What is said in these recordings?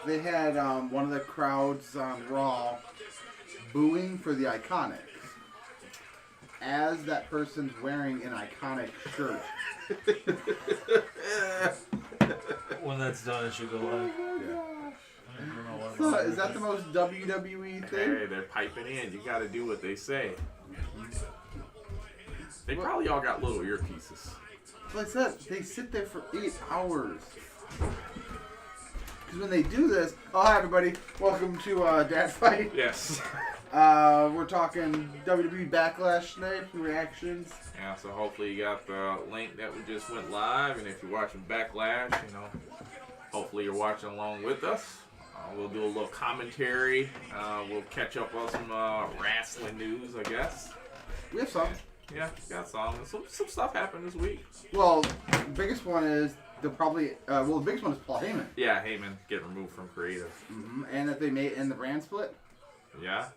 they had one of the crowds on Raw booing for the Iconics. As that person's wearing an Iconic shirt. When that's done, it should go live. So, is that the most WWE thing? Hey, they're piping in. You got to do what they say. They probably all got little earpieces. Like I said, they sit there for 8 hours. Because when they do this, oh, hi everybody, welcome to Dad Fight. Yes. We're talking WWE Backlash tonight, reactions. Yeah, so hopefully you got the link that we just went live, and if you're watching Backlash, hopefully you're watching along with us. We'll do a little commentary. We'll catch up on some wrestling news, I guess. We have some. Yeah, got some. Some stuff happened this week. Well, the biggest one is the biggest one is Paul Heyman. Yeah, Heyman get removed from creative. Mm-hmm. And that they made in the brand split. Yeah.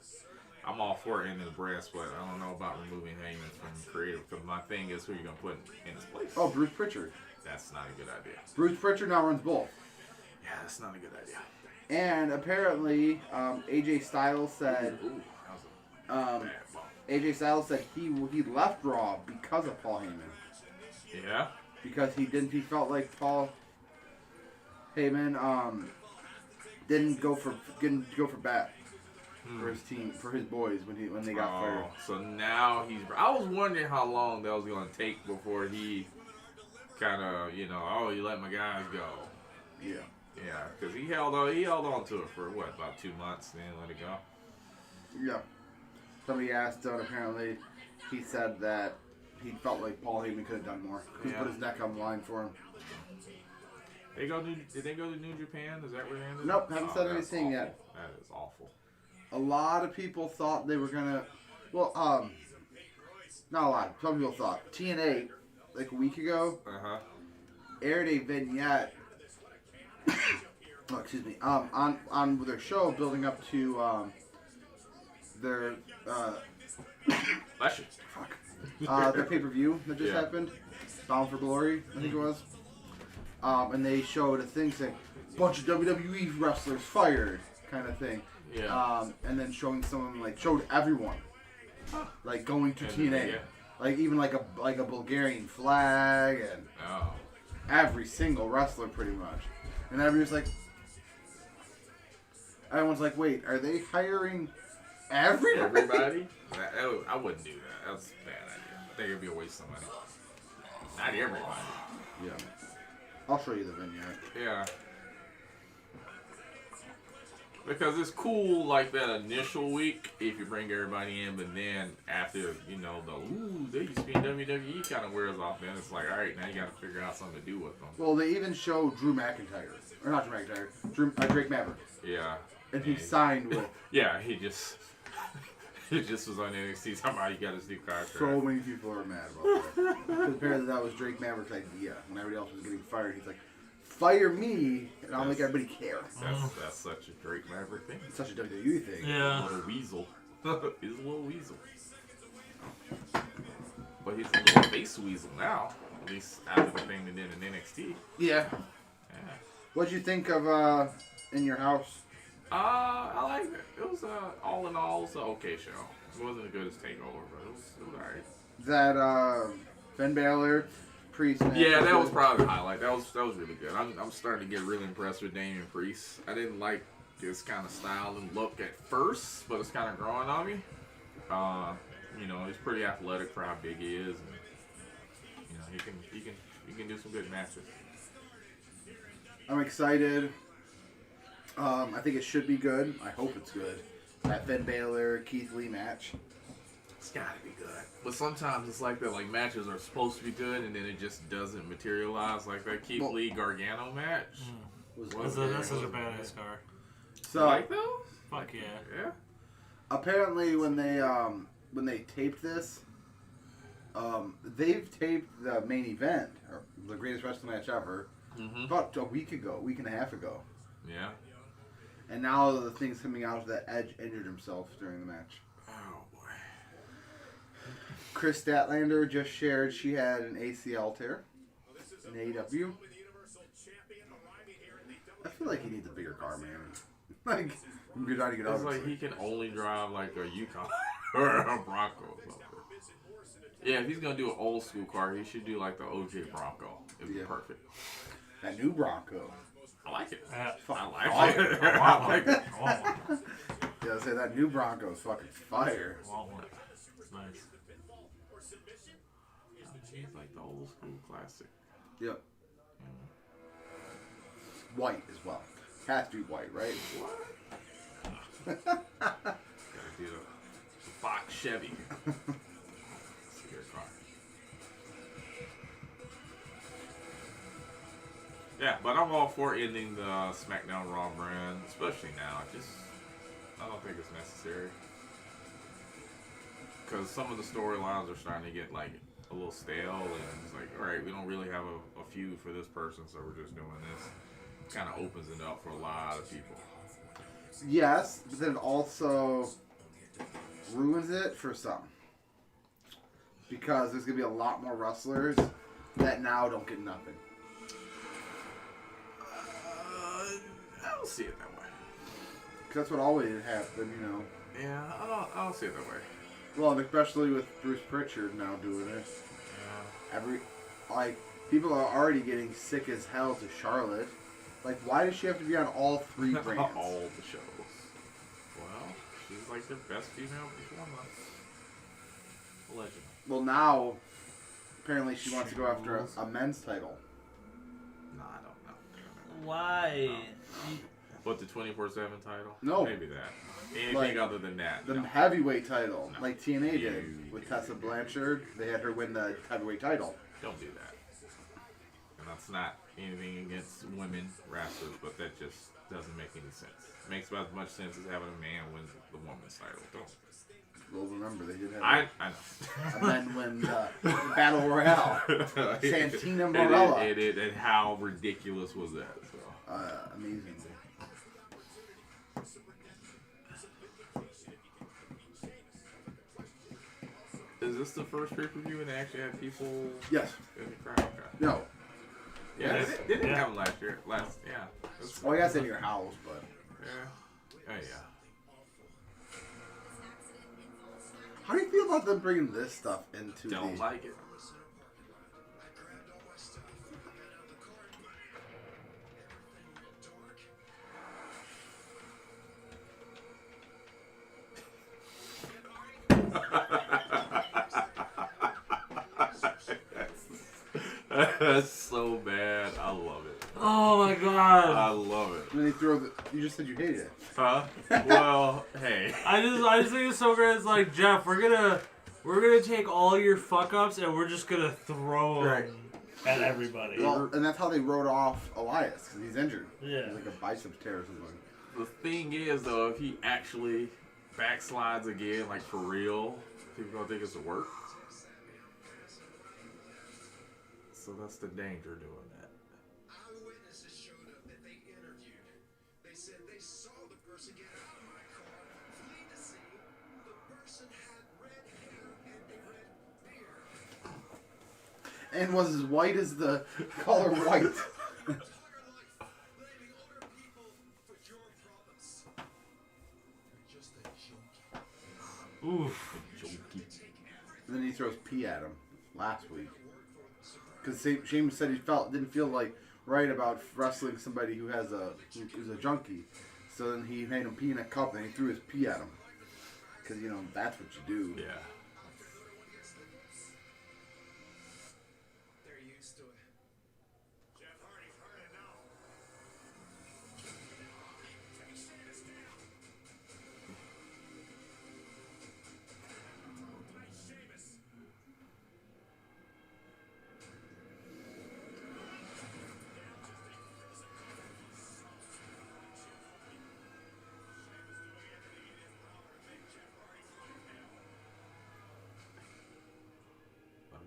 I'm all for it in the brand split. I don't know about removing Heyman from creative, because my thing is who you're going to put in his place. Oh, Bruce Pritchard. That's not a good idea. Bruce Pritchard now runs both. Yeah, that's not a good idea. And apparently, AJ Styles said, Ooh, that was a bad bump. AJ Styles said he left Raw because of Paul Heyman. Yeah? Because he felt like Paul Heyman didn't go for bat for his team, for his boys when they got fired. So now I was wondering how long that was going to take before he kind of, you let my guys go. Yeah. Yeah, because he held on to it for about 2 months, then let it go. Yeah. Somebody asked, and apparently he said that he felt like Paul Heyman could have done more. He put his neck on the line for him. Did they go to New Japan? Is that where they ended? Nope, haven't said anything yet. That is awful. A lot of people thought they were gonna. Well, not a lot. Some people thought TNA, like a week ago, aired a vignette. Oh, excuse me. On their show, building up to their Bless you. their pay-per-view that just happened, Bound for Glory, I think it was. And they showed a thing saying, bunch of WWE wrestlers fired, kind of thing. Yeah. And then showing someone, showed everyone, going to TNA. Even like a Bulgarian flag, and every single wrestler pretty much. And everyone's like, wait, are they hiring everybody? Everybody? I wouldn't do that. That's a bad idea. I think it'd be a waste of money. Not everybody. Yeah. I'll show you the vignette. Yeah. Because it's cool, like that initial week, if you bring everybody in, but then after, they used to be in WWE kind of wears off, then it's like, all right, now you got to figure out something to do with them. Well, they even show Drew McIntyre. Or not Drew McIntyre, Drake Maverick. Yeah. And he signed with... Yeah, he just was on NXT, somehow he got his new contract. So many people are mad about that. Compared that was Drake Maverick's idea. When everybody else was getting fired, he's like, fire me, and I'll make everybody care. That's such a Drake Maverick thing. It's such a WWE thing. Yeah. A little weasel. He's a little weasel. But he's a little face weasel now. At least after the thing they did in NXT. Yeah. Yeah. What'd you think of In Your House? I liked it. It was all in all, it was an okay show. It wasn't as good as Takeover, but it was alright. That Finn Balor, Priest. Yeah, that was probably the highlight. That was really good. I'm starting to get really impressed with Damian Priest. I didn't like his kind of style and look at first, but it's kind of growing on me. He's pretty athletic for how big he is, and he can do some good matches. I'm excited. I think it should be good. I hope it's good. That Finn Balor Keith Lee match. It's gotta be good. But sometimes it's like that. Like matches are supposed to be good, and then it just doesn't materialize. Like that Keith Lee Gargano match. That's such a badass car. So you like those? Fuck yeah. Yeah. Apparently, when they taped this, they've taped the main event, or the greatest wrestling match ever, about a week and a half ago. Yeah. And now the thing's coming out that Edge injured himself during the match. Oh boy. Chris Statlander just shared she had an ACL tear in AEW. I feel like he needs a bigger car, man. Like, you're not even. It's like he can only drive like a Yukon or a Bronco or something. Yeah, if he's gonna do an old school car, he should do like the OJ Bronco. It'd be perfect. That new Bronco. I like it. I like it. I like it. Yeah, I say that new Bronco is fucking fire. It's nice. He's like the old school classic. Yep. White as well. Has to be white, right? What? Gotta do the Fox Chevy. Yeah, but I'm all for ending the SmackDown Raw brand, especially now. I don't think it's necessary. Because some of the storylines are starting to get like a little stale, and it's like, all right, we don't really have a feud for this person, so we're just doing this. It kind of opens it up for a lot of people. Yes, but then it also ruins it for some. Because there's going to be a lot more wrestlers that now don't get nothing. I don't see it that way. Because that's what always happened, you know. Yeah, I don't see it that way. Well, and especially with Bruce Pritchard now doing it. Yeah. People are already getting sick as hell to Charlotte. Like, why does she have to be on all 3 brands? All the shows. Well, she's like the best female performer. Allegedly. Well, now, apparently she wants to go after a men's title. No, I don't know. Why? What, the 24/7 title? No. Maybe that. Anything other than that. The heavyweight title, like TNA did with Tessa Blanchard. They had her win the heavyweight title. Don't do that. And that's not anything against women wrestlers, but that just doesn't make any sense. It makes about as much sense as having a man win the women's title. Don't. Well, remember, they did have I know. And then when the Battle Royale, Santina Morella. And how ridiculous was that? So. Amazing. Is this the first pay-per-view and they actually had people in the crowd? Okay. No. Yeah, they didn't have them last year. Yeah. Well, I guess in your house, but. Yeah. Oh, yeah. How do you feel about them bringing this stuff into Don't like it. That's so bad. I love it. Oh my god. I love it. And then you just said you hated it. Huh? Well, hey. I just think it's so great. It's like, Jeff, we're gonna take all your fuck ups and we're just gonna throw them at everybody. Well, and that's how they wrote off Elias because he's injured. Yeah. He's like a biceps tear or something. The thing is, though, if he actually backslides again, like for real, people gonna think it's a work. So that's the danger doing that. Eyewitnesses showed up that they interviewed. They said they saw the person get out of my car, flee the scene. The person had red hair and a red beard. And was as white as the color white. Blaming other people for your problems. You're just a junkie. Oof. And then he throws pee at him last week. Because Sheamus said he didn't feel like right about wrestling somebody who's a junkie. So then he made him pee in a cup and he threw his pee at him. Because, that's what you do. Yeah. They're used to it. Jeff Hardy's heard it now.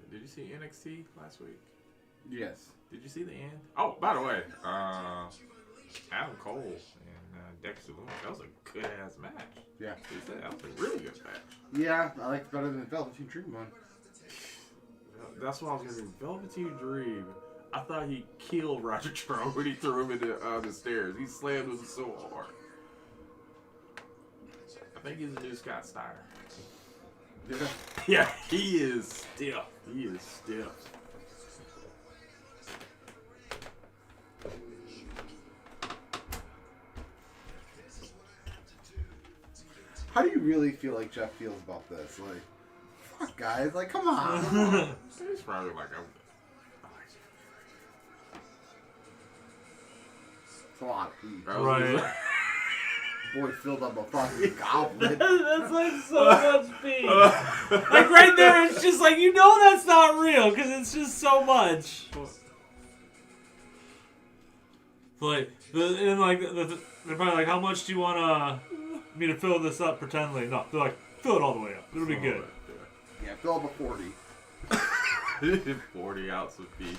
Did you see NXT last week? Yes. Did you see the end? Oh, by the way, Adam Cole and Dexter Lumis, that was a good ass match. Yeah. That was a really good match. Yeah, I liked it better than the Velveteen Dream one. That's what I was gonna say. Velveteen Dream. I thought he killed Roger Strong when he threw him on the stairs. He slammed him so hard. I think he's a new Scott Steiner. Yeah. Yeah, he is stiff. He is stiff. How do you really feel like Jeff feels about this? Like, fuck, guys. Like, come on. He's probably like, It's a lot of pee. Right. Boy filled up a fucking goblet. That's like so much pee. Like right there, it's just like, you know that's not real because it's just so much. Like, they're probably like, how much do you want me to fill this up pretendly? No, they're like, fill it all the way up. It'll be good. Yeah, fill up a 40. 40 ounces of pee.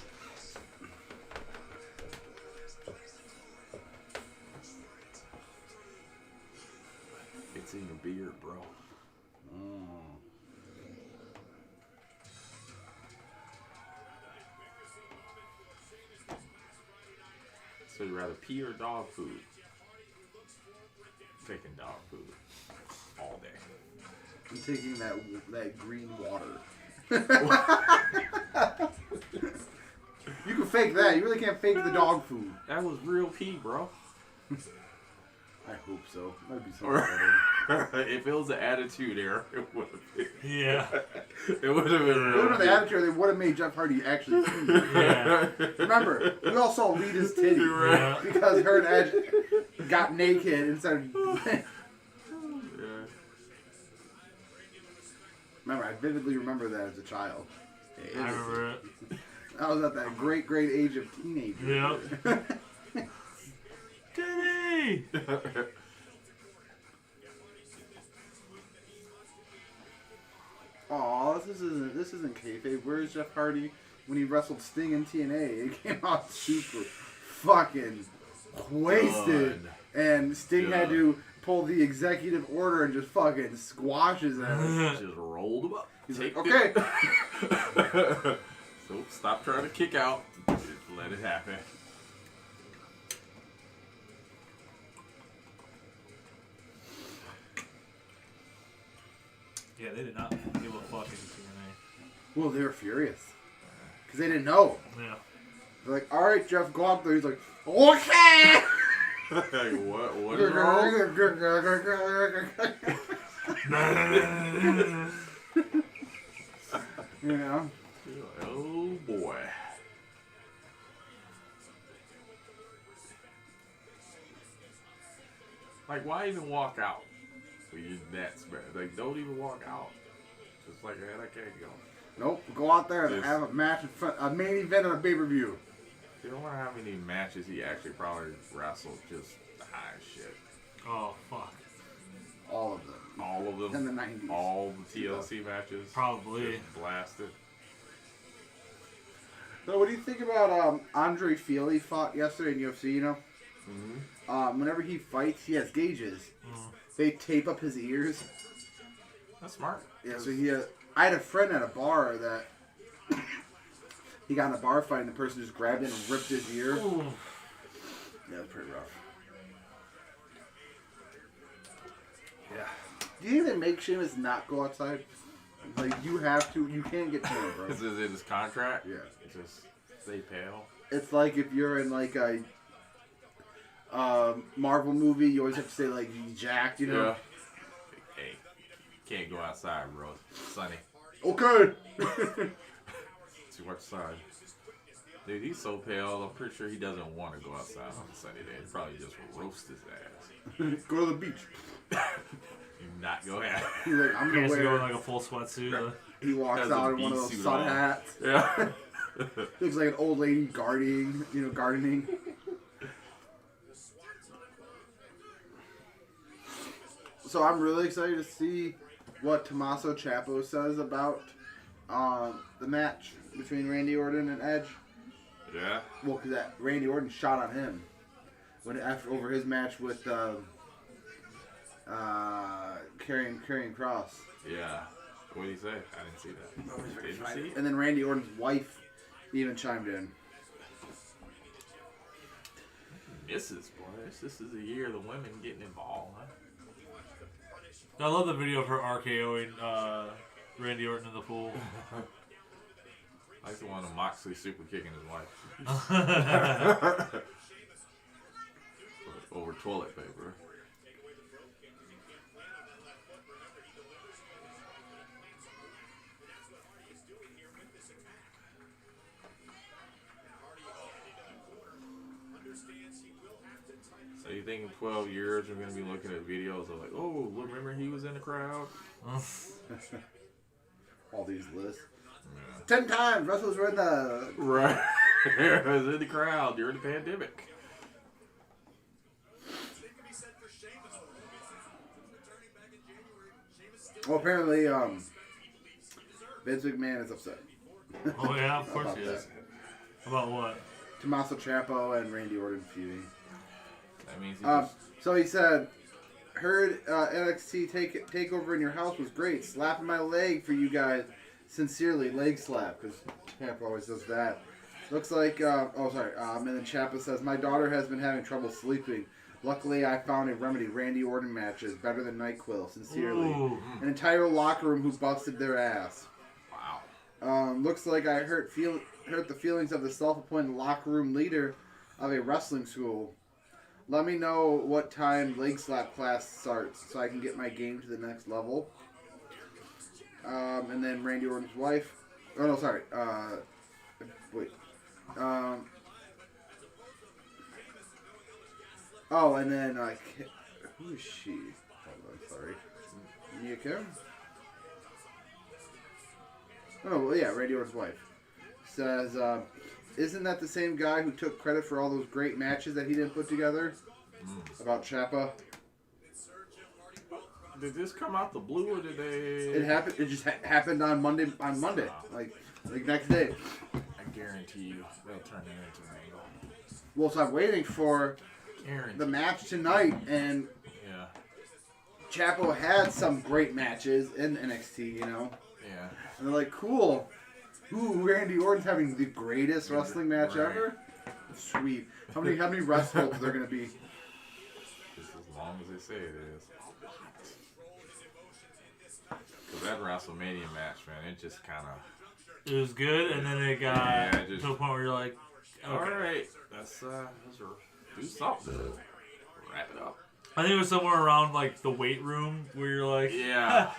It's in your beard, bro. So you rather pee or dog food? I'm taking dog food all day. I'm taking that green water. You can fake that. You really can't fake the dog food. That was real pee, bro. I hope so. That'd be so better. If it was the attitude era, it would have been. Yeah. It would have been If it real. would have been the attitude, they would have made Jeff Hardy actually pee. Yeah. Remember, we all saw Lita's titty Yeah. because her and Edge got naked and started. Remember, I vividly remember that as a child. I remember it. I was at that great age of teenager. Yeah. Titty! Aw, this isn't kayfabe. Where's Jeff Hardy when he wrestled Sting in TNA? He came out super fucking wasted, and Sting had to pull the executive order and just fucking squash his ass. Just rolled him up. He's Take like, okay. So stop trying to kick out. Just let it happen. Yeah, they did not give a fuck in TNA. Well, they were furious because they didn't know. Yeah. They're like, all right, Jeff, go out there. He's like, okay. Hey, what is wrong? You know? Oh boy. Like, why even walk out? When you're that spread. Like, don't even walk out. Just like, man, I can't go. Nope. Go out there and have a match, a main event on a pay-per-view. You don't know how many matches he actually probably wrestled. Just the high shit. Oh, fuck. All of them. All of them. In the 90s. All the TLC matches. Probably. Just blasted. So, what do you think about Andre Fili fought yesterday in UFC? You know, Mm-hmm. whenever he fights, he has gauges. Mm. They tape up his ears. That's smart. Yeah. So I had a friend at a bar that he got in a bar fight and the person just grabbed him and ripped his ear. Ooh. Yeah, it was pretty rough. Yeah. Do you think they make Sheamus not go outside? Like, you have to. You can't get tan, bro. This is in his contract? Yeah. Just stay pale. It's like if you're in like a Marvel movie, you always have to say like you jacked, you know? Yeah. Hey, you can't go outside, bro. It's sunny. Okay. Too much sun. Dude, he's so pale. I'm pretty sure he doesn't want to go outside on a sunny day. He'd probably just roast his ass. Go to the beach. You not go have. He's like, I'm He gonna has to go in wear. like a full sweatsuit. He walks Has a out in one of bee those suit sun on. hats. Yeah. Looks like an old lady gardening. So I'm really excited to see what Tommaso Ciampa says about the match between Randy Orton and Edge. Yeah. Well, because that Randy Orton shot on him over his match with Karrion Kross. Yeah. What did he say? I didn't see that. Did you see it? And then Randy Orton's wife even chimed in. misses, boy. This is the year of the women getting involved, huh? I love the video of her RKOing Randy Orton in the pool. I like the one of Moxley super kicking his wife. Over toilet paper. So you think in 12 years we're going to be looking at videos of like, oh, remember he was in the crowd? All these lists. Yeah. 10 times wrestlers were in the... Right. was in the crowd during the pandemic. Well, apparently, Vince McMahon is upset. Oh, yeah, of course he is. About what? Tommaso Ciampa and Randy Orton feuding. That means so he said, heard NXT takeover in your house was great. Slapping my leg for you guys. Sincerely, leg slap, because Ciampa always does that. Looks like, and then Ciampa says, my daughter has been having trouble sleeping. Luckily, I found a remedy. Randy Orton matches better than NyQuil. Sincerely. Ooh. An entire locker room who busted their ass. wow. Looks like I hurt the feelings of the self-appointed locker room leader of a wrestling school. Let me know what time leg slap class starts so I can get my game to the next level. And then Randy Orton's wife. Oh no, sorry. Wait. Oh, and then who is she? Hold on, sorry. Mia Kim? Oh, well, yeah, Randy Orton's wife. Says, isn't that the same guy who took credit for all those great matches that he didn't put together? About Ciampa? Did this come out the blue or did they... It happened. It just happened on Monday. Like next day. I guarantee you they'll turn it into an angle. Well, so I'm waiting for the match tonight, and yeah, Ciampa had some great matches in NXT, you know. Yeah. And they're like, cool. Ooh, Randy Orton's having the greatest wrestling match ever. Sweet. How many wrestlers are there gonna be? Just as long as they say it is. Because that WrestleMania match, man, it just kind of... It was good, and then it got to a point where you're like, okay. Alright, let's do something. Wrap it up. I think it was somewhere around, like, the weight room, where you're like... Yeah.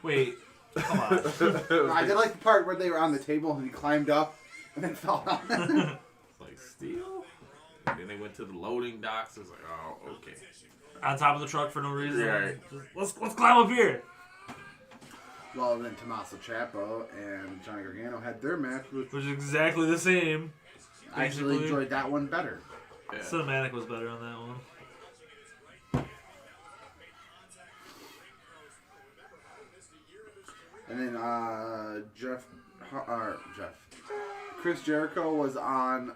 Wait, come on. I did like the part where they were on the table and he climbed up and then fell down. It's like, steel? And then they went to the loading docks. It's like, oh, okay. On top of the truck for no reason. Right. Let's climb up here. Well, then Tommaso Ciampa and Johnny Gargano had their match, Which is exactly the same. I actually basically. enjoyed that one better. Yeah. Cinematic was better on that one. And then Chris Jericho was on.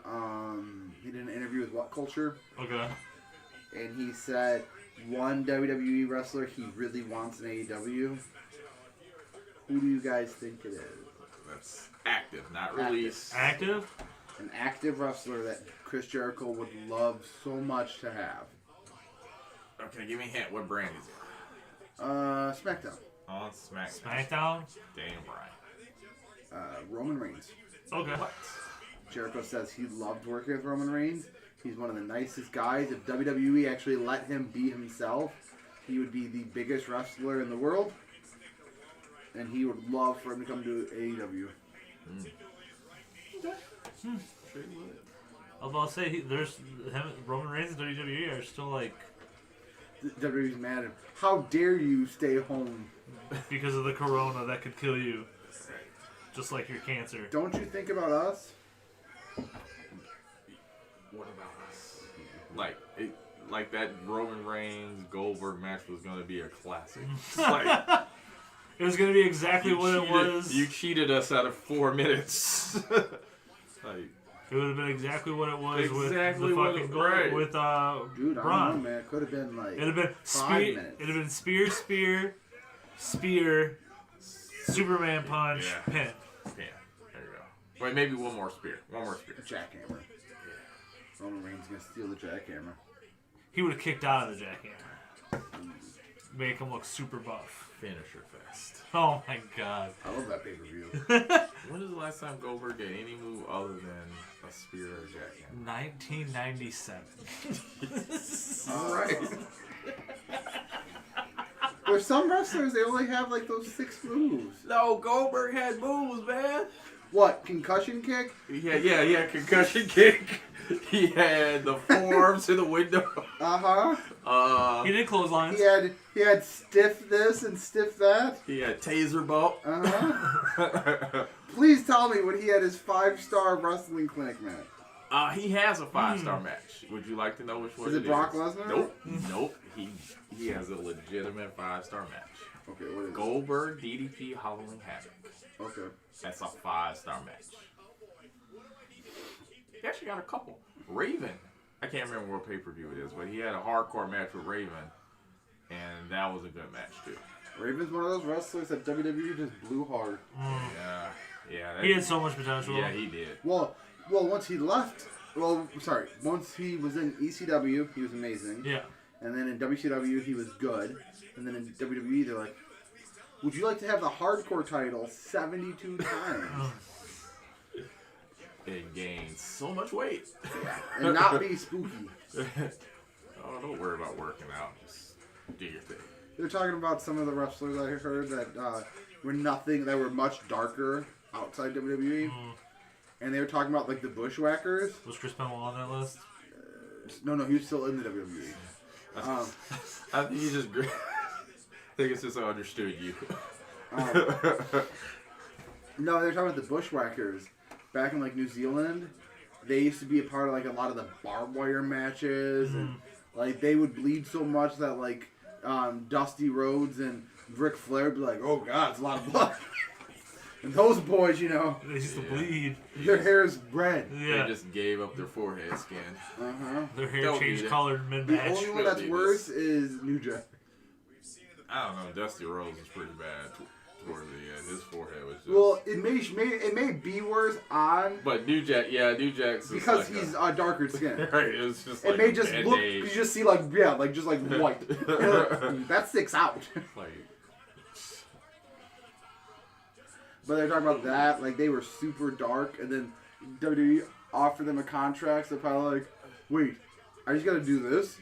He did an interview with What Culture, Okay. and he said one WWE wrestler he really wants in AEW. Who do you guys think it is? That's active, not released. Active? An active wrestler that Chris Jericho would love so much to have. Okay, give me a hint. What brand is it? SmackDown. On SmackDown. SmackDown? Daniel Bryan. Roman Reigns. Okay. What? Jericho says he loved working with Roman Reigns. He's one of the nicest guys. If WWE actually let him be himself, he would be the biggest wrestler in the world. And he would love for him to come to AEW. I was about to say, Roman Reigns and WWE are still like... WWE's mad at him. How dare you stay home? Because of the corona that could kill you. Just like your cancer. Don't you think about us? What about us? Like that Roman Reigns Goldberg match was going to be a classic. It's like... It was going to be exactly what it was. You cheated us out of 4 minutes. Like, it would have been exactly what it was exactly with the fucking goal right. with Dude, I don't know, Braun. man. It could have been like It'd have been 5 minutes. It'd have been spear, Superman punch, Yeah. pin. yeah, there you go. Wait, maybe one more spear. One more spear. Jackhammer. Roman Reigns gonna steal the jackhammer. He would have kicked out of the jackhammer. Make him look super buff. Finisher fest. Oh my god. I love that pay-per-view. When was the last time Goldberg did any move other than a spear or a jackhammer? 1997. All right. There's some wrestlers, they only have like those 6 moves. No, Goldberg had moves, man. What, concussion kick? Yeah, concussion kick. He had the forearms in the window. Uh-huh. He did clotheslines. He had stiff this and stiff that. He had taser bump. Uh-huh. Please tell me when he had his 5-star wrestling clinic match. He has a 5-star match. Would you like to know which one Is it Brock Lesnar? Nope. He has a legitimate 5-star match. Okay, what is it? Goldberg, DDP, Halloween Havoc. Okay. That's a 5-star match. He actually got a couple. Raven. I can't remember what pay-per-view it is, but he had a hardcore match with Raven, and that was a good match too. Raven's one of those wrestlers that WWE just blew hard. Yeah. He had so much potential. Yeah, he did. Well, once he left, once he was in ECW, he was amazing. Yeah. And then in WCW, he was good. And then in WWE, they're like, would you like to have the hardcore title 72 times? And gained so much weight. And not be spooky. Oh, don't worry about working out. Just do your thing. They're talking about some of the wrestlers I heard that were much darker outside WWE. And they were talking about like the Bushwhackers. Was Chris Benoit on that list? No, he was still in the WWE. I think he just. I think it's just I understood you. No, they're talking about the Bushwhackers. Back in like New Zealand, they used to be a part of like a lot of the barbed wire matches, and like they would bleed so much that like Dusty Rhodes and Ric Flair would be like, "Oh God, it's a lot of blood." And those boys, you know, They used to bleed. their hair is red. Yeah. They just gave up their forehead skin. Their hair Don't changed need it. color The mid-match. only one that's worse is New Jack. I don't know. Dusty Rhodes was pretty bad towards the end. His forehead was just. Well, it may be worse on But New Jack's because like he's darker skin. right. It was just It like may a just look. Band-Aid. You just see like white. That sticks out. Like, But they're talking about that, like they were super dark, and then WWE offered them a contract. So they're probably like, "Wait, I just gotta do this."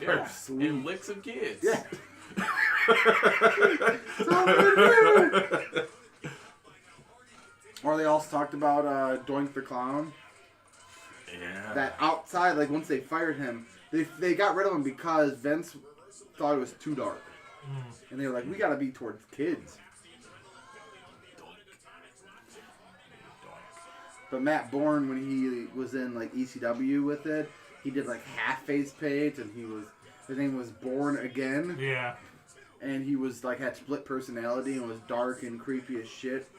yeah, Sweet. and lick some kids. Yeah. That's all we do. Or they also talked about Doink the Clown. Yeah. That outside, like once they fired him, they got rid of him because Vince thought it was too dark, and they were like, "We gotta be towards kids." But Matt Bourne, when he was in like ECW with it, he did like half face paint, and his name was Bourne Again, Yeah. and he was like had split personality and was dark and creepy as shit.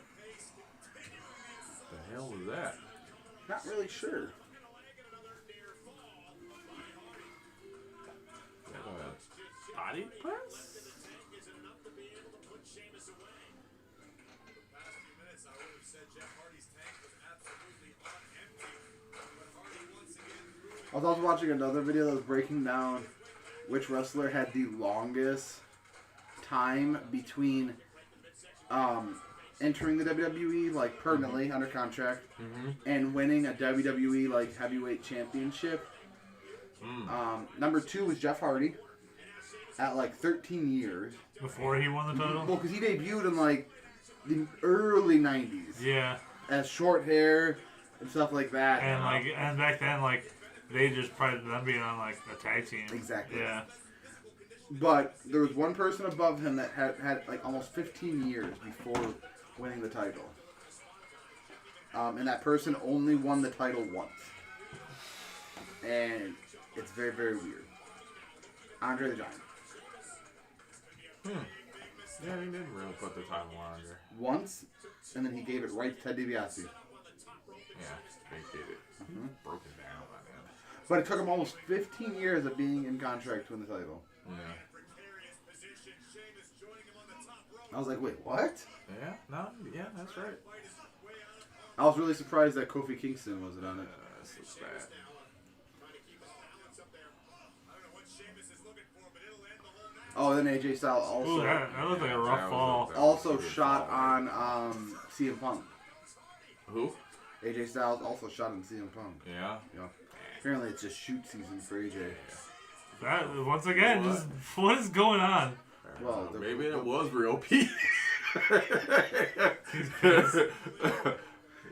The hell was that? Not really sure. Is that a body press? I was also watching another video that was breaking down which wrestler had the longest time between entering the WWE like permanently under contract and winning a WWE like heavyweight championship. Number 2 was Jeff Hardy at like 13 years. Before he won the title? Well, because he debuted in like the early 90s Yeah. as short hair and stuff like that. And back then, like, they just prided them being on, like, a tag team. Exactly. Yeah. But there was one person above him that had like almost 15 years before winning the title. And that person only won the title once. And it's very, very weird. Andre the Giant. Yeah, they didn't really put the title on there. Once, and then he gave it right to Ted DiBiase. Yeah, they did it. Broken down by then. But it took him almost 15 years of being in contract to win the title. Yeah. I was like, wait, what? Yeah, that's right. I was really surprised that Kofi Kingston wasn't on it. That's so bad. Oh, then AJ Styles Ooh, also that looked like a rough fall. also shot on CM Punk. Who? AJ Styles also shot on CM Punk. Yeah. Yeah. Apparently, it's just shoot season for AJ. That once again, just what is going on? Well, maybe it was real Pete. It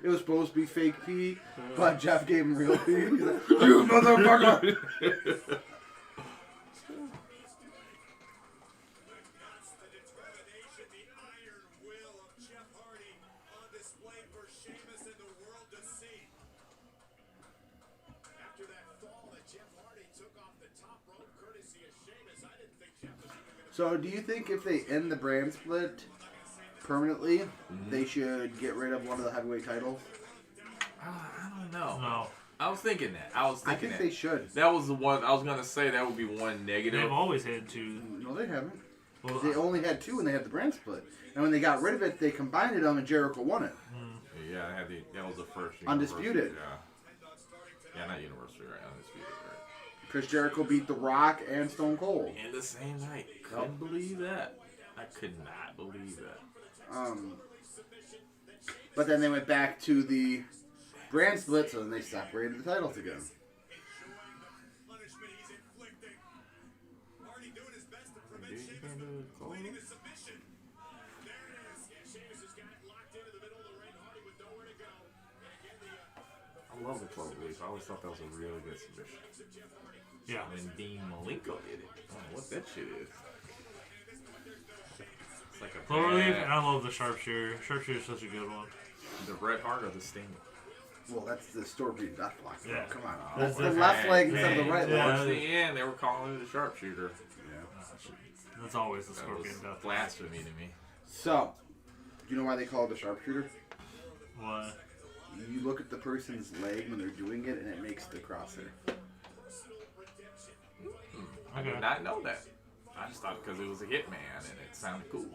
was supposed to be fake Pete, but Jeff gave him real Pete. He's like, you motherfucker! So, do you think if they end the brand split permanently, they should get rid of one of the heavyweight titles? I don't know. No. I was thinking that. I think they should. That was the one I was gonna say. That would be one negative. They've always had two. No, they haven't. Well, They only had two when they had the brand split. And when they got rid of it, they combined them and Jericho won it. Yeah, that was the first. Undisputed. Yeah, not Universal, right? Undisputed, right? Chris Jericho beat The Rock and Stone Cold. In the same night. Couldn't believe that. I could not believe that. But then they went back to the brand split, so then they separated the titles again. I love the club release. I always thought that was a really good submission. yeah. When Dean Malenko did it. I don't know what that shit is. It's like a Cloverleaf, and I love the Sharpshooter. Sharpshooter is such a good one. The Bret Hart or the Sting? Well, that's the Scorpion Death Block. Yeah. Come on. That's That's the different. left leg instead of the right Yeah. leg. Towards the end, they were calling it a sharpshooter. That's always the That Scorpion was Death. blasphemy to me. So, do you know why they call it a sharpshooter? Why? You look at the person's leg when they're doing it, and it makes the crosshair. I did not know that. I just thought because it was a hitman and it sounded cool.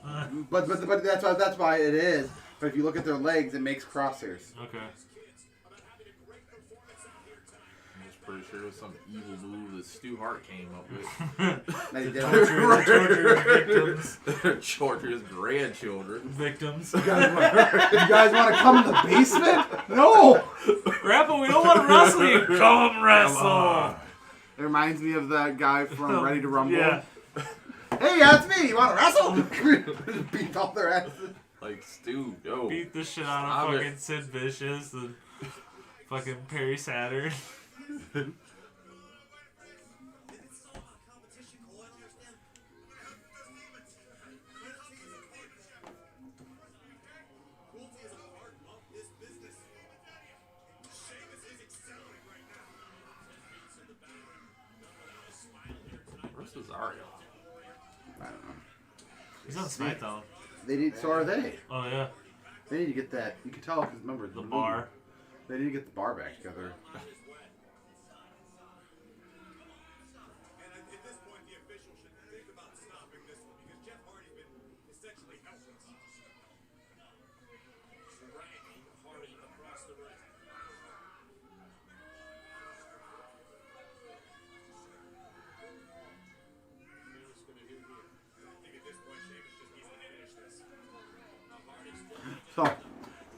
But that's why it is. But if you look at their legs, it makes crosshairs. Okay. I was pretty sure it was some evil move that Stu Hart came up with. They did Torture victims. Torture his grandchildren. Victims. You guys want to come in the basement? No. Grandpa, we don't want to wrestle you. Come wrestle. It reminds me of that guy from Ready to Rumble. Yeah. Hey, that's me. You want to wrestle? Beat off their asses. Like, Stu, yo. Beat the shit out of fucking Sid Vicious and fucking Perry Saturn. Where's Cesario? I don't know. He's on SmackDown. They need. So are they. Oh yeah. They need to get that. You can tell because remember The bar. They need to get the bar back together. So,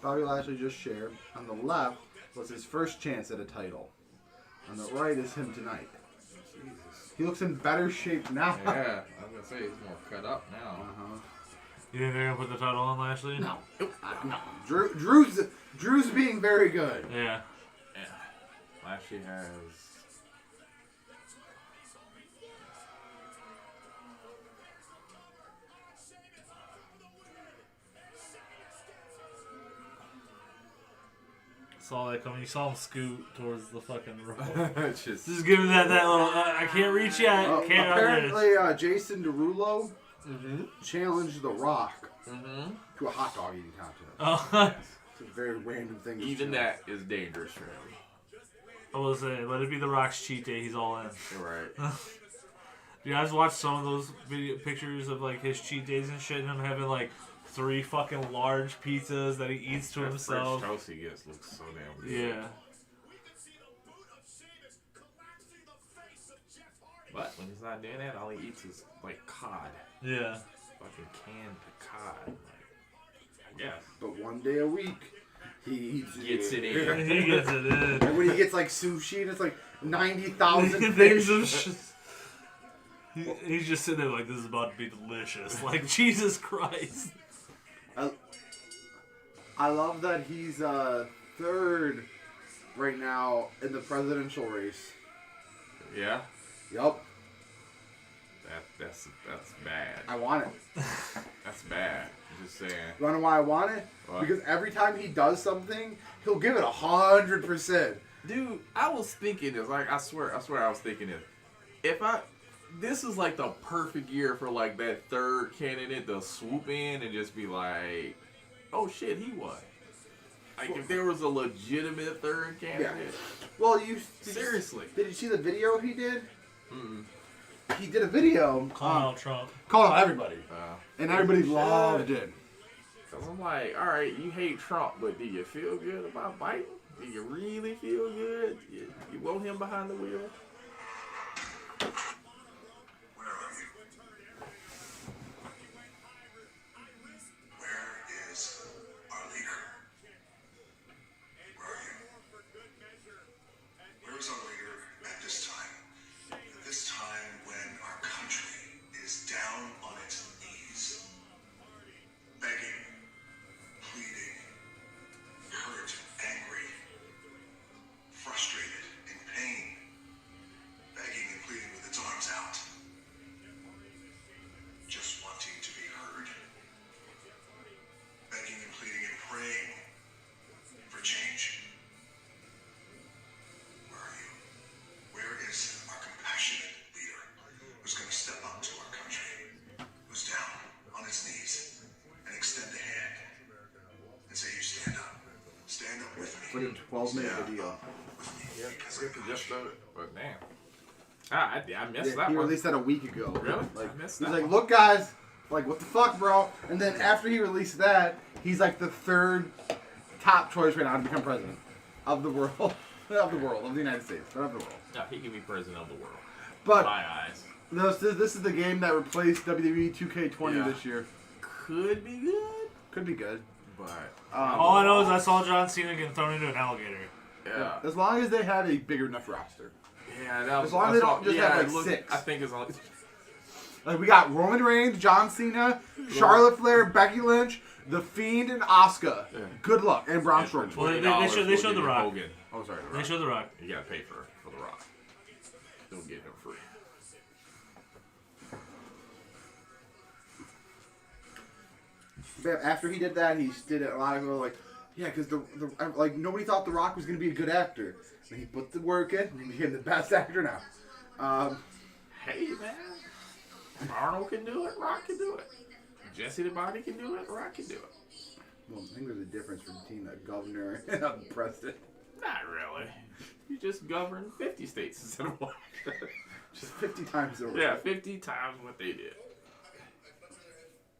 Bobby Lashley just shared. On the left was his first chance at a title. On the right is him tonight. Jesus. He looks in better shape now. Yeah, I was going to say he's more cut up now. Uh-huh. You think they're gonna put the title on Lashley? No. No. Drew's being very good. Yeah. Yeah. Lashley has... Saw that coming. You saw him scoot towards the fucking rope. just Just give him that little. I can't reach yet. Can't. Apparently, Jason Derulo challenged The Rock to a hot dog eating contest. Oh. It's a very random thing. to even challenge. that is dangerous for him. I will say, let it be The Rock's cheat day. He's all in. You're right. You guys watch some of those video pictures of like his cheat days and shit, and him having like 3 fucking large pizzas that he eats to That himself. French toast he gets looks so damn good. Yeah. But when he's not doing that, all he eats is like cod. Yeah. Fucking canned cod. Like, I guess. But one day a week, he eats it. Gets it in. He gets it in. And when he gets like sushi and it's like 90,000 Things fish. of he's just sitting there like, this is about to be delicious. Like, Jesus Christ. I love that he's third right now in the presidential race. Yeah? Yup. That's bad. I want it. That's bad. I'm just saying. You wanna know why I want it? What? Because every time he does something, he'll give it 100%. Dude, I was thinking this. Like, I swear I was thinking this. This is like the perfect year for like that third candidate to swoop in and just be like, oh shit, he won. Like, if there was a legitimate third candidate. Well, Seriously. Did you see the video he did? Mm-mm. He did a video Calling out Trump. calling out everybody. And everybody should. loved it. Cause I'm like, all right, you hate Trump, but do you feel good about Biden? Do you really feel good? You want him behind the wheel? Where are you? Where is our leader? Where are you? Where is our leader at this time? At this time when our country is down on its knees, begging, pleading, hurt, angry, frustrated, in pain, begging and pleading with its arms out, just wanting to be heard, begging and pleading and praying for change. Where are you? Where is our compassionate leader who's going to step up to our country, who's down on its knees and extend a hand and say, you stand up with me. Put in 12-minute video. Yeah, just of it. But damn. I missed that He one. released that a week ago. Really? Like, I missed he's that like, one. look, guys. Like, what the fuck, bro? And then after he released that, he's like the third top choice right now to become president of the world. Of the United States, but of the world. No, he can be president of the world. But My eyes. this is the game that replaced WWE 2K20 Yeah. this year. Could be good, Could be good. but All I know is I saw John Cena getting thrown into an alligator. yeah. As long as they have a bigger enough roster. Yeah, that was, As long as they don't just have, like, 6. I think it's only. Like, we got Roman Reigns, John Cena, Charlotte Flair, Becky Lynch, The Fiend, and Asuka. Yeah. Good luck. And Braun Strowman. Well, they showed The Rock. Hogan. Oh, sorry. They showed The Rock. You gotta pay for The Rock. Don't get him free. But after he did that, he did a lot of like, yeah, because like nobody thought The Rock was going to be a good actor. And he put the work in, and he became the best actor now. Hey man, Arnold can do it. Rock can do it. Jesse the Body can do it. Rock can do it. Well, I think there's a difference between a governor and a president. Not really. You just govern 50 states instead of one. Just 50 times over. Yeah, 50 times what they did.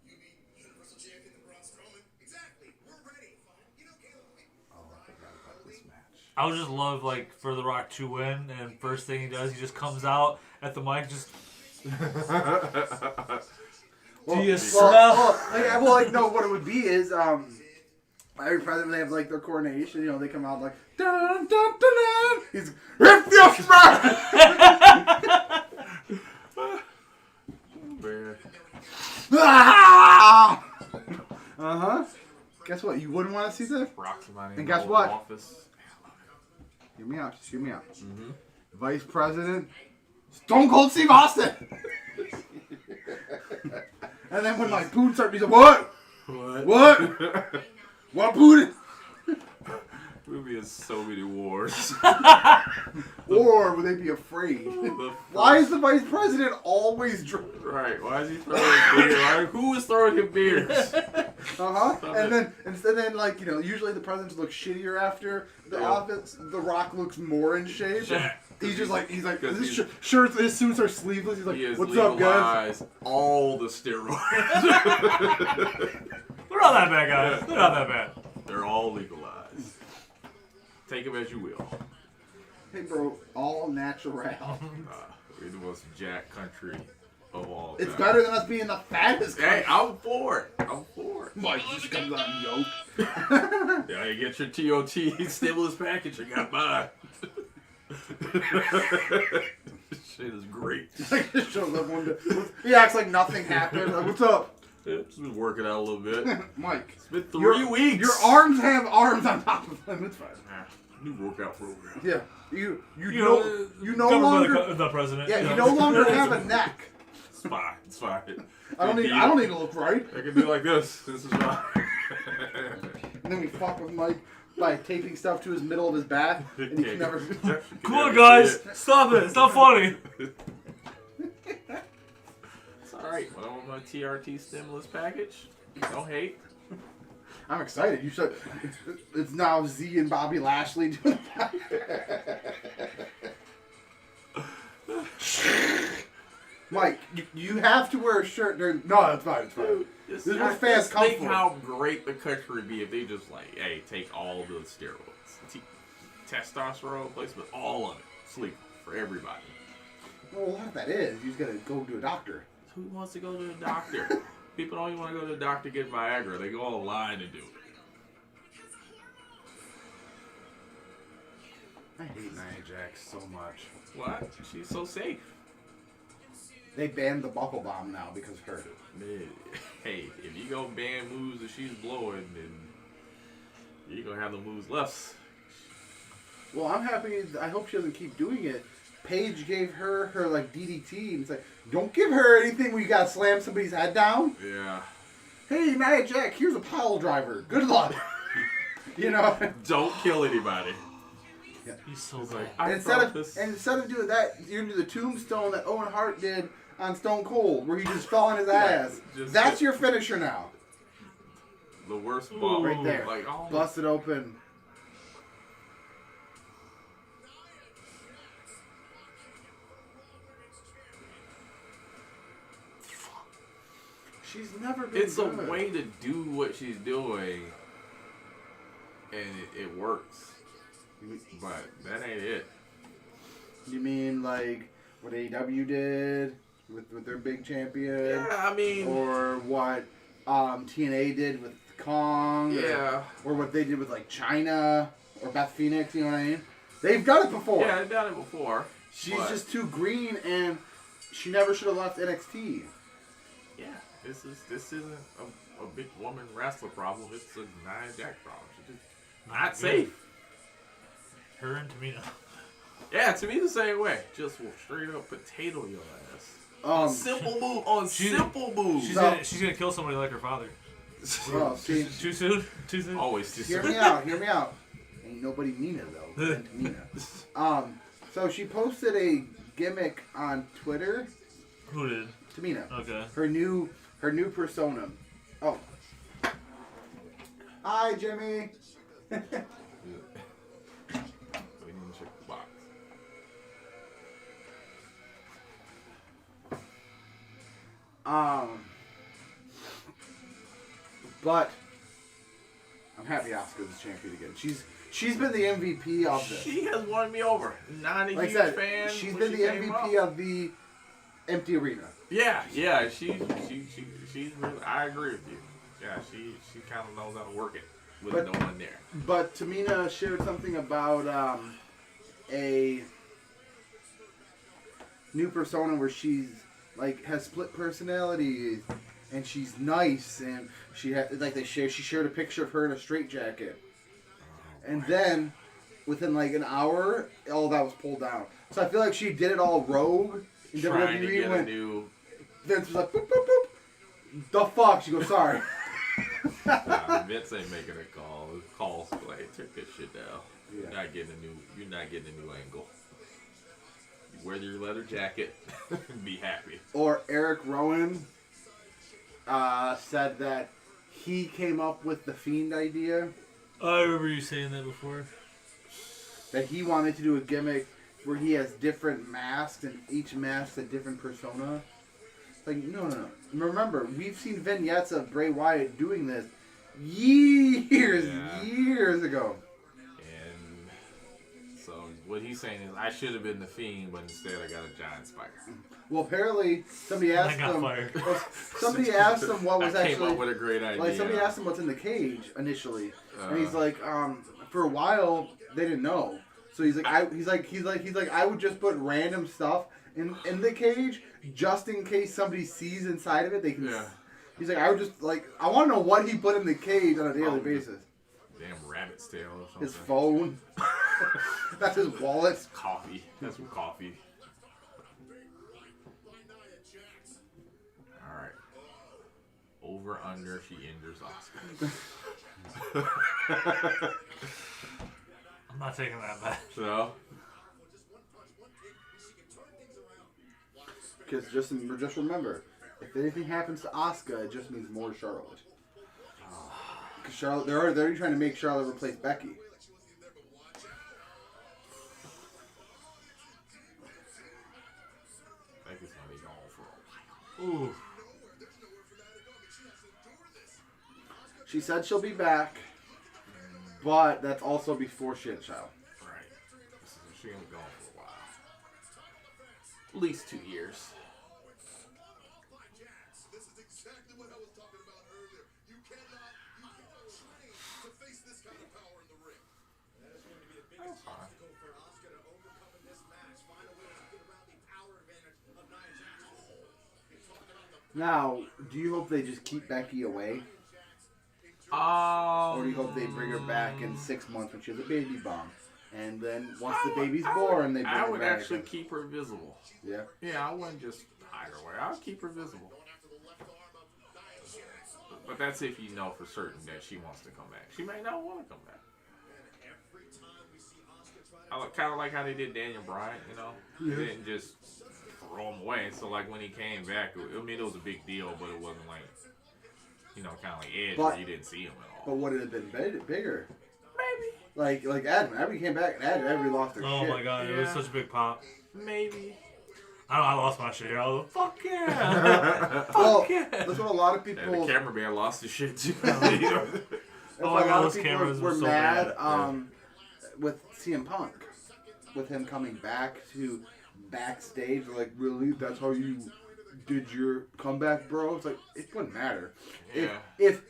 You beat Universal Champion Braun Strowman. Exactly. We're ready. You know, Caleb. Oh, I forgot about this match. I would just love, like, for The Rock to win, and first thing he does, he just comes out at the mic, just... Well, Do you well, smell? like, no, what it would be is, every president, they have, like, their coronation, you know, they come out like, dun, dun, dun, dun. He's, if you smell! Man. Ah! Uh-huh. Guess what? You wouldn't want to see that? Rock somebody And in guess the what? office. Hear me out. Just hear me out. Mm-hmm. Vice President, Stone Cold Steve Austin. And then when my Putin started, he's like, what? What? What Putin? We'll be in so many wars. Or would they be afraid? Why is the Vice President always drunk? Right, why is he throwing beer? Who is throwing him beers? Uh-huh. And then, like, you know, usually the presidents look shittier after the office. The Rock looks more in shape. Yeah. He's like, his He's- shirts, his suits are sleeveless. He's like, He has what's up, guys? legalized all the steroids. They're not that bad, guys. They're not that bad. They're all legalized. Take them as you will. Hey, bro, all natural. We're the most jacked country of all It's time. better than us being the fattest country. Hey, I'm for it. I'm for it. Mike just comes out and yoke. Yeah, you get your TOT stimulus package. I got mine. Shit is great. Like, just shows up one day. He acts like nothing happened. Like, what's up? It's been working out a little bit. Mike. It's been 3 weeks. Your arms have arms on top of them. It's fine. New workout program. Yeah. You no governed longer by the president. Yeah, you no longer have a neck. It's fine. It's fine. I don't need to look right. I can do like this. This is fine. And then we fuck with Mike by taping stuff to his middle of his back, and he can never. Come on, guys, stop it! It's not funny. It's all right. When I'm on my TRT stimulus package, don't hate. I'm excited. You should. It's now Z and Bobby Lashley doing that. Mike, you have to wear a shirt during. No, it's fine. It's fine. This is where fans come think from. how great the country would be if they just like, hey, take all the steroids, testosterone replacement, all of it, sleep for everybody. Well, a lot of that is you just gotta go to a doctor. Who wants to go to a doctor? People don't even want to go to the doctor to get Viagra. They go online and do it. I hate Nia Jax so much. What? She's so safe. They banned the buckle bomb now because of her. Hey, if you go ban moves that she's blowing, then you're going to have the moves left. Well, I'm happy. I hope she doesn't keep doing it. Paige gave her like DDT, and it's like, don't give her anything where you got to slam somebody's head down. Yeah. Hey, Nia Jax, here's a pile driver. Good luck. You know? Don't kill anybody. Yeah. He's so It's bad. like, And instead of doing that, you're going to do the tombstone that Owen Hart did on Stone Cold, where he just fell on his ass. That's your finisher now. The worst ball. Right there. Like, oh. Busted open. She's never been It's good. a way to do what she's doing, and it works. But that ain't it. You mean like what AEW did with their big champion? Yeah, I mean... Or what TNA did with Kong? Yeah. Or what they did with like China or Beth Phoenix, you know what I mean? They've done it before. Yeah, I've done it before. She's but just too green, and she never should have left NXT. Yeah, this isn't a big woman wrestler problem. It's a Nia Jax problem. She's just not safe. Her and Tamina. Yeah, to me the same way. Just will straight up potato your ass. Simple move. Simple moves. She's gonna kill somebody like her father. Well, see, Too soon? Too soon? Always too hear soon. me out. Hear me out. Ain't nobody Mina though. Than Tamina. So she posted a gimmick on Twitter. Who did? Tamina. Okay. Her new persona. Oh. Hi, Jimmy. We need to check the box. But I'm happy Asuka's the champion again. She's been the MVP of this. She has won me over. Not a Like I huge said, fan. she's when been she the came MVP up. of the empty arena. Yeah. She's really. I agree with you. Yeah, she kind of knows how to work it with But- no one there. But Tamina shared something about a new persona where she's like has split personalities and she's nice and she she shared a picture of her in a straitjacket. And then within like an hour, all that was pulled down. So I feel like she did it all rogue in Trying to WWE get when a new. Vince was like boop boop boop. The fuck? She goes, sorry. Vince ain't making a call. His calls like, take this shit down. Yeah. You're not getting a new angle. You wear your leather jacket and be happy. Or Eric Rowan said that he came up with the Fiend idea. I remember you saying that before. That he wanted to do a gimmick where he has different masks and each mask's a different persona. Like, no. Remember, we've seen vignettes of Bray Wyatt doing this years ago. And so what he's saying is I should have been the Fiend, but instead I got a giant spider. Well, apparently somebody asked him. Somebody asked him what was I came actually. up with a great idea. Like somebody asked him what's in the cage initially, and he's like, for a while they didn't know. So he's like, I would just put random stuff in the cage just in case somebody sees inside of it. They can. Yeah. He's like, I would just like, I want to know what he put in the cage on a daily basis. Damn rabbit's tail or something. His phone. That's his wallet. Coffee. That's some coffee. Alright. Over, under, she injures Asuka. I'm not taking that back. So? Because just remember, if anything happens to Asuka, it just means more Charlotte. Because Charlotte, they're already trying to make Charlotte replace Becky. Becky's gonna be gone for a while. Ooh. She said she'll be back, but that's also before she had a child. Right. She's gonna be gone for a while. At least 2 years. That's fine. Now, do you hope they just keep Becky away? Or do you hope they bring her back in 6 months when she has a baby bump? And then once the baby's born, they bring her back. I would actually keep her visible. Yeah? Yeah, I wouldn't just hide her away. I'll keep her visible. But that's if you know for certain that she wants to come back. She may not want to come back. I kind of like how they did Daniel Bryan, you know? They didn't just throw him away. So, like, when he came back, I mean, it was a big deal, but it wasn't like, you know, kind of like Edge where you didn't see him at all. But would it have been bigger? Maybe. Like Adam. Adam came back and Adam lost her shit. Oh my god, it was Yeah. such a big pop. Maybe. I lost my shit. I was like, fuck yeah. Well, yeah. that's what a lot of people... And the cameraman lost his shit, too. That's Oh why my a God, lot of those people cameras were were so mad bad. with CM Punk. With him coming back to backstage. Like, really? That's how you did your comeback, bro? It's like, it wouldn't matter. Yeah. If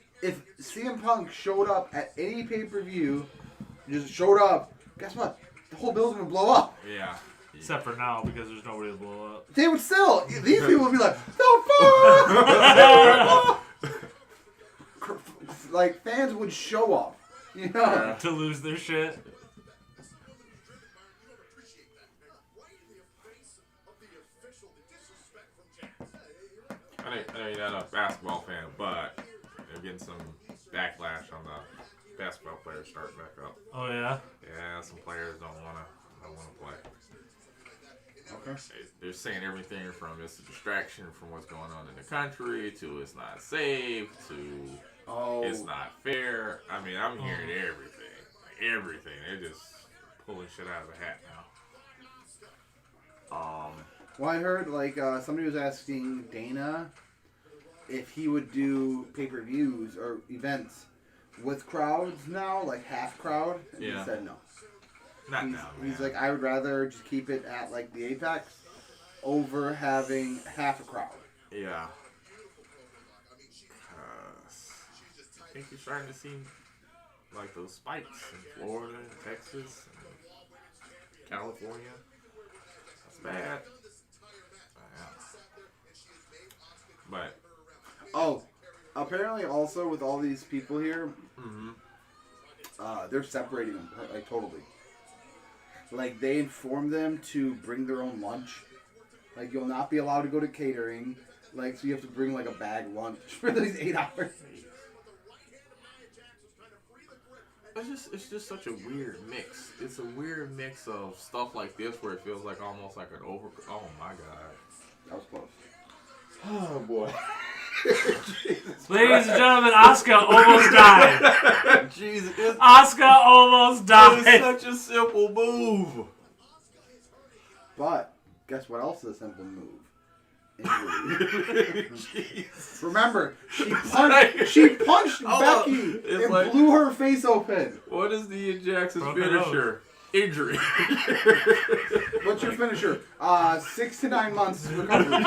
CM Punk showed up at any pay-per-view, just showed up, guess what? The whole building would blow up. Yeah. Except for now, because there's nobody to blow up. They would still. These people would be like, the fuck? Like, fans would show up. You know? Yeah. To lose their shit. I know you're not a basketball fan, but they're getting some backlash on the basketball players starting back up. Oh yeah? Yeah, some players don't wanna play. Okay. They're saying everything from it's a distraction from what's going on in the country to it's not safe to it's not fair. I mean, I'm hearing everything. Like, everything. They're just pulling shit out of the hat now. Well, I heard, like, somebody was asking Dana if he would do pay-per-views or events with crowds now, like half crowd, and he said no. Not now, man. He's like, I would rather just keep it at, like, the Apex over having half a crowd. Yeah. I think you're starting to see, like, those spikes in Florida and Texas and California. That's bad. But apparently also with all these people here, they're separating them, like, totally. Like, they inform them to bring their own lunch. Like, you'll not be allowed to go to catering. Like, so you have to bring, like, a bag lunch for these 8 hours. it's just such a weird mix. It's a weird mix of stuff like this where it feels like almost like an over... Oh, my God. That was close. Oh, boy. Ladies and gentlemen, Asuka almost died. Jesus. Asuka almost died. It's such a simple move. But, guess what else is a simple move? Injury. Remember, she punched Becky and like, blew her face open. What is the Jackson's Broken finisher? Injury. What's your finisher? 6 to 9 months recovery.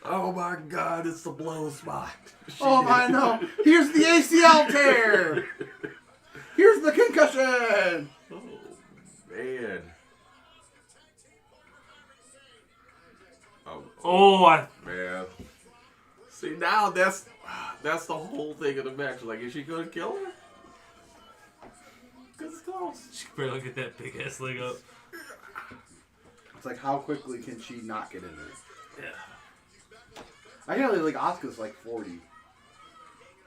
Oh my God, it's the blow spot. Oh my no! Here's the ACL tear. Here's the concussion. Oh man. Oh, man. See, now that's the whole thing of the match. Like, is she gonna kill her? Cause it's close. she could barely get that big ass leg up. It's like, how quickly can she not get injured? Yeah. I know, like, Asuka's like 40.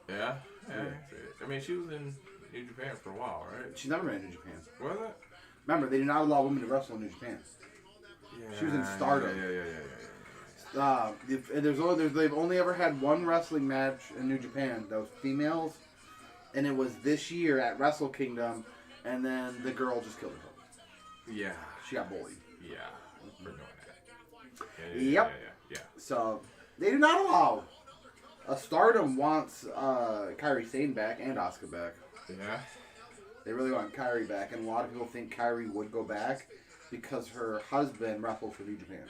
Yeah? I mean, she was in New Japan for a while, right? She's never been in New Japan. Was it? Remember, they do not allow women to wrestle in New Japan. Yeah. She was in Stardom. They've only ever had one wrestling match in New Japan that was females, and it was this year at Wrestle Kingdom, and then the girl just killed herself. Yeah. She got bullied. Yeah. For doing that. Yep. Yeah. So they do not allow. Stardom wants Kairi Sane back and Asuka back. Yeah. They really want Kairi back, and a lot of people think Kairi would go back because her husband wrestled for New Japan.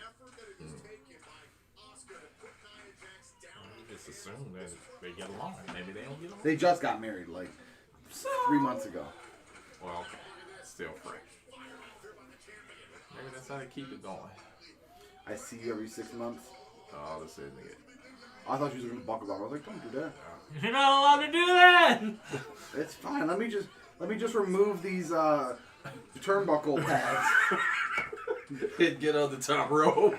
Just assume that they get along. Maybe they don't get along. They just got married like 3 months ago. Well, okay. Still fresh. Maybe that's how they keep it going. I see you every 6 months. Oh, this isn't it. I thought you was going to buckle down. I was like, don't do that. You're not allowed to do that. It's fine. Let me just remove these turnbuckle pads. Get on the top rope.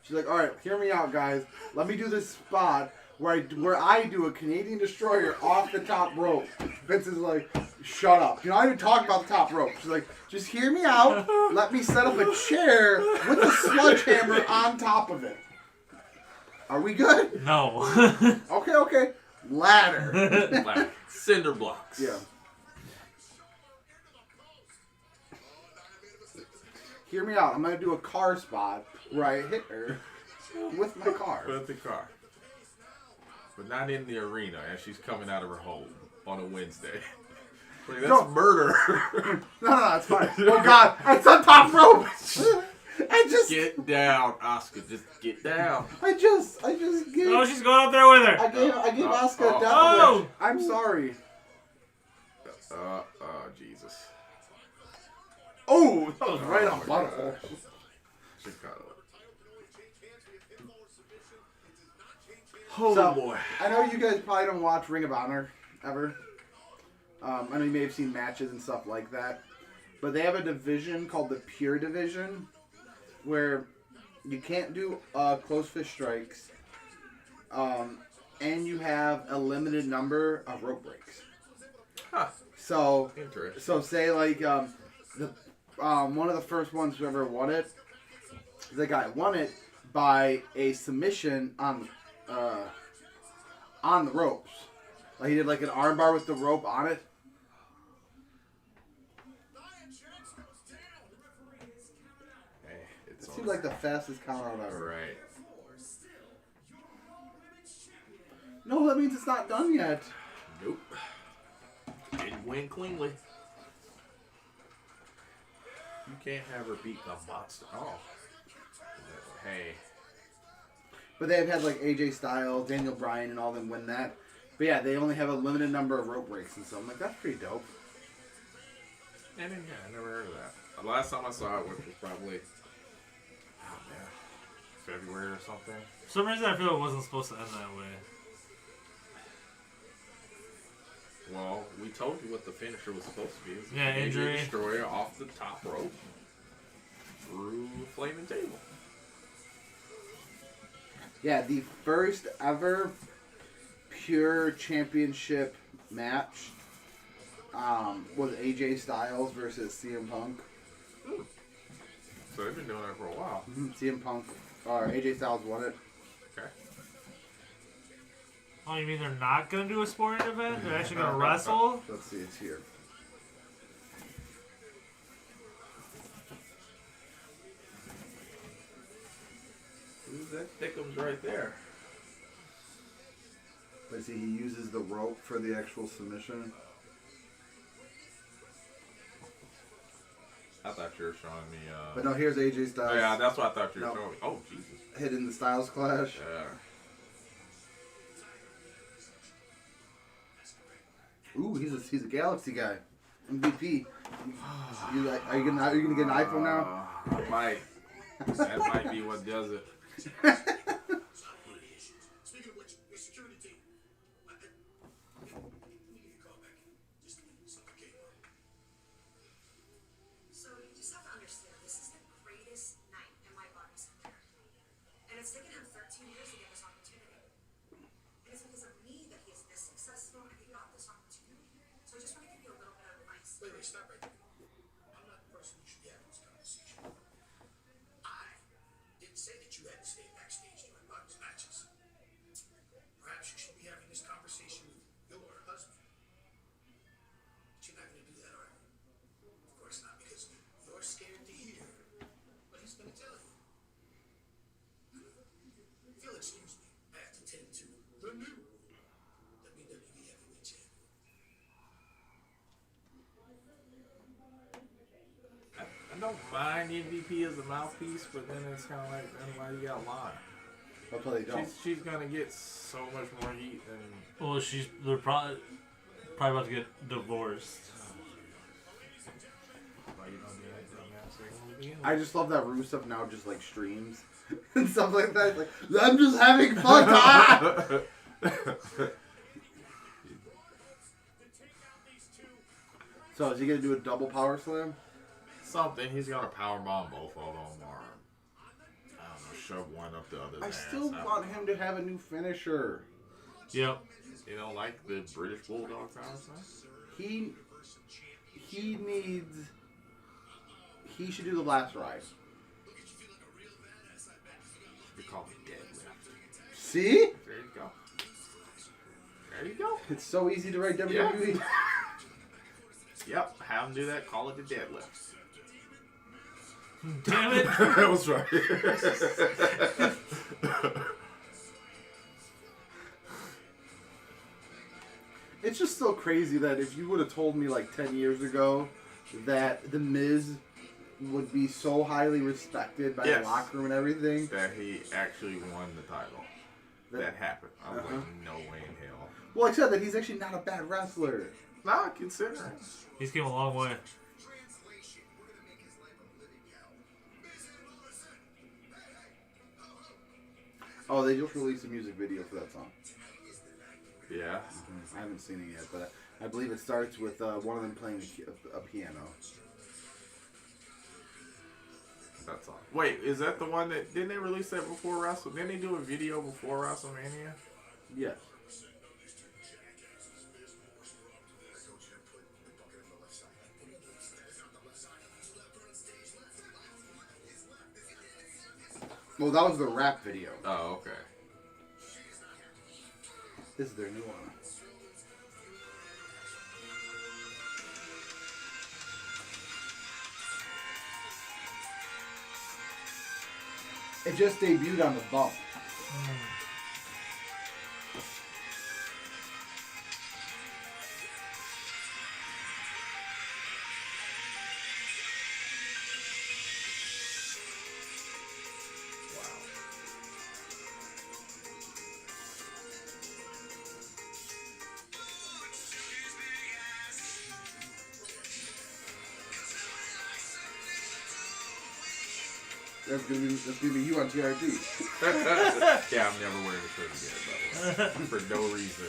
She's like, all right, hear me out, guys. Let me do this spot where I do a Canadian Destroyer off the top rope. Vince is like, shut up. You know, I didn't talk about the top rope. She's like, just hear me out. Let me set up a chair with a sledgehammer on top of it. Are we good? No. Okay. Ladder. Like cinder blocks. Yeah. Hear me out. I'm going to do a car spot where I hit her with my car. With the car. But not in the arena as she's coming out of her home on a Wednesday. Like, that's murder. No, it's fine. Oh, God. It's on top rope. Get down, Asuka. Just get down. I just gave... Oh, she's going up there with her. I gave Asuka a death oh. wish. I'm sorry. Jesus. Oh, that was right on butthole. Chicago. Oh, so, boy. I know you guys probably don't watch Ring of Honor ever. I know you may have seen matches and stuff like that. But they have a division called the Pure Division where you can't do close fist strikes. And you have a limited number of rope breaks. Huh. So say like one of the first ones who ever won it, the guy won it by a submission on the ropes. Like he did like an armbar with the rope on it. Hey, It seems like the fastest count out ever. Right. No, that means it's not done yet. Nope. Didn't win cleanly. You can't have her beat the monster. Oh. Hey. But they've had like AJ Styles, Daniel Bryan, and all them win that. But yeah, they only have a limited number of rope breaks and stuff. I'm like, that's pretty dope. I never heard of that. The last time I saw it, which was probably February or something. For some reason, I feel it wasn't supposed to end that way. Well, we told you what the finisher was supposed to be. It was Yeah, an injury. AJ Destroyer off the top rope through the flaming table. Yeah, the first ever pure championship match was AJ Styles versus CM Punk. So they've been doing that for a while. CM Punk, or AJ Styles won it. Okay. Oh, you mean they're not going to do a sporting event? They're actually going to wrestle? Let's see, it's here. Who's that thickums right there? But see, he uses the rope for the actual submission. I thought you were showing me. But no, here's AJ Styles. Oh, yeah, that's what I thought you were showing me. Oh, Jesus. Hitting the Styles Clash. Yeah. Ooh, he's a Galaxy guy. MVP. Are you gonna get an iPhone now? I might. That might be what does it. Speaking of which, your security team. Let me give you a call back. Just a minute. Something came up. So you just have to understand, this is the greatest night in my body's career. And it's taken him 13 years to get this opportunity. And it's because of me that he's this successful and he got this opportunity. So I just want to give you a little bit of advice. Wait, stop right there. I'm not the person you should be having this conversation. I didn't say that you had to stay backstage during Bobby's matches. Perhaps you should be having this conversation with your husband. But you're not going to do that, are you? Of course not, because you're scared to hear what he's going to tell you. If you'll excuse me, I have to tend to the new WWE Heavyweight Champion. I don't mind MVP as a mouthpiece, but then it's kind of like, then why you got lie? That's why they don't. She's gonna get so much more heat than. Well, they're probably about to get divorced. Why you don't do anything else? I just love that Rusev now just like streams and stuff like that. Like, I'm just having fun. Ah! So is he gonna do a double power slam? Something. He's gonna powerbomb both of them, or I don't know, shove one up the other's I ass. still want him to have a new finisher. Yep. You don't like the British Bulldog power slam? He should do the last ride. We call it deadlift. See? There you go. There you go. It's so easy to write WWE. Yep. Have him do that. Call it the deadlift. Damn it! That was right. It's just so crazy that if you would have told me like 10 years ago that The Miz would be so highly respected by the locker room and everything. That he actually won the title. That happened. I was like, no way in hell. Well, I said that he's actually not a bad wrestler. Nah, consider. He's came a long way. Oh, they just released a music video for that song. Yeah. I haven't seen it yet, but I believe it starts with one of them playing a piano. That's all. Wait, is that the one that... Didn't they release that before Wrestle? Didn't they do a video before WrestleMania? Yes. Well, that was the rap video. Oh, okay. This is their new one. It just debuted on the bump. That's gonna be you on TRT. Yeah, I'm never wearing a shirt again, by the way. For no reason.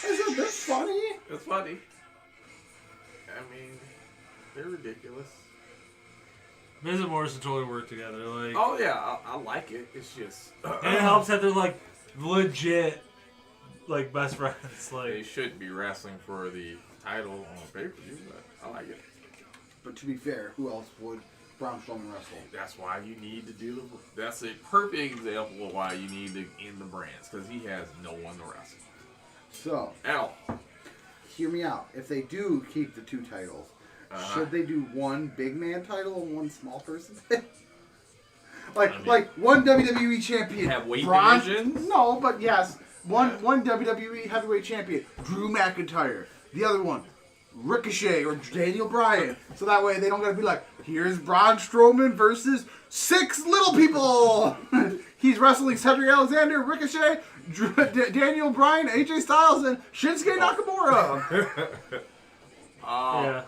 Isn't this funny? It's funny. I mean, they're ridiculous. Miz and Morrison totally work together. Like, Oh yeah, I like it. It's just and it helps that they're like legit, like best friends. they Like, shouldn't be wrestling for the title on pay-per-view, but I like it. But to be fair, who else would Braun Strowman wrestle? That's why you need to do the. That's a perfect example of why you need to end the brands, because he has no one to wrestle. So, L. hear me out. If they do keep the 2 titles, should they do one big man title and one small person title? Like one WWE champion. Have weight Braun, divisions? No, but yes. One WWE heavyweight champion, Drew McIntyre. The other one, Ricochet or Daniel Bryan. So that way they don't gotta be like, here's Braun Strowman versus 6 little people. He's wrestling Cedric Alexander, Ricochet, Daniel Bryan, AJ Styles, and Shinsuke Nakamura. Yeah.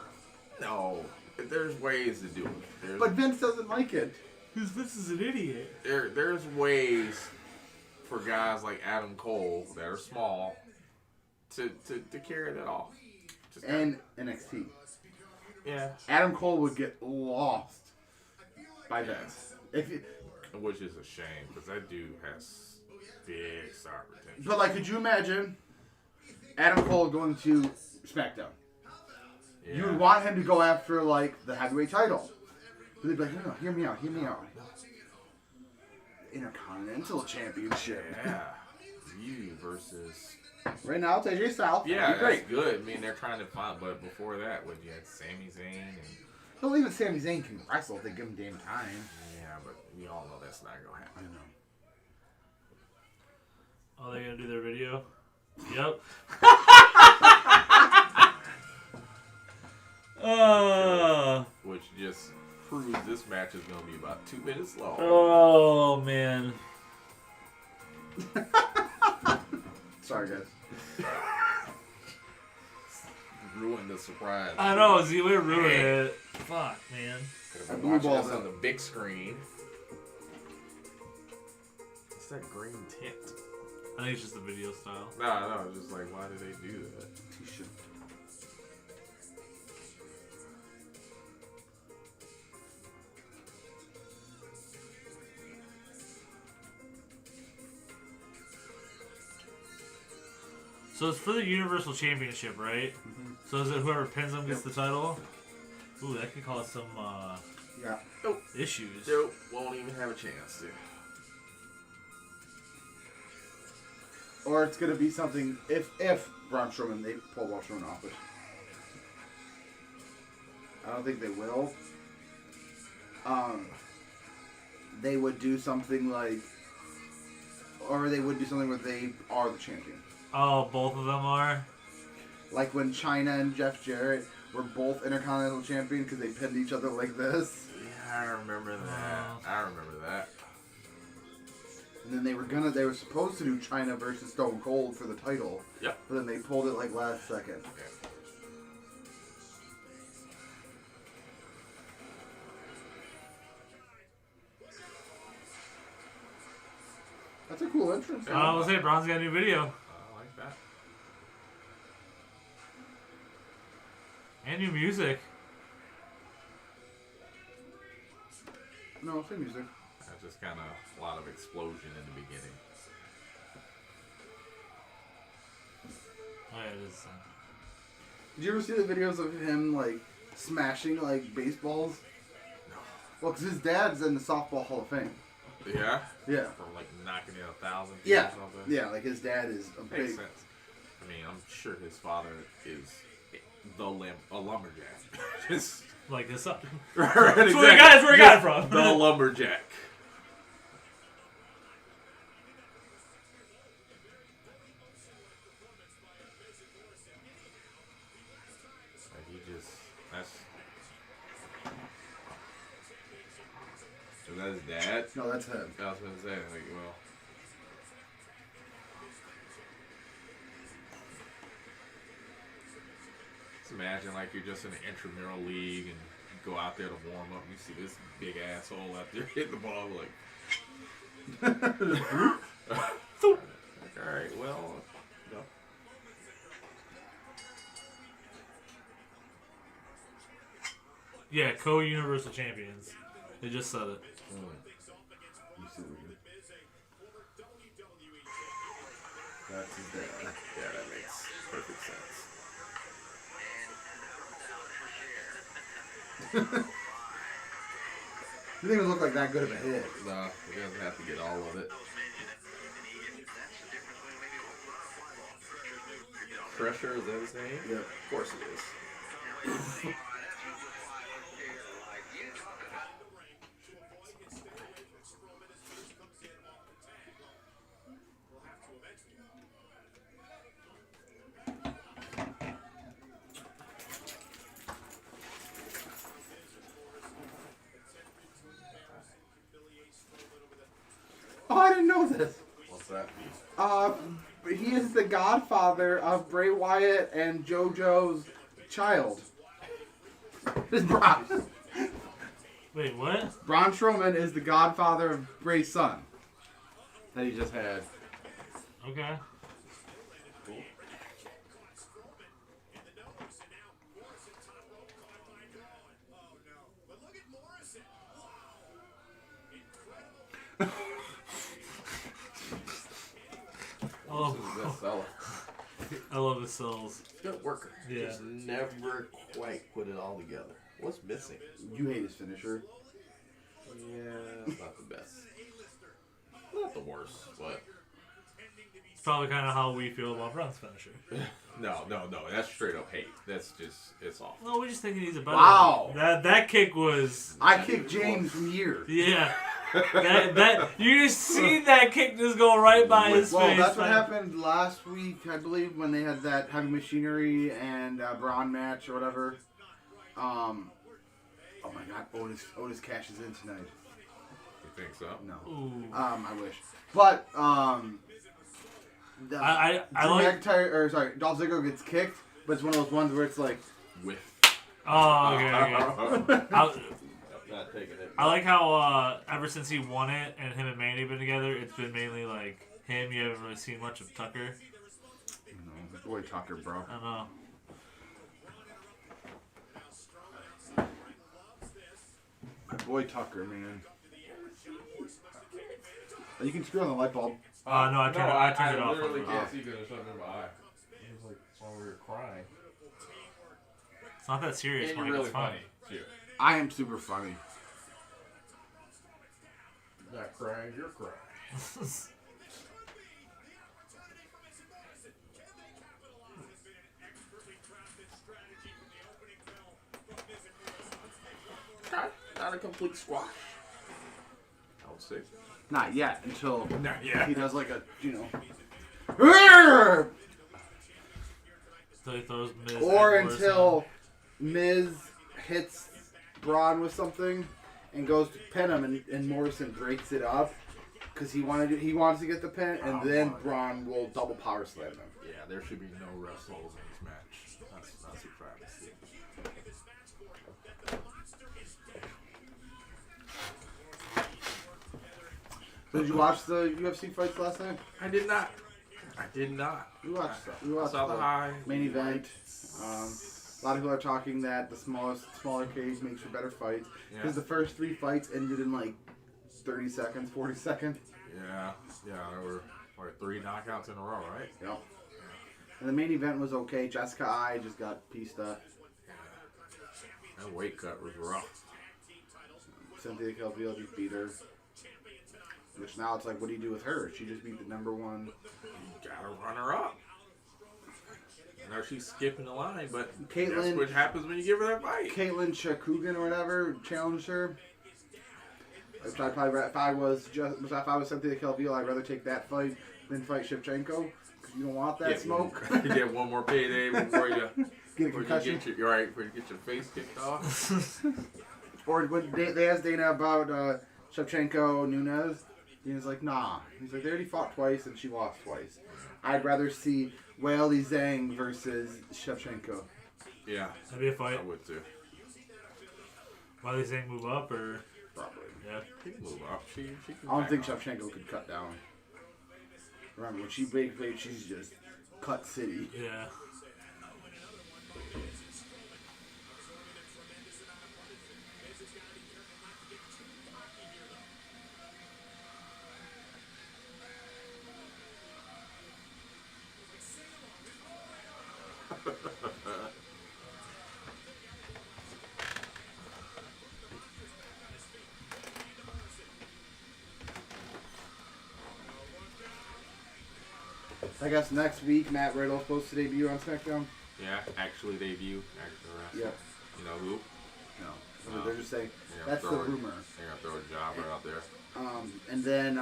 No, there's ways to do it. But Vince doesn't like it. Because Vince is an idiot. There's ways for guys like Adam Cole that are small to carry that off. And NXT. Yeah. Adam Cole would get lost by Vince. Which is a shame, because that dude has big star potential. But like, could you imagine Adam Cole going to SmackDown? Yeah. You would want him to go after like the heavyweight title. But they'd be like, no, hear me out. Intercontinental Championship. Yeah. You versus... Right now, it's AJ Styles. Yeah, great. that's good. I mean, they're trying to find... But before that, when you had Sami Zayn and... Well, even Sami Zayn can wrestle if they give him damn time. Yeah, but we all know that's not going to happen. I know. Oh, they gonna do their video? Yep. Which just proves this match is going to be about 2 minutes long. Oh, man. Sorry, guys. Ruined the surprise. I know, see, we ruined it. Fuck, man. Could have Blue been watching balls this it. on the big screen. What's that green tint? I think it's just the video style. No, it's just like, why did they do that? T-shirt. So it's for the Universal Championship, right? Mm-hmm. So is it whoever pins them gets the title? Ooh, that could cause some Yeah. issues. Nope, won't even have a chance to. Or it's gonna be something if Braun Strowman, they pull Braun Strowman off it. I don't think they will. They would do something like, or they would do something where they are the champion. Oh, both of them are? Like when Chyna and Jeff Jarrett were both Intercontinental Champion because they pinned each other like this. Yeah, I remember that. And then they were supposed to do Chyna versus Stone Cold for the title. Yep. But then they pulled it like last second. Okay. That's a cool entrance. I was say Braun's got a new video. I like that. And new music. No, same music. That's just kind of a lot of explosion in the beginning. Oh, yeah, it is. Did you ever see the videos of him like smashing like baseballs? No. Well, because his dad's in the Softball Hall of Fame. Yeah? Yeah. From like knocking in 1,000 feet Yeah. or something? Yeah, like his dad is a Makes big. sense. I mean, I'm sure his father is a lumberjack. Just Like this up. right, That's where he got it from. The lumberjack. Like that's. Is that his dad? No, that's him. I was going to say, like, well. Just imagine, like, you're just in an intramural league and you go out there to warm up and you see this big asshole out there hitting the ball, like. Alright, well, no. Yeah, co-Universal Champions. They just said it. You see what we did? That's his dad. Yeah, that makes perfect sense. It didn't even look like that good of a hit. No, he doesn't have to get all of it. Crusher, is that his name? Yep. Of course it is. Oh, I didn't know this. What's that mean? He is the godfather of Bray Wyatt and JoJo's child. It's Braun. Wait, what? Braun Strowman is the godfather of Bray's son that he just had. Okay. This is the best seller. I love his cells. Good worker. Yeah. Just never quite put it all together. What's missing? You hate his finisher. Yeah, it's not the best. Not the worst, but It's probably kind of how we feel about Braun's finisher. no. That's straight up hate. That's just, it's awful. No, we just think he's a better. Wow. That kick was. I kicked James from here. Yeah. that you just see that kick just go right by his Well, face. that's what happened last week, I believe, when they had that Heavy Machinery and Braun match or whatever. Oh my God, Otis cashes in tonight. You think so? No. Ooh. I wish. But I Drew like. McIntyre, or sorry, Dolph Ziggler gets kicked, but it's one of those ones where it's like, With. Oh, okay. Not taking it. I like how ever since he won it and him and Mandy been together, it's been mainly like him. You haven't really seen much of Tucker. boy Tucker, bro. I know. My boy Tucker, man. You can screw on the light bulb. No, I turned it off. I literally can't see because there's something in my eye. It was like while we were crying. It's not that serious. And you're Mike. really It's funny. funny, too. I am super funny. Not crying, you're crying. Not a complete squash. I would say. Not yet, until Not yet. he does like a, So he throws Miz or and until Miz hits Braun with something and goes to pin him, and Morrison breaks it up because he wants to get the pin, and then Braun will double power slam him. Yeah, there should be no wrestles in this match. That's a travesty. Did you watch the UFC fights last night? I did not. We watched Saw the high main event. A lot of people are talking that the smaller cage makes for better fights because the first 3 fights ended in like 30 seconds, 40 seconds. Yeah, there were 3 knockouts in a row, right? Yep. And the main event was okay. Jessica I just got pieced up. That weight cut was rough. Cynthia Calvillo just beat her. Which now it's like, what do you do with her? She just beat the number 1. You gotta run her up. I know she's skipping the line, but Caitlyn, that's what happens when you give her that fight. Caitlyn Chakugan or whatever challenged her. If I was Cynthia Calvillo, I'd rather take that fight than fight Shevchenko. Because you don't want that smoke. You get one more payday before you Get a concussion. before you get your face kicked off. Or when they asked Dana about Shevchenko Nunes, Dana's like, nah. He's like, they already fought twice and she lost twice. I'd rather see Weili Zhang versus Shevchenko. Yeah, That'd be a fight. I would too. Why they saying move up or? Probably. Yeah. She can move up. She can I don't back think up. Shevchenko could cut down. Remember, when she played, she's just cut city. Yeah. I guess next week Matt Riddle's supposed to debut on SmackDown. Yeah, actually debut. Actually wrestle. Yeah. You know who? No. They're just saying that's the rumor. They're gonna throw a jobber out there. And then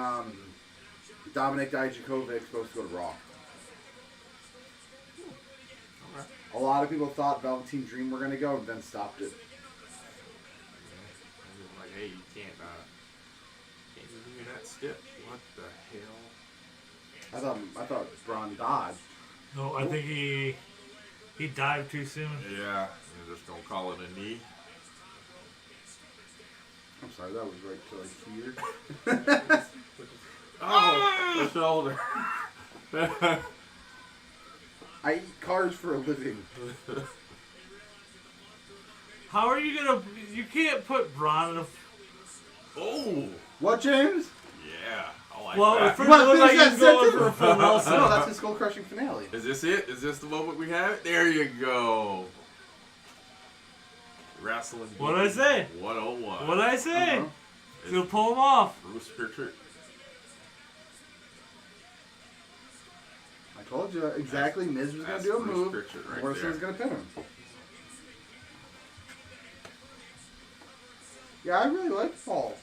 Dominic Dijakovic's supposed to go to Raw. Okay. A lot of people thought Velveteen Dream were gonna go, and then stopped it. Yeah. Like, hey, you can't you give me that step? What the hell? I thought Braun dodged. No, I think he dived too soon. Yeah, you're just gonna call it a knee. I'm sorry, that was right to like here. Oh, the shoulder. I eat cars for a living. How are you gonna? You can't put Braun in a. Oh, What, James? yeah, I like Well, that. at first it looked like he was going for a full No, Nelson. that's his skull crushing finale. Is this it? Is this the moment we have? There you go. Wrestling. What'd I say? 101. What'd I say? Uh-huh. He's gonna pull him off. Bruce Pritchard. I told you exactly. Miz was gonna do a Bruce move. Pritchard right Morrison there. was gonna pin him. Yeah, I really like Paul.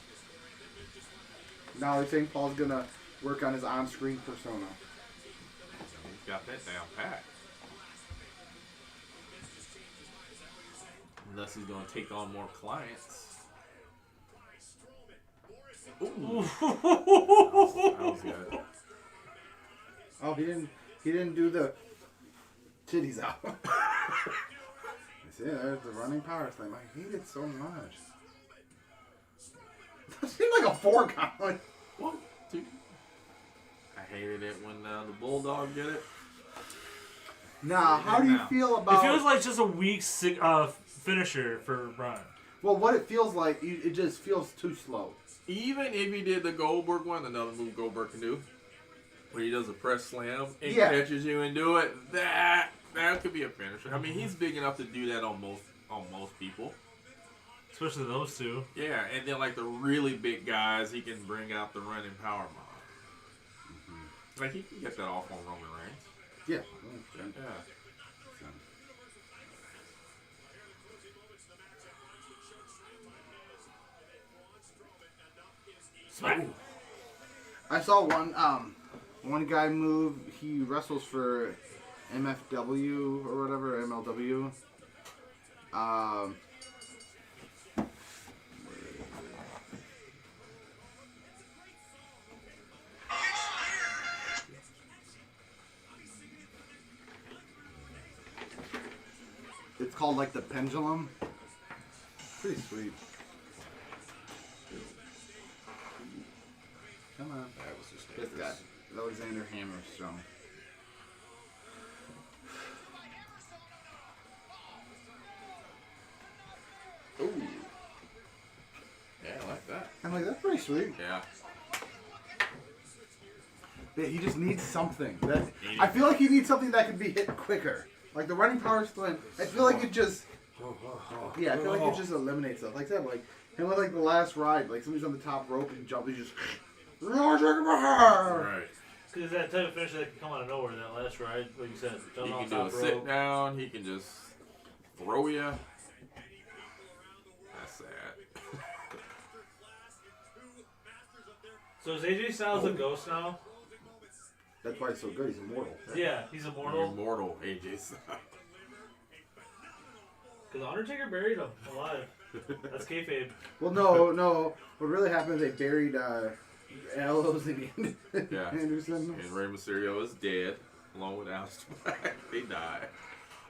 Now they're saying Paul's gonna work on his on-screen persona. He's got that down pat. Unless he's gonna take on more clients. Ooh. That was good. Oh, he didn't do the titties out. See, there's the running power slam. I hate it so much. It seemed like a 4 count. 1, 2. I hated it when the Bulldog did it. Now, how do you feel about? It feels like just a weak finisher for Braun. Well, what it feels like, it just feels too slow. Even if he did the Goldberg one, another move Goldberg can do, where he does a press slam and catches you and do it, that could be a finisher. I mean, he's big enough to do that on most people. Especially those two. Yeah, and then like the really big guys, he can bring out the running power bomb. Mm-hmm. Like he can get that off on Roman Reigns. Yeah. Yeah. Smack. I saw one guy move. He wrestles for MFW or whatever, MLW. It's called like the Pendulum. Pretty sweet. Come on. That was just This guy, Alexander Hammerstone. Ooh. Yeah, I like that. I'm like, that's pretty sweet. Yeah. Yeah, he just needs something. I feel like he needs something that could be hit quicker. Like the running power slam. I feel like it just. Yeah, I feel like it just eliminates stuff. Like that, like him with like the last ride, like somebody's on the top rope and jump, he just. Right. Because that type of finish that can come out of nowhere, that last ride, like you said, He jumping can off do a top rope. sit down. He can just throw you. That's sad. So is AJ Styles a ghost now? That's why he's so good. He's immortal. Yeah, he's immortal. Immortal AJ Styles. Because Undertaker buried him alive. That's kayfabe. Well, no. What really happened is they buried Gallows and Yeah. Anderson. And Rey Mysterio is dead, along with Aleister Black. They die.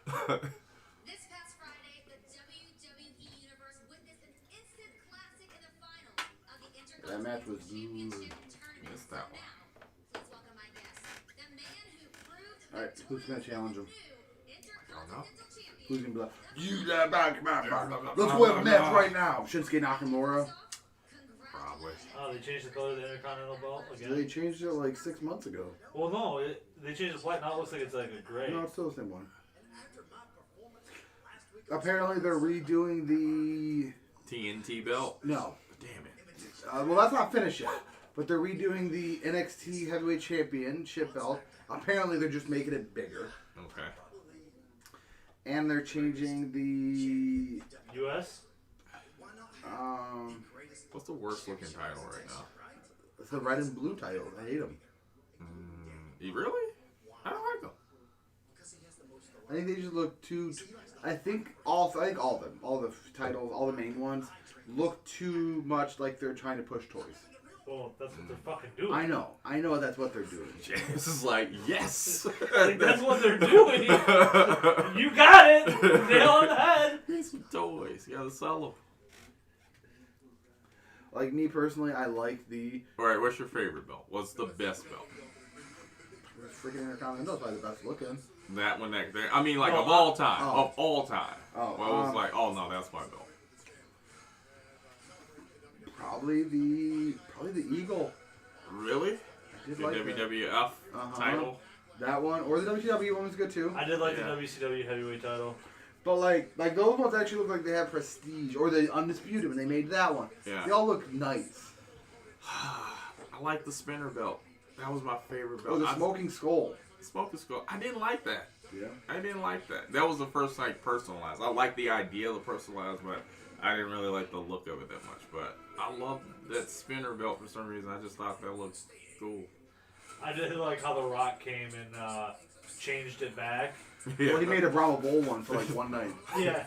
This past Friday, the WWE Universe witnessed an instant classic in the final of the That match Intercontinental was Championship Missed tournament. that one. Now, please welcome my guest, the man who proved All right, who's gonna challenge him? know. Who's gonna be like, let's win a match right now. Shinsuke Nakamura. Probably. Oh, they changed the color of the Intercontinental belt again? They changed it like 6 months ago. Well, no, they changed the black. Now it looks like it's like a gray. No, it's still the same one. Apparently they're redoing the... TNT belt. No. Damn it. Well, that's not finished yet. but they're redoing the NXT Heavyweight Championship belt. Apparently, they're just making it bigger. Okay. And they're changing the U.S. What's the worst looking title right now? It's the red and blue title. I hate them. You really? I don't like them. I think they just look too. I think all of them, all the titles, all the main ones, look too much like they're trying to push toys. Well, that's what they're fucking doing. I know that's what they're doing. James is like, yes. Like, that's what they're doing. You got it. Nail on the head. Need some toys. You gotta sell them. Like me personally, I like the All right, what's your favorite belt? What's the best belt? freaking Intercontinental. Probably the best looking. That one, that there. I mean, like Oh, of all time. oh. Of all time. Oh, Well, it was like, oh no, that's my belt. Probably the Eagle. Really? I did The like that. WWF title. That one or the WCW one was good too. I did like Yeah. the WCW heavyweight title. But like those ones actually look like they have prestige, or the Undisputed when they made that one. Yeah. They all look nice. I like the spinner belt. That was my favorite belt. Oh, the Smoking Skull. Smoking Skull. I didn't like that. Yeah. I didn't like that. That was the first like personalized. I like the idea of the personalized, but I didn't really like the look of it that much. But I love that spinner belt for some reason. I just thought that looked cool. I did like how The Rock came and changed it back. Yeah. Well, he made a Brahma Bull one for like one night. Yeah,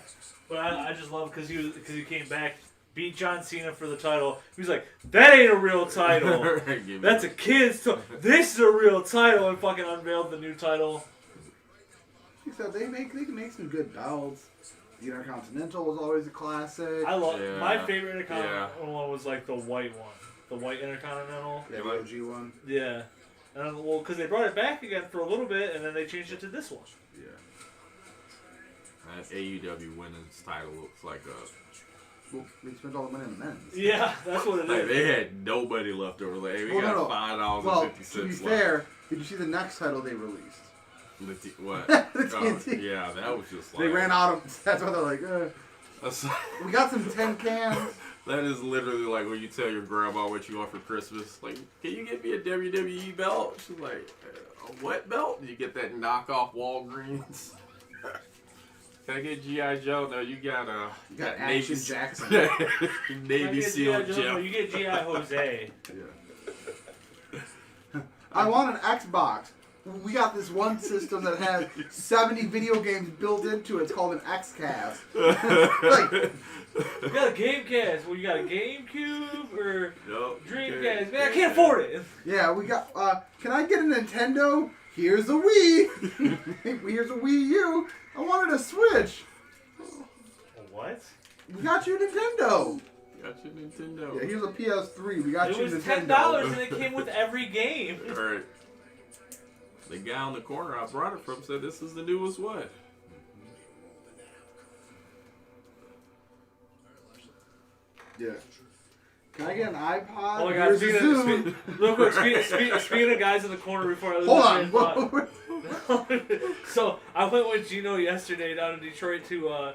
but I just love because he came back, beat John Cena for the title. He was like, that ain't a real title. That's a kid's title. This is a real title, and fucking unveiled the new title. Except they can make some good belts. The Intercontinental was always a classic. I love Yeah. my favorite Intercontinental one was like the white one, the white Intercontinental. Yeah, the OG one. Yeah, and well, because they brought it back again for a little bit, and then they changed it to this one. Yeah. That AEW women's title looks like a. Well, they spent all the money on the men's. Yeah, that's what it Like is. they had nobody left over. Like, hey, we got $5.50 Well, left. to be fair, did you see the next title they released? What? The Oh, TNT. yeah, that was just like. They ran out of. That's why they're like, That's, we got some tin cans. that is literally like when you tell your grandma what you want for Christmas. Like, can you get me a WWE belt? She's like, a what belt? You get that knockoff Walgreens. Can I get G.I. Joe? No, you got You got Navy Action Jackson. Navy SEAL Joe, Jeff. you get G.I. Jose. I want an Xbox. We got this one system that has 70 video games built into it. It's called an XCast. Like, You got a Gamecast. Well, you got a GameCube or Nope, Dreamcast. Man, I can't afford it. yeah, we got. Can I get a Nintendo? Here's a Wii. Here's a Wii U. I wanted a Switch. What? We got you a Nintendo. Got your Nintendo. Yeah, here's a PS3. We got It you was a Nintendo. $10 and it came with every game. Alright. The guy on the corner I brought it from said this is the newest one. Yeah. Can I get an iPod? Oh my god, Here's a Zoom. real quick, speaking of guys in the corner before I lose Hold my on. train of thought. So I went with Gino yesterday down to Detroit to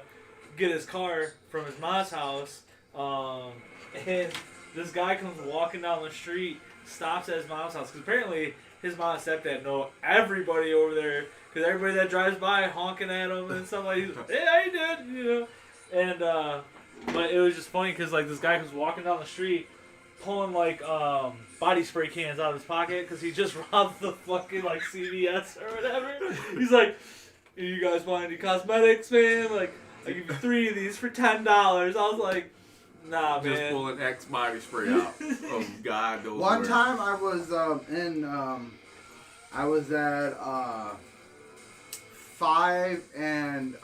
get his car from his mom's house, and this guy comes walking down the street, stops at his mom's house because apparently his mom and stepdad know everybody over there because everybody that drives by honking at him and stuff like that. Hey, how you doing? You know, and but it was just funny because like this guy comes walking down the street, pulling like body spray cans out of his pocket because he just robbed the fucking like CVS or whatever. He's like, "You guys want any cosmetics, man? Like, I give you 3 of these for $10." I was like, "Nah, man." Just pulling X body spray out. Oh God, those One were- time I was I was at 5 and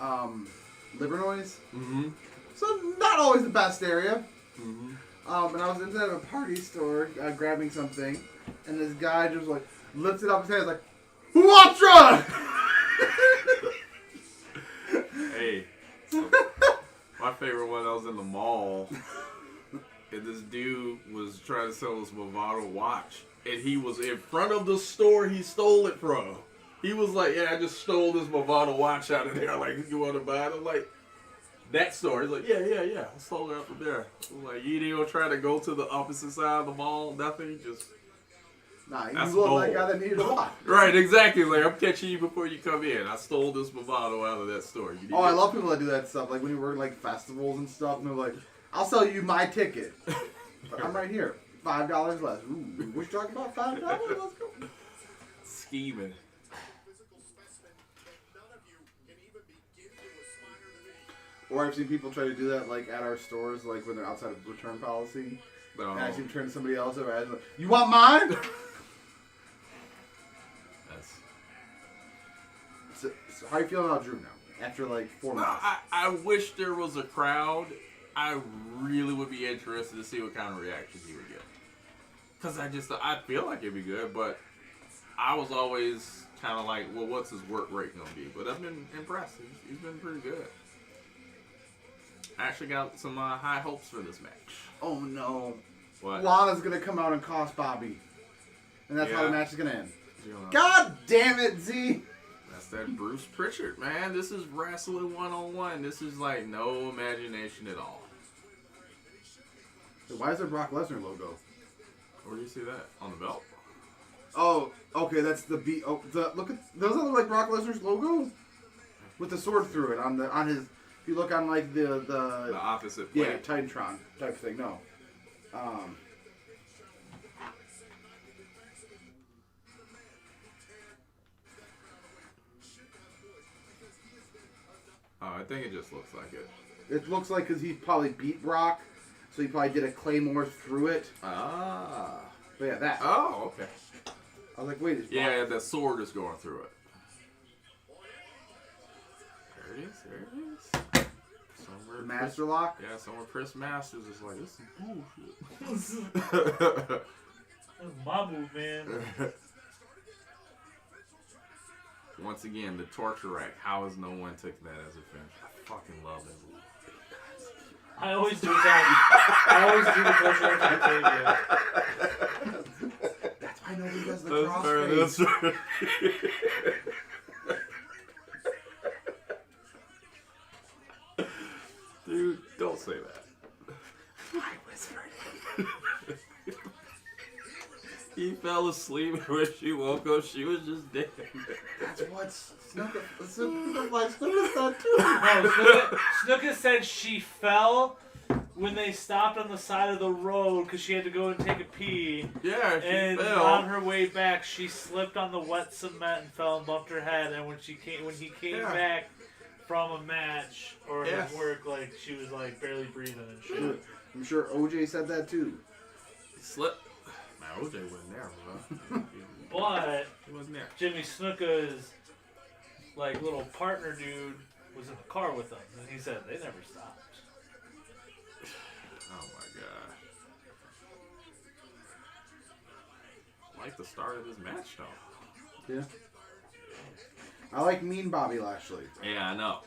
Livernois. Mm-hmm. So not always the best area. Mm-hmm. And I was inside of a party store grabbing something, and this guy just like lifted up his hand, like, "Who wants drugs?" Hey, my favorite one. I was in the mall, and this dude was trying to sell this Movado watch, and he was in front of the store he stole it from. He was like, "Yeah, I just stole this Movado watch out of there. Like, you want to buy it?" I'm like, That store. He's like, yeah. I stole her from there. I'm like, you didn't even try to go to the opposite side of the mall, nothing, just... Nah, you That's look bold. like I that needed a lot. Right, exactly. Like, I'm catching you before you come in. I stole this bravado out of that store. You need Oh, I to- love people that do that stuff. Like when you work like festivals and stuff, and they're like, "I'll sell you my ticket." But I'm right here, $5 less. Ooh, what you talking about? $5? Let's go. Scheming. Or I've seen people try to do that like at our stores, like when they're outside of return policy. No. And I see them turn to somebody else over. And like, you want mine? That's... So how you feeling about Drew now? After like 4 months. I wish there was a crowd. I really would be interested to see what kind of reaction he would get. Because I feel like it'd be good, but I was always kind of like, well, what's his work rate going to be? But I've been impressed. He's been pretty good. I actually got some high hopes for this match. Oh no. What? Lana's going to come out and cost Bobby. And that's how Yeah. the match is going to end. You know, God damn it, Z! that's that Bruce Pritchard, man. This is wrestling 101. This is like no imagination at all. Why is there Brock Lesnar logo? Where do you see that? On the belt? Oh, okay, that's the B. Oh, look at doesn't that look like Brock Lesnar's logo with the sword through it on his. If you look on like the opposite yeah plate. Titantron type thing. No, Oh, I think it just looks like it. it looks like because he probably beat Brock, so he probably did a claymore through it. Ah. But yeah, that. Oh, okay. I was like, wait, is Brock? Yeah, the sword is going through it. There it is. There it is. Somewhere The Master Lock. Yeah, somewhere Chris Masters is like, this is bullshit. That's my move, man. Once again, the torture rack. How has no one taken that as a finish? I fucking love that move. I always do that. I always do the torture rack on the table. That's why nobody does the That's crossface. right. Dude, don't say that. I whispered. He fell asleep and when she woke up, she was just dead. That's what Snuka said too. No, Snuka said she fell when they stopped on the side of the road because she had to go and take a pee. Yeah, she And fell. on her way back, she slipped on the wet cement and fell and bumped her head. And when he came Yeah. back from a match or Yes. his work, like she was like barely breathing and shit. I'm sure OJ said that too. Slip. Man, OJ wasn't there, bro. But He wasn't there. Jimmy Snuka's like little partner dude was in the car with them, and he said they never stopped. Oh my god. I like the start of this match though. Yeah. I like Mean Bobby Lashley. Yeah, I know.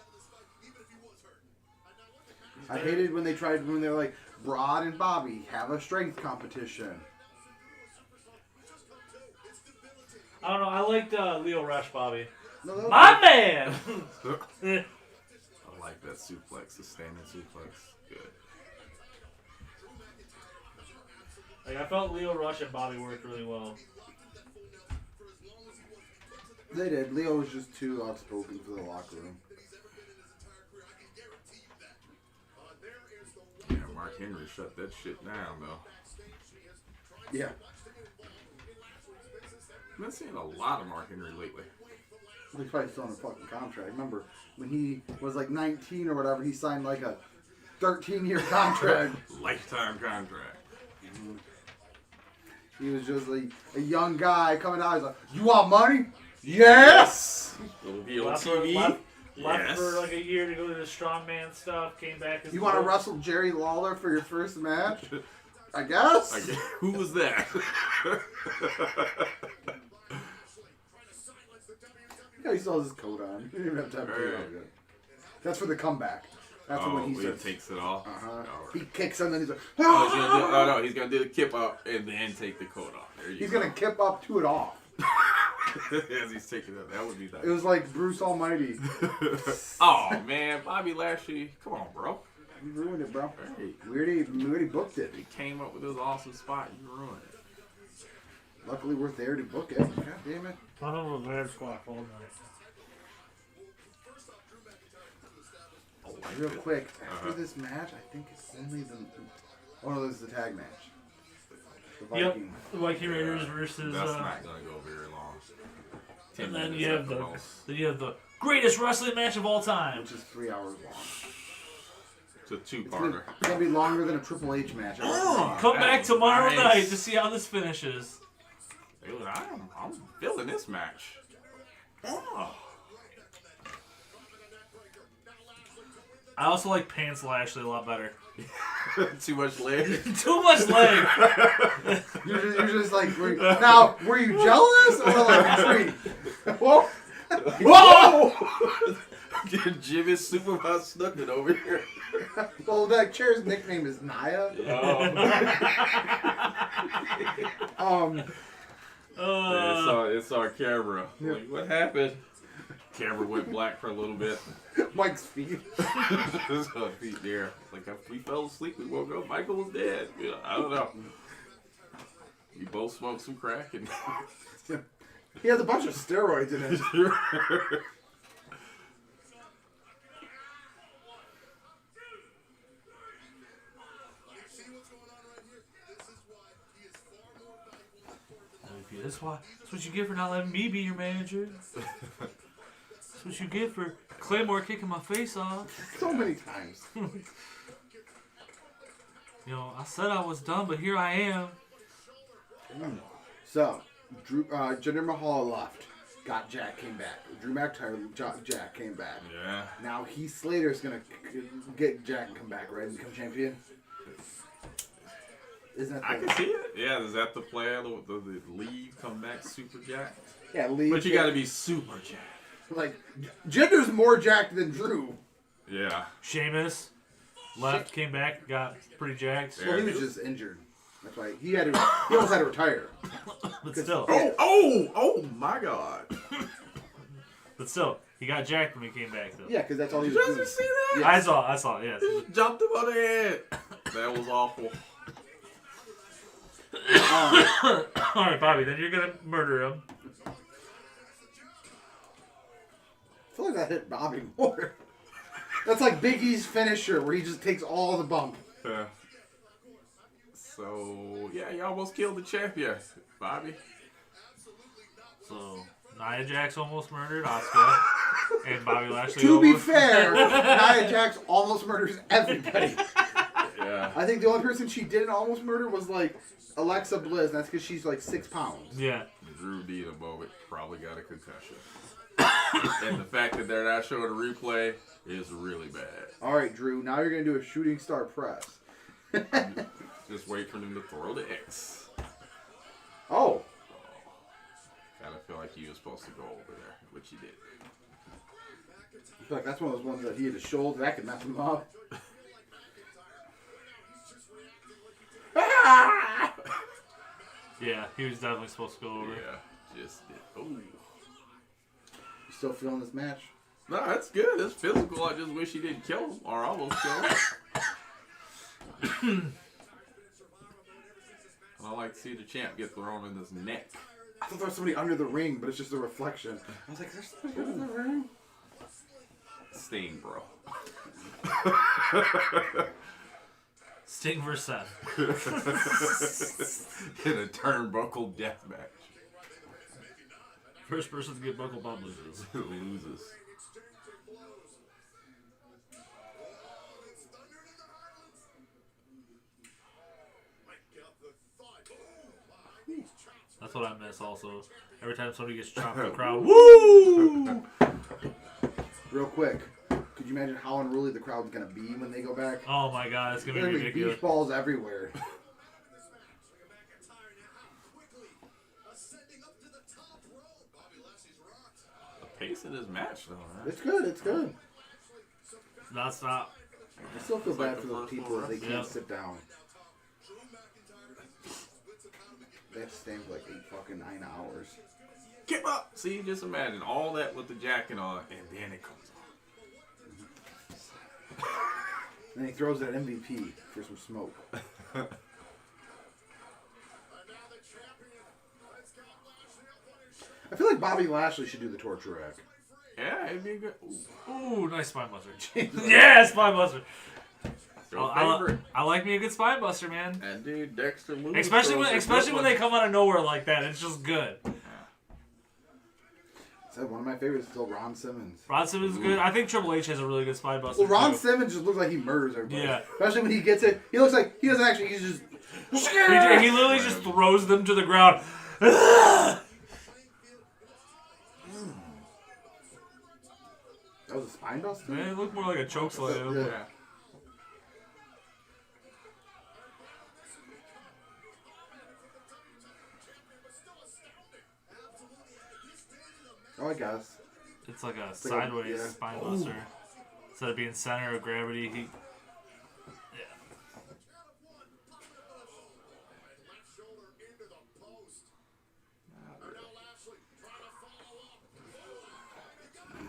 I hated when they were like, Broad and Bobby have a strength competition. I don't know. I liked Leo Rush, Bobby. No, that was My man. I like that suplex, the standing suplex. Good. Like I felt Leo Rush and Bobby worked really well. They did. Leo was just too outspoken for the locker room. Yeah, Mark Henry shut that shit down though. Yeah. I've been seeing a lot of Mark Henry lately. He's probably still on a fucking contract. Remember, when he was like 19 or whatever, he signed like a 13-year contract. Lifetime contract. He was just like a young guy coming out. He's like, you want money? Yes! Will it be on Left TV? for like a year to go to the strongman stuff. Came back as You want to wrestle Jerry Lawler for your first match? I guess. Who was that? Yeah, he still has his coat on. He didn't even have to have Right. it on good. That's for the comeback. That's when he starts. takes it off. Uh-huh. All right. He kicks him, then he's like, Oh, he's gonna do, he's gonna do the kip up and then take the coat off. There you he's go. gonna kip up to it off. As he's taking it, that would be nice. It was like Bruce Almighty. Oh man, Bobby Lashley, come on, bro. You ruined it, bro. Hey, We already booked it. he came up with this awesome spot. You ruined it. Luckily, we're there to book it. God damn it. I don't know the squad all night. Real quick, after this match, I think it's only the. Oh no, this is the tag match. The Yep, Viking. the Viking Raiders versus. That's not gonna go very long. 10 And then minutes you have at the the most. greatest wrestling match of all time. Which is 3 hours long. It's a It's two-parter. gonna be longer than a Triple H match. Come back Nice. tomorrow night to see how this finishes. Dude, I'm feeling this match. Oh. I also like Pants Lashley a lot better. Too much leg. Too much leg. You're just like, now, were you jealous or like intrigued? Whoa! Whoa! Jim is super hot snooking over here. Well, that chair's nickname is Naya. It's our camera. Yeah. Like, what happened? Camera went black for a little bit. Mike's feet. His feet there. Like if we fell asleep, we woke up. Michael was dead. You know, I don't know. We both smoked some crack and. He has a bunch of steroids in it. That's what you get for not letting me be your manager. That's what you get for Claymore kicking my face off. So many times. You know, I said I was done, but here I am. So, Jinder Mahal left. Got Jack, came back. Drew McIntyre, Jack came back. Yeah. Now Heath Slater's gonna get Jack and come back, right? And become champion. Isn't that I can see it. Yeah, is that the plan? The leave, come back, super jack? Yeah, leave. But you got to be super jack. Like, Jinder's more jacked than Drew. Yeah. Sheamus left, came back, got pretty jacked. Well, he was just injured. That's why he almost had to retire. But still, Oh my God. he got jacked when he came back though. Yeah, because that's all he Did was you doing. guys see that? Yeah. I saw, yes. He just jumped him on the head. That was awful. All right, Bobby, then you're gonna murder him. I feel like that hit Bobby more. That's like Big E's finisher, where he just takes all the bump. Yeah. So, yeah, you almost killed the champion, Bobby. So Nia Jax almost murdered Asuka, and Bobby Lashley. To be almost... fair, Nia Jax almost murders everybody. Yeah. I think the only person she didn't almost murder was like Alexa Bliss, and that's because she's like 6 pounds. Yeah. Drew D in a moment probably got a concussion. And the fact that they're not showing a replay is really bad. All right, Drew. Now you're gonna do a shooting star press. Just wait for them to throw the X. Oh. Kind of feel like he was supposed to go over there, which he did. I feel like that's one of those ones that he had to shoulder. That could mess him up. Yeah, he was definitely supposed to go over. Yeah, just did. Oh. You still feeling this match? No, that's good. It's physical. I just wish he didn't kill him or almost kill him. I like to see the champ get thrown in his neck. I thought there was somebody under the ring, but it's just a reflection. I was like, there's somebody under the ring? Sting, bro. Sting versus Seth. In a turnbuckle death match. First person to get buckle bump loses. Loses. That's what I miss also. Every time somebody gets chopped in the crowd, woo! Real quick, could you imagine how unruly the crowd's going to be when they go back? Oh my god, it's going to There's be going to be ridiculous. beach balls everywhere. The pace of this match, though, man. It's good, it's good. Non-stop. I still feel It's like bad the for those first people that they one. can't Yep. sit down. They have to stand for like 9 hours. Get up. See, just imagine all that with the jacket on, and then it comes on. And then he throws that MVP for some smoke. I feel like Bobby Lashley should do the torture rack. Yeah, it'd be a good. Ooh, nice spine buster. Yeah, spine buster. Your I favorite. like me a good spine buster, man. And dude, Dexter Lewis. Especially when they come out of nowhere like that. It's just good. So one of my favorites is still Ron Simmons. Ron Simmons is good. I think Triple H has a really good spine buster. Well, Ron too. Simmons just looks like he murders everybody. Yeah. Especially when he gets it. He looks like he doesn't actually. He's just. He literally just throws them to the ground. That was a spine buster? Man, it looked more like a choke slam. Yeah. Oh, I guess. It's like a like sideways yeah. spine buster. Instead of being center of gravity, he.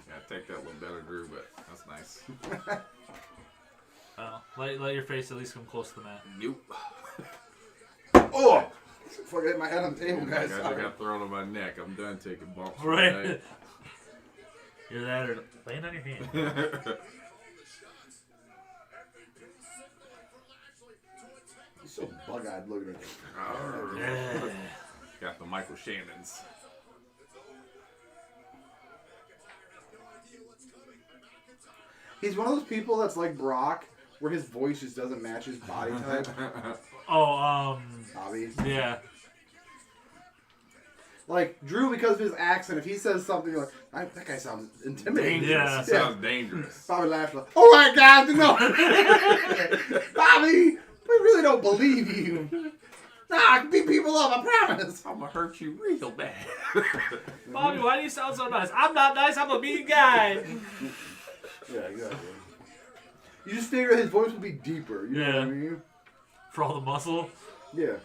Yeah, take that one better, Drew, but that's nice. Oh, let your face at least come close to the mat. Nope. Oh! Fuck, I hit my head on the table, guys. I got thrown on my neck. I'm done taking bumps. Right. You're that or laying on your hand. He's so bug-eyed looking at me. Yeah. Got the Michael Shannons. He's one of those people that's like Brock, where his voice just doesn't match his body type. Oh, Bobby. yeah. Like, Drew, because of his accent, if he says something, you're like, that guy sounds intimidating. Dangerous. Yeah. It sounds dangerous. Bobby Lashley. All right, guys, no. Bobby, we really don't believe you. Nah, I can beat people up, I promise. I'm gonna hurt you real bad. Bobby, why do you sound so nice? I'm not nice. I'm a mean guy. Yeah, exactly. You just figure his voice would be deeper. You know what I mean? For all the muscle. Yeah.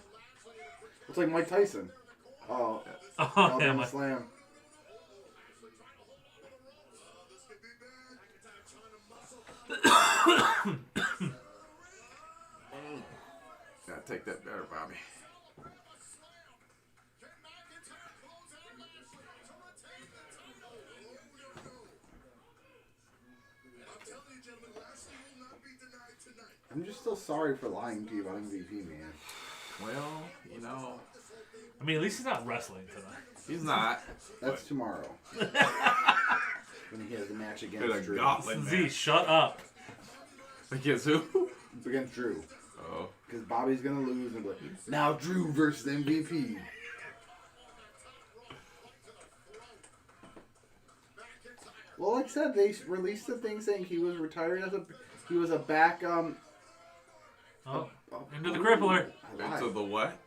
It's like Mike Tyson. Oh, Oh, yeah, Alabama Slam. Gotta take that better, Bobby. I'm just still sorry for lying to you about MVP, man. Well, you know, I mean, at least he's not wrestling tonight. he's not. That's tomorrow. When he has a match Good, against a Drew. gauntlet Z, match. shut up. Against who? Against Drew. Oh. Because Bobby's going to lose and be like, now Drew versus MVP. Well, like I said, they released the thing saying he was retired as he was a back, Oh, into the crippler. Into the what?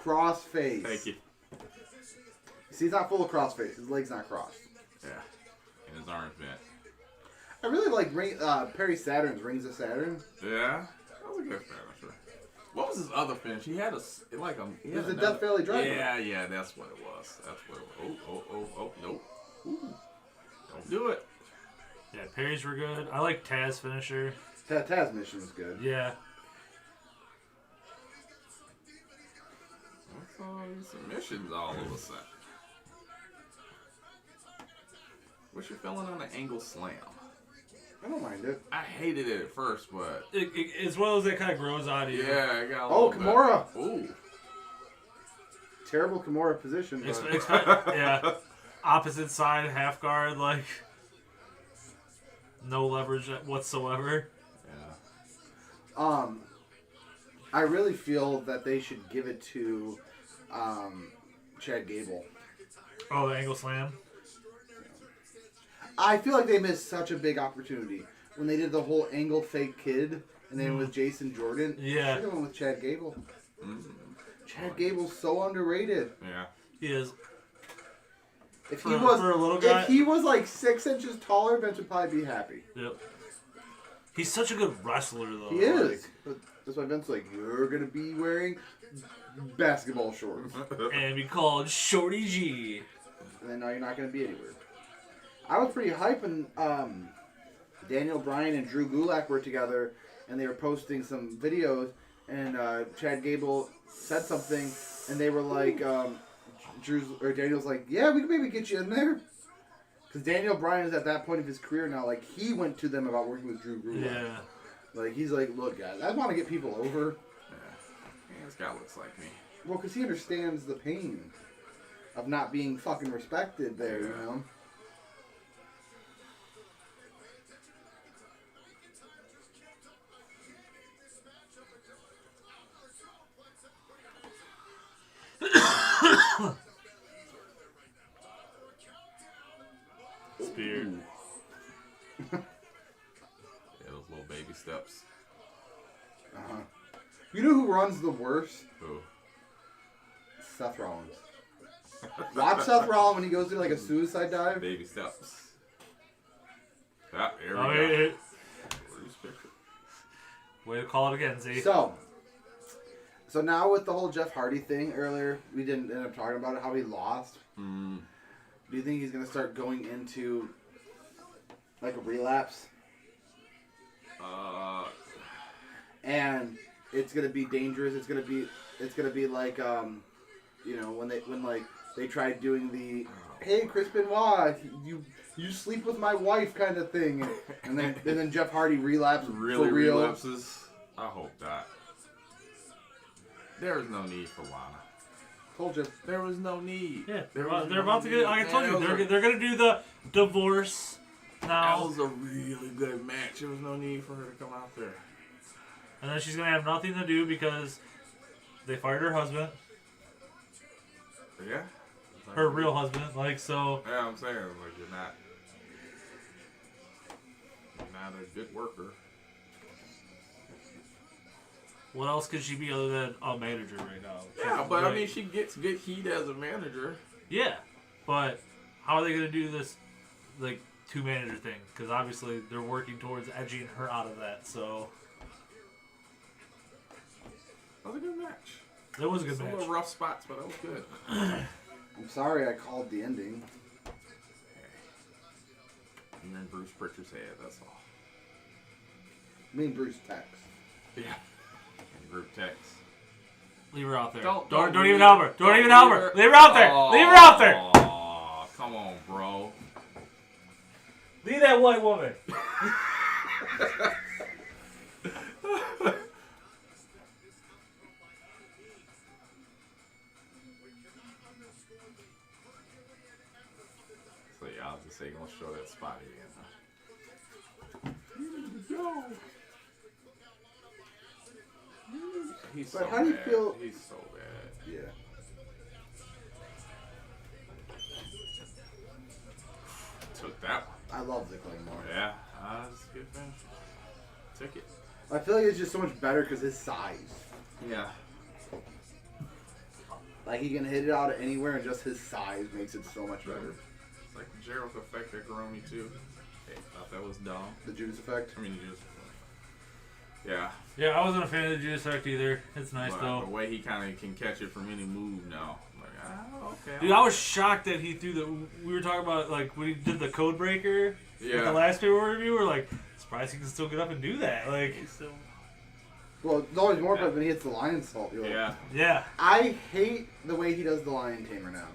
Crossface. Thank you. See, he's not full of crossface. His leg's not crossed. Yeah. And his arm's bent. I really like Perry Saturn's Rings of Saturn. Yeah. That was a good finisher. What was his other finish? He had a like a. It was a Death Valley Driver. Yeah, that's what it was. That's what it was. Oh, nope. Ooh. Don't do it. Yeah, parries were good. I like Taz finisher. Taz mission was good. Yeah. What's all these submissions all of a sudden? What's your feeling on the angle slam? I don't mind it. I hated it at first, but As well as that kind of grows out of you. yeah, I got a Oh, little Kimura. bit. Ooh. Terrible Kimura position. But Yeah. Opposite side, half guard, like no leverage whatsoever. Yeah. I really feel that they should give it to Chad Gable. Oh, the angle slam. I feel like they missed such a big opportunity when they did the whole angle fake kid and then with Jason Jordan. Yeah. Should have went with Chad Gable. Mm. Chad Gable's so underrated. Yeah. He is. If For he a little guy? if he was like 6 inches taller, Vince would probably be happy. Yep. He's such a good wrestler, though. He is. But that's why Vince's like, you're gonna be wearing basketball shorts. And be called Shorty G. and then now you're not going to be anywhere. I was pretty hyped when Daniel Bryan and Drew Gulak were together, and they were posting some videos, and Chad Gable said something, and they were like, Daniel's like, yeah, we can maybe get you in there. Because Daniel Bryan is at that point of his career now, like, he went to them about working with Drew Gulak. Yeah. Like, he's like, look, guys, I want to get people over. Yeah, this guy looks like me. Well, because he understands the pain of not being fucking respected there, you know? Spear. Yeah, those little baby steps. Uh-huh. You know who runs the worst? Who? Seth Rollins. Watch Seth Rollins when he goes to like a suicide dive. Baby steps. Ah, here we Oh, go. yeah. Way to call it again, Z. So now with the whole Jeff Hardy thing earlier, we didn't end up talking about it, how he lost. Mm. Do you think he's going to start going into like a relapse? And it's going to be dangerous. It's going to be like you know, when they tried doing the hey Chris Benoit, you sleep with my wife kind of thing, and then Jeff Hardy relapses Really for real. relapses? I hope not. There is no need for Lana. Told you. There was no need. Yeah, There they're was no about to get. need. Like I told you, Man, they're gonna do the divorce that now, was a really good match. There was no need for her to come out there. and then she's gonna have nothing to do because they fired her husband, Yeah? her real husband. Like so. Yeah, I'm saying, like, you're not a good worker. What else could she be other than a manager right now? Yeah, but I mean, she gets good heat as a manager. Yeah, but how are they gonna do this, like, two-manager thing? Because obviously they're working towards edging her out of that. So That was a good match. that was a good Some match. little rough spots, but that was good. I'm sorry I called the ending. You're in Bruce Pritchard's head, that's all. Me and Bruce text. Yeah. In group text. Leave her out there. Don't even help her. Don't even help her. Leave her out there. Oh, Leave her out there. Aw, come on, bro. Leave that white woman. So yeah, I was just saying, gonna show that spot again. He's But so how do you bad. feel- He's so bad. Yeah. Took that one. I love the Claymore. Yeah, that's a good finish. Took it. I feel like it's just so much better because his size. Yeah. Like he can hit it out of anywhere, and just his size makes it so much better. It's like the Jericho effect that Garoni too. Hey, thought that was dumb. The Judas effect. I mean, just yeah. Yeah, I wasn't a fan of the Judas Effect either. It's nice But though. the way he kind of can catch it from any move now. I'm like, okay. Dude, I was shocked that he threw the. We were talking about like when he did the code breaker. Yeah. With the last paper review, we're like, surprised he can still get up and do that. Like, He's still. Well, it's always more fun when he hits the lion salt. You're like, Yeah. yeah. I hate the way he does the lion tamer now.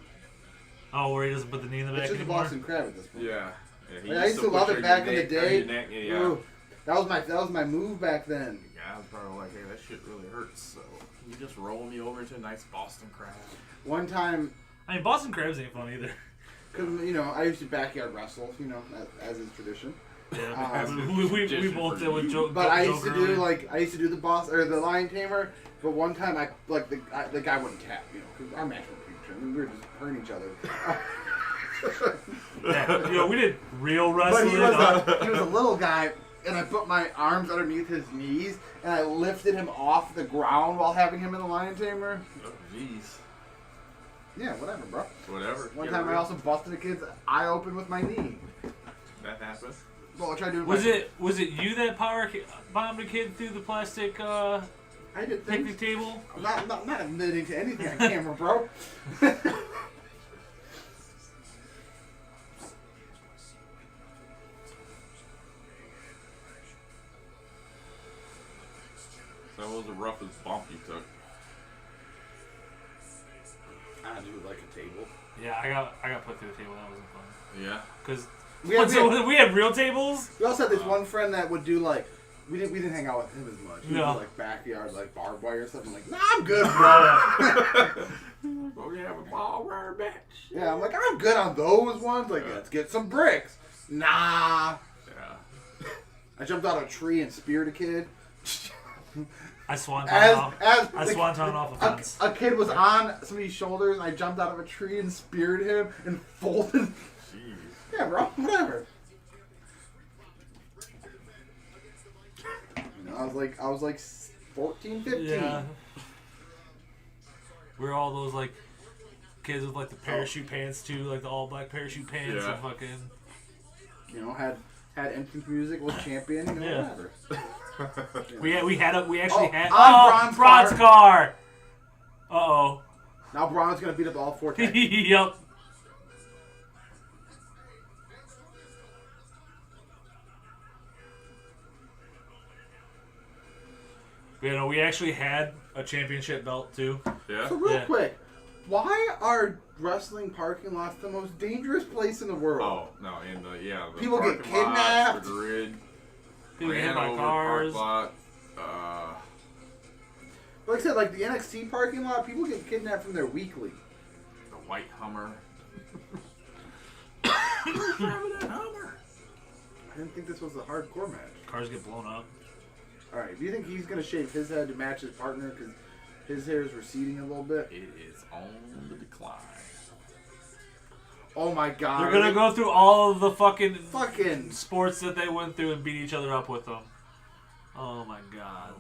Oh, where he doesn't put the knee in the back It's just anymore. Boston Crab at this point. Yeah. Yeah, he Like, I used to put love your it back in the neck- day. your neck, yeah. Ooh, that was my move back then. Yeah, I was probably like, hey, that shit really hurts. So you just roll me over into a nice Boston Crab. One time, I mean, Boston Crabs ain't fun either. because I used to backyard wrestle, as is tradition. Yeah, Um, we both did with Joe. But I used Joe to do Gurley. I used to do the boss or the lion tamer. But one time the guy wouldn't tap, because our match was pretty we were just hurting each other. Yeah, we did real But wrestling. he was a little guy, and I put my arms underneath his knees, and I lifted him off the ground while having him in the lion tamer. Oh, jeez. Yeah, whatever, bro. Whatever. One Get time I real. also busted a kid's eye open with my knee. That happened. Well, I tried doing. Was it you that bombed a kid through the plastic I did things. picnic table? I'm not admitting to anything on camera, bro. That was the roughest bump you took. I do like a table. Yeah, I got put through the table. That wasn't fun. Yeah. Because We we had real tables. We also had this one friend that would do like we didn't hang out with him as much. We would No. do like backyard like barbed wire or something. Like, nah, I'm good, bro. Well, we have a ball wire match. Yeah, I'm like, I'm good on those ones. Like, let's get some bricks. Nah. Yeah. I jumped out of a tree and speared a kid. I swanton As off. I the- swanton off a fence. a kid was on somebody's shoulders, and I jumped out of a tree and speared him and folded. Jeez. Yeah, bro, whatever. You know, I was like 14, 15. Yeah. We're all those like kids with like the parachute pants too, like the all black parachute pants Yeah. and fucking. You know, had entrance music, was champion, you know, Yeah. whatever. We actually had Bronze car. Uh-oh. Now Braun's gonna beat up all 4 tanks. Yep. You know, we actually had a championship belt too. Yeah. So real Yeah. quick, why are wrestling parking lots the most dangerous place in the world? Oh no! In the the People get parking lots, kidnapped. The grid. People get ran hit by over cars. Park lot. Like I said, like the NXT parking lot, people get kidnapped from there weekly. The white Hummer. I didn't think this was a hardcore match. Cars get blown up. All right, do you think he's gonna shave his head to match his partner because his hair is receding a little bit? It is on the decline. Oh my god! They're gonna go through all of the fucking Sports. that they went through and beat each other up with them. Oh my god.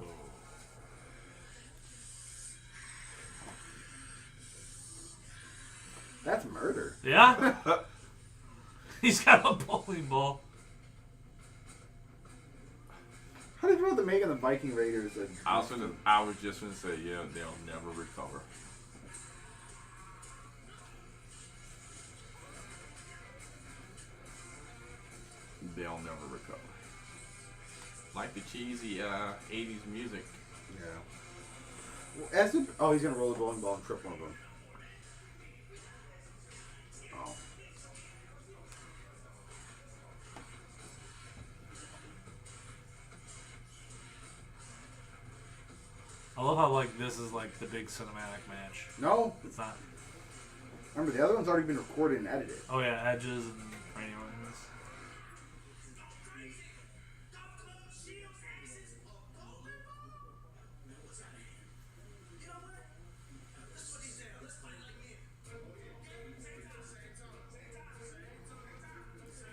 That's murder. Yeah? He's got a bowling ball. How did you know the Megan the Viking Raiders? I was just gonna say, yeah, they'll never recover. They'll never recover. Like the cheesy 80s music. Yeah. Well, he's gonna roll the bowling ball and trip one of them. Oh. I love how like this is like the big cinematic match. No, It's not. remember the other one's already been recorded and edited. Oh yeah, edges and training wings.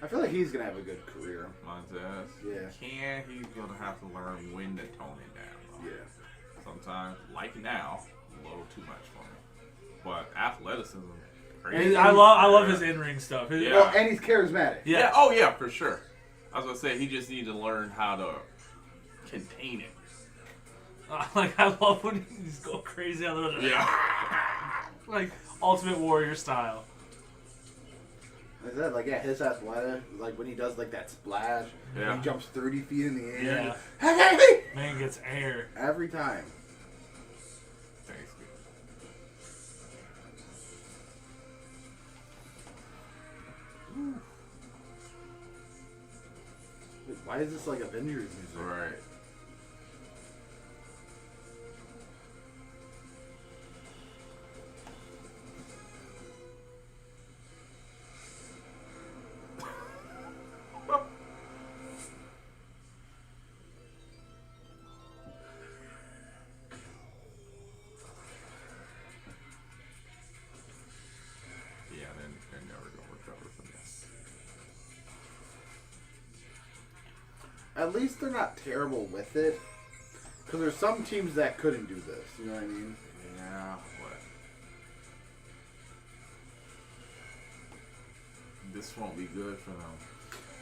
I feel like he's gonna have a good career. Montez. Yeah. He's gonna have to learn when to tone it down. Though. Yeah. Sometimes, like now, a little too much for me. But athleticism, And crazy. I love his in-ring stuff. Yeah. Well, and he's charismatic. Yeah. Yeah. Oh yeah, for sure. I was gonna say he just needs to learn how to contain it. Like I love when he's go crazy on the other. Yeah. Like Ultimate Warrior style. Like I said, like his athletic, like when he does like that splash, Yeah. he jumps 30 feet in the air. Yeah. Hey! Man gets air. Every time. Thanks, good. Wait, why is this like Avengers music? Right. Yeah, they're never gonna recover from this. At least they're not terrible with it. Because there's some teams that couldn't do this. You know what I mean? Yeah, but this won't be good for them.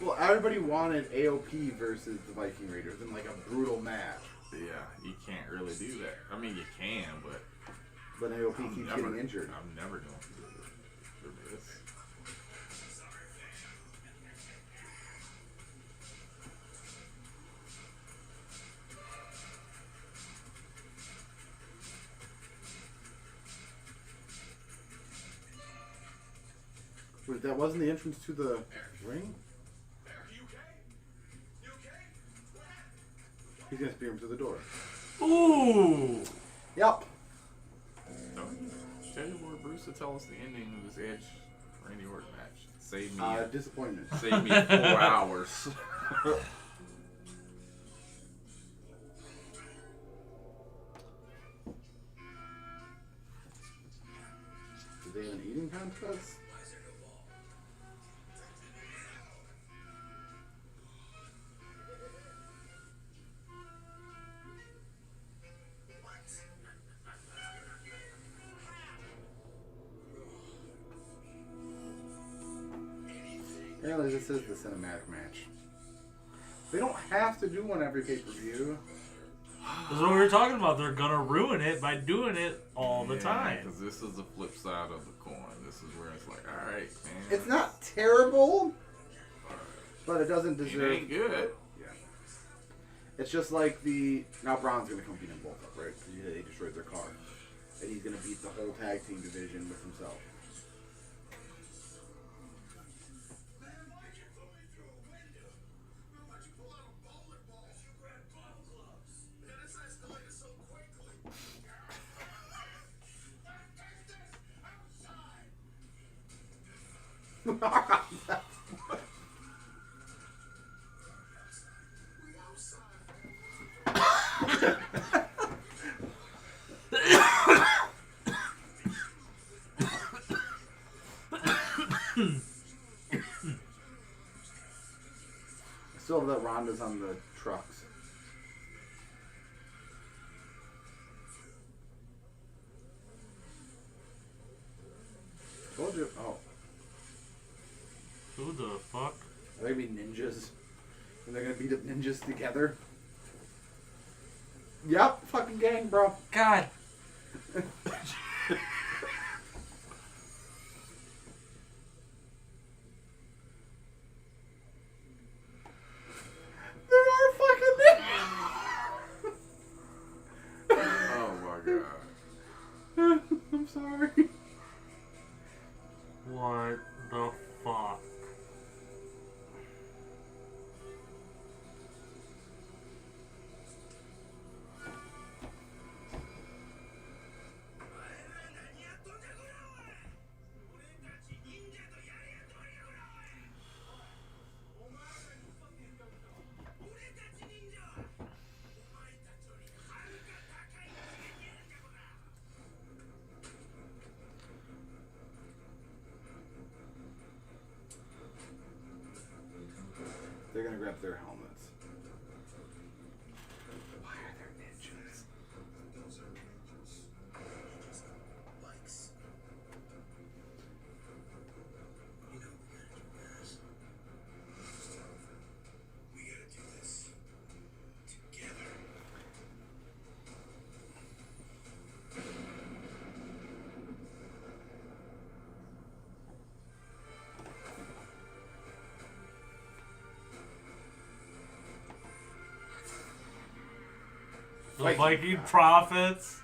Well, everybody wanted AOP versus the Viking Raiders in like a brutal match. Yeah, you can't really do that. I mean, you can, but But AOP keeps getting injured. I'm never going to do it for this. But that wasn't the entrance to the ring? He's gonna spear him to the door. Ooh! Yep. Schedule for Bruce to tell us the ending of this Edge Randy Orton match. Save me. Disappointment. Save me 4 hours. Do they have an eating contest? Apparently this is the cinematic match. They don't have to do one every pay-per-view. That's what we were talking about. They're gonna ruin it by doing it all the time. Because this is the flip side of the coin. This is where it's like, all right, man. It's not terrible, but it doesn't deserve. It ain't good. Yeah. It's just like now Braun's gonna come beat them both up, right? Because they destroyed their car, and he's gonna beat the whole tag team division with himself. Still have that Ronda's on the trucks. Told you. Oh. Who the fuck? Are they gonna be ninjas? And they're gonna beat up ninjas together? Yep, fucking gang, bro. God. There are fucking ninjas! Oh my god. I'm sorry. What the fuck? They're gonna grab their helmets. Why are there ninjas? We gotta do this together. The Viking prophets.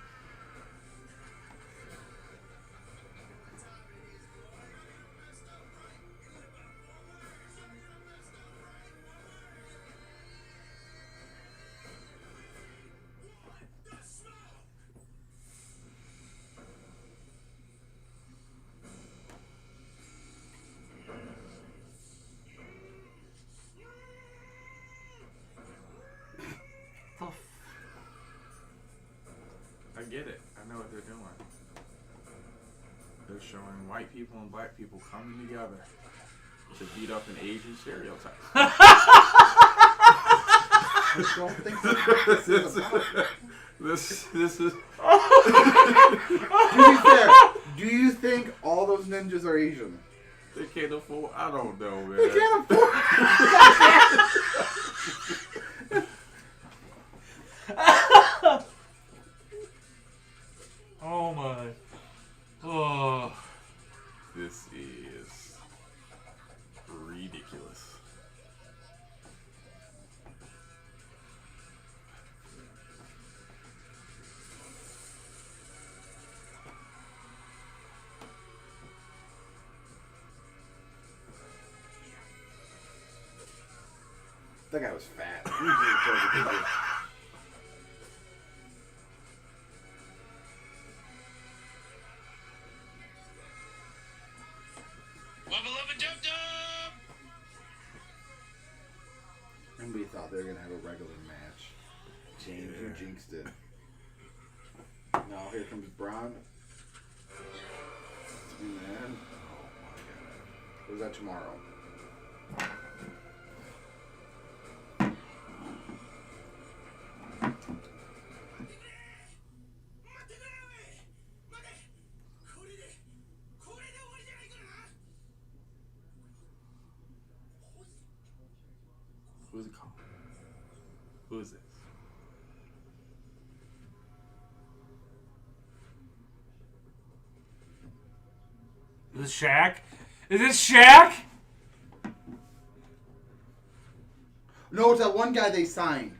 I get it. I know what they're doing. They're showing white people and black people coming together to beat up an Asian stereotype. I don't think this is about. This is. To be fair, do you think all those ninjas are Asian? They can't afford. I don't know, man. They can't afford. Oh my. Oh. This is ridiculous. That guy was fat. He was really terrible. Nobody thought they were gonna have a regular match. James, you jinxed it. Now here comes Braun. Man. Or is that tomorrow? Who's it called? Who is this? Is this Shaq? Is this Shaq? No, it's that one guy they signed.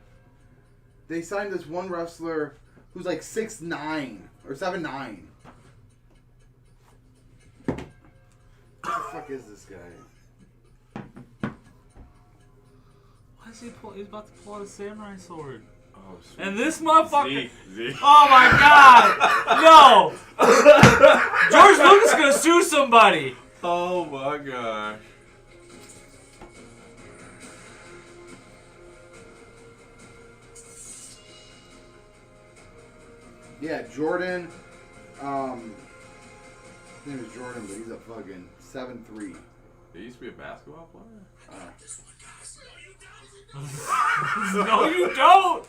They signed this one wrestler who's like 6'9" or 7'9". What the fuck is this guy? Why is he pull? He's about to pull out a samurai sword. Oh, sweet. And this motherfucker. Z. Oh my god! No! George Lucas is gonna sue somebody. Oh my gosh. Yeah, Jordan. His name is Jordan, but he's a fucking 7'3". He used to be a basketball player? No, you don't!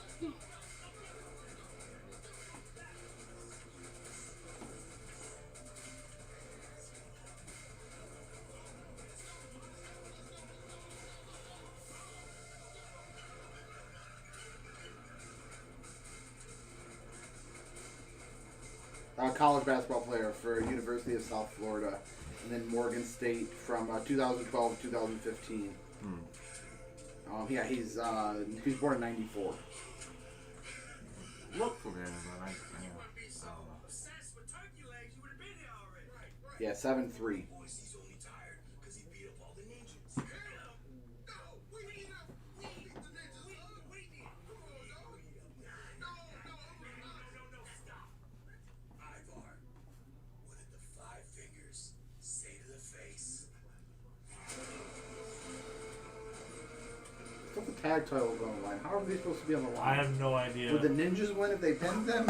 College basketball player for University of South Florida, and then Morgan State from 2012 to 2015. Yeah, he's born in '94. Look familiar, but I don't know. Yeah, 7'3". What's the tag titles on the line? How are they supposed to be on the line? I have no idea. Would the Ninjas win if they pinned them?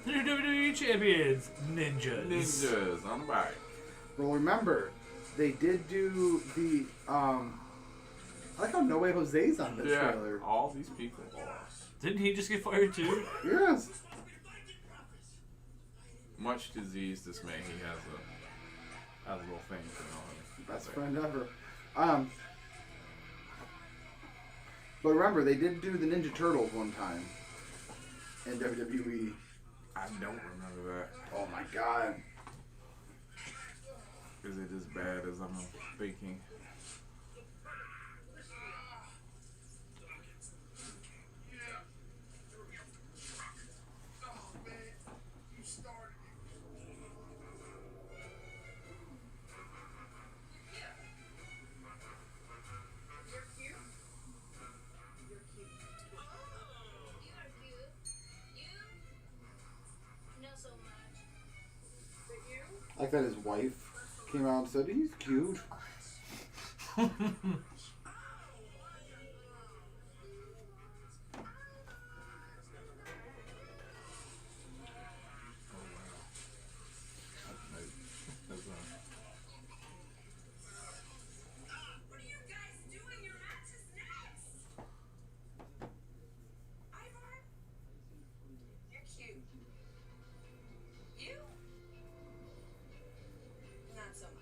They're WWE champions. Ninjas. Ninjas on the back. Well, remember, they did do the, I like how No Way Jose's on this trailer. All these people are. Didn't he just get fired too? Yes. Much disease dismay, he has a little thing for Best friend ever. But remember, they did do the Ninja Turtles one time in WWE. I don't remember that. Oh my god. Is it as bad as I'm thinking? I like that his wife came out and said, he's cute. What are you guys doing? Your match is next. Ivar, you're cute. You? Not so much.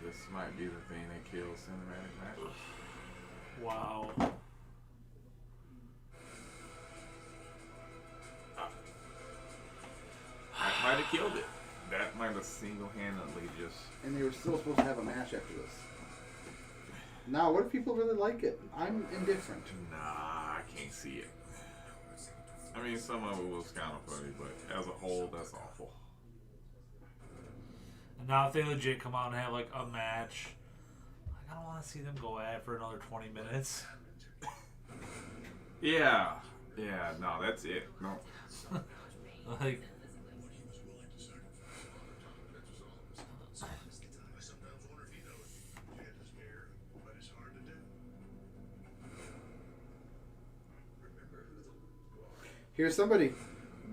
This might be the thing that kills cinematic matches. Wow. killed it. That might have single-handedly just. And they were still supposed to have a match after this. Now, what if people really like it? I'm indifferent. Nah, I can't see it. I mean, some of it was kind of funny, but as a whole, that's awful. Now, if they legit come out and have like a match, like, I don't want to see them go at it for another 20 minutes. Yeah, no, that's it. No. Like, Here's somebody.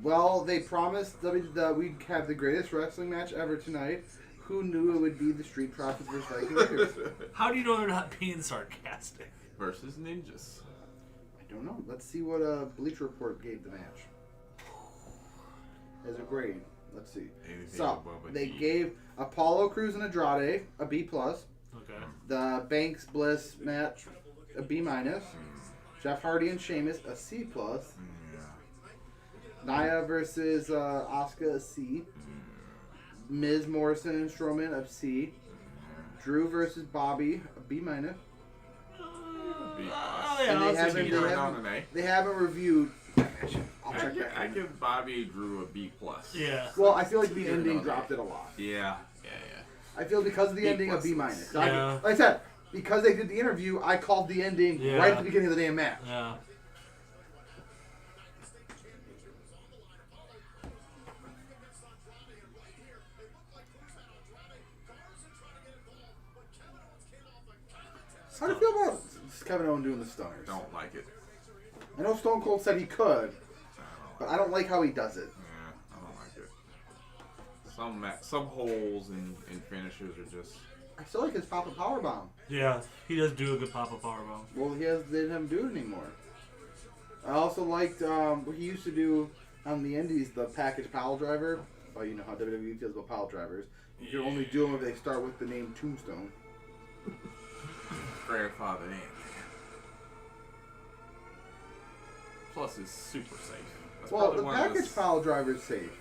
Well, they promised that we'd have the greatest wrestling match ever tonight. Who knew it would be the Street Profits versus Viking Raiders? how do you know they're not being sarcastic? Versus ninjas. I don't know. Let's see what Bleacher Report gave the match. As a grade. Let's see. Anything So, above a they D. gave Apollo Crews and Andrade a B+. Okay. The Banks Bliss match a B-. Jeff Hardy and Sheamus a C+. Nia versus Asuka a C. Miz Morrison and Strowman a C. Drew versus Bobby a B-. B+. yeah, And I'll they say haven't, B. Right on an A. they haven't reviewed. I'll check that. I give Bobby Drew a B+. Yeah. Well, I feel like the Yeah, ending no, dropped it a lot. Yeah. I feel because of the B+. ending a B-. Yeah. Like I said, because they did the interview, I called the ending Yeah. right at the beginning of the damn match. Yeah. How do you feel about Kevin Owens doing the stunners? Don't like it. I know Stone Cold said he could, but I don't like how he does it. Yeah, I don't like it. Some holes in finishers are just. I still like his Papa Powerbomb. Yeah. He does do a good Papa Powerbomb. Well, they didn't have him do it anymore. I also liked what he used to do on the Indies, the package pile driver. Well, you know how WWE feels about pile drivers. You can only do them if they start with the name Tombstone. Grandfather in. Plus, it's super safe. That's Well, probably the one of package pile driver is safe.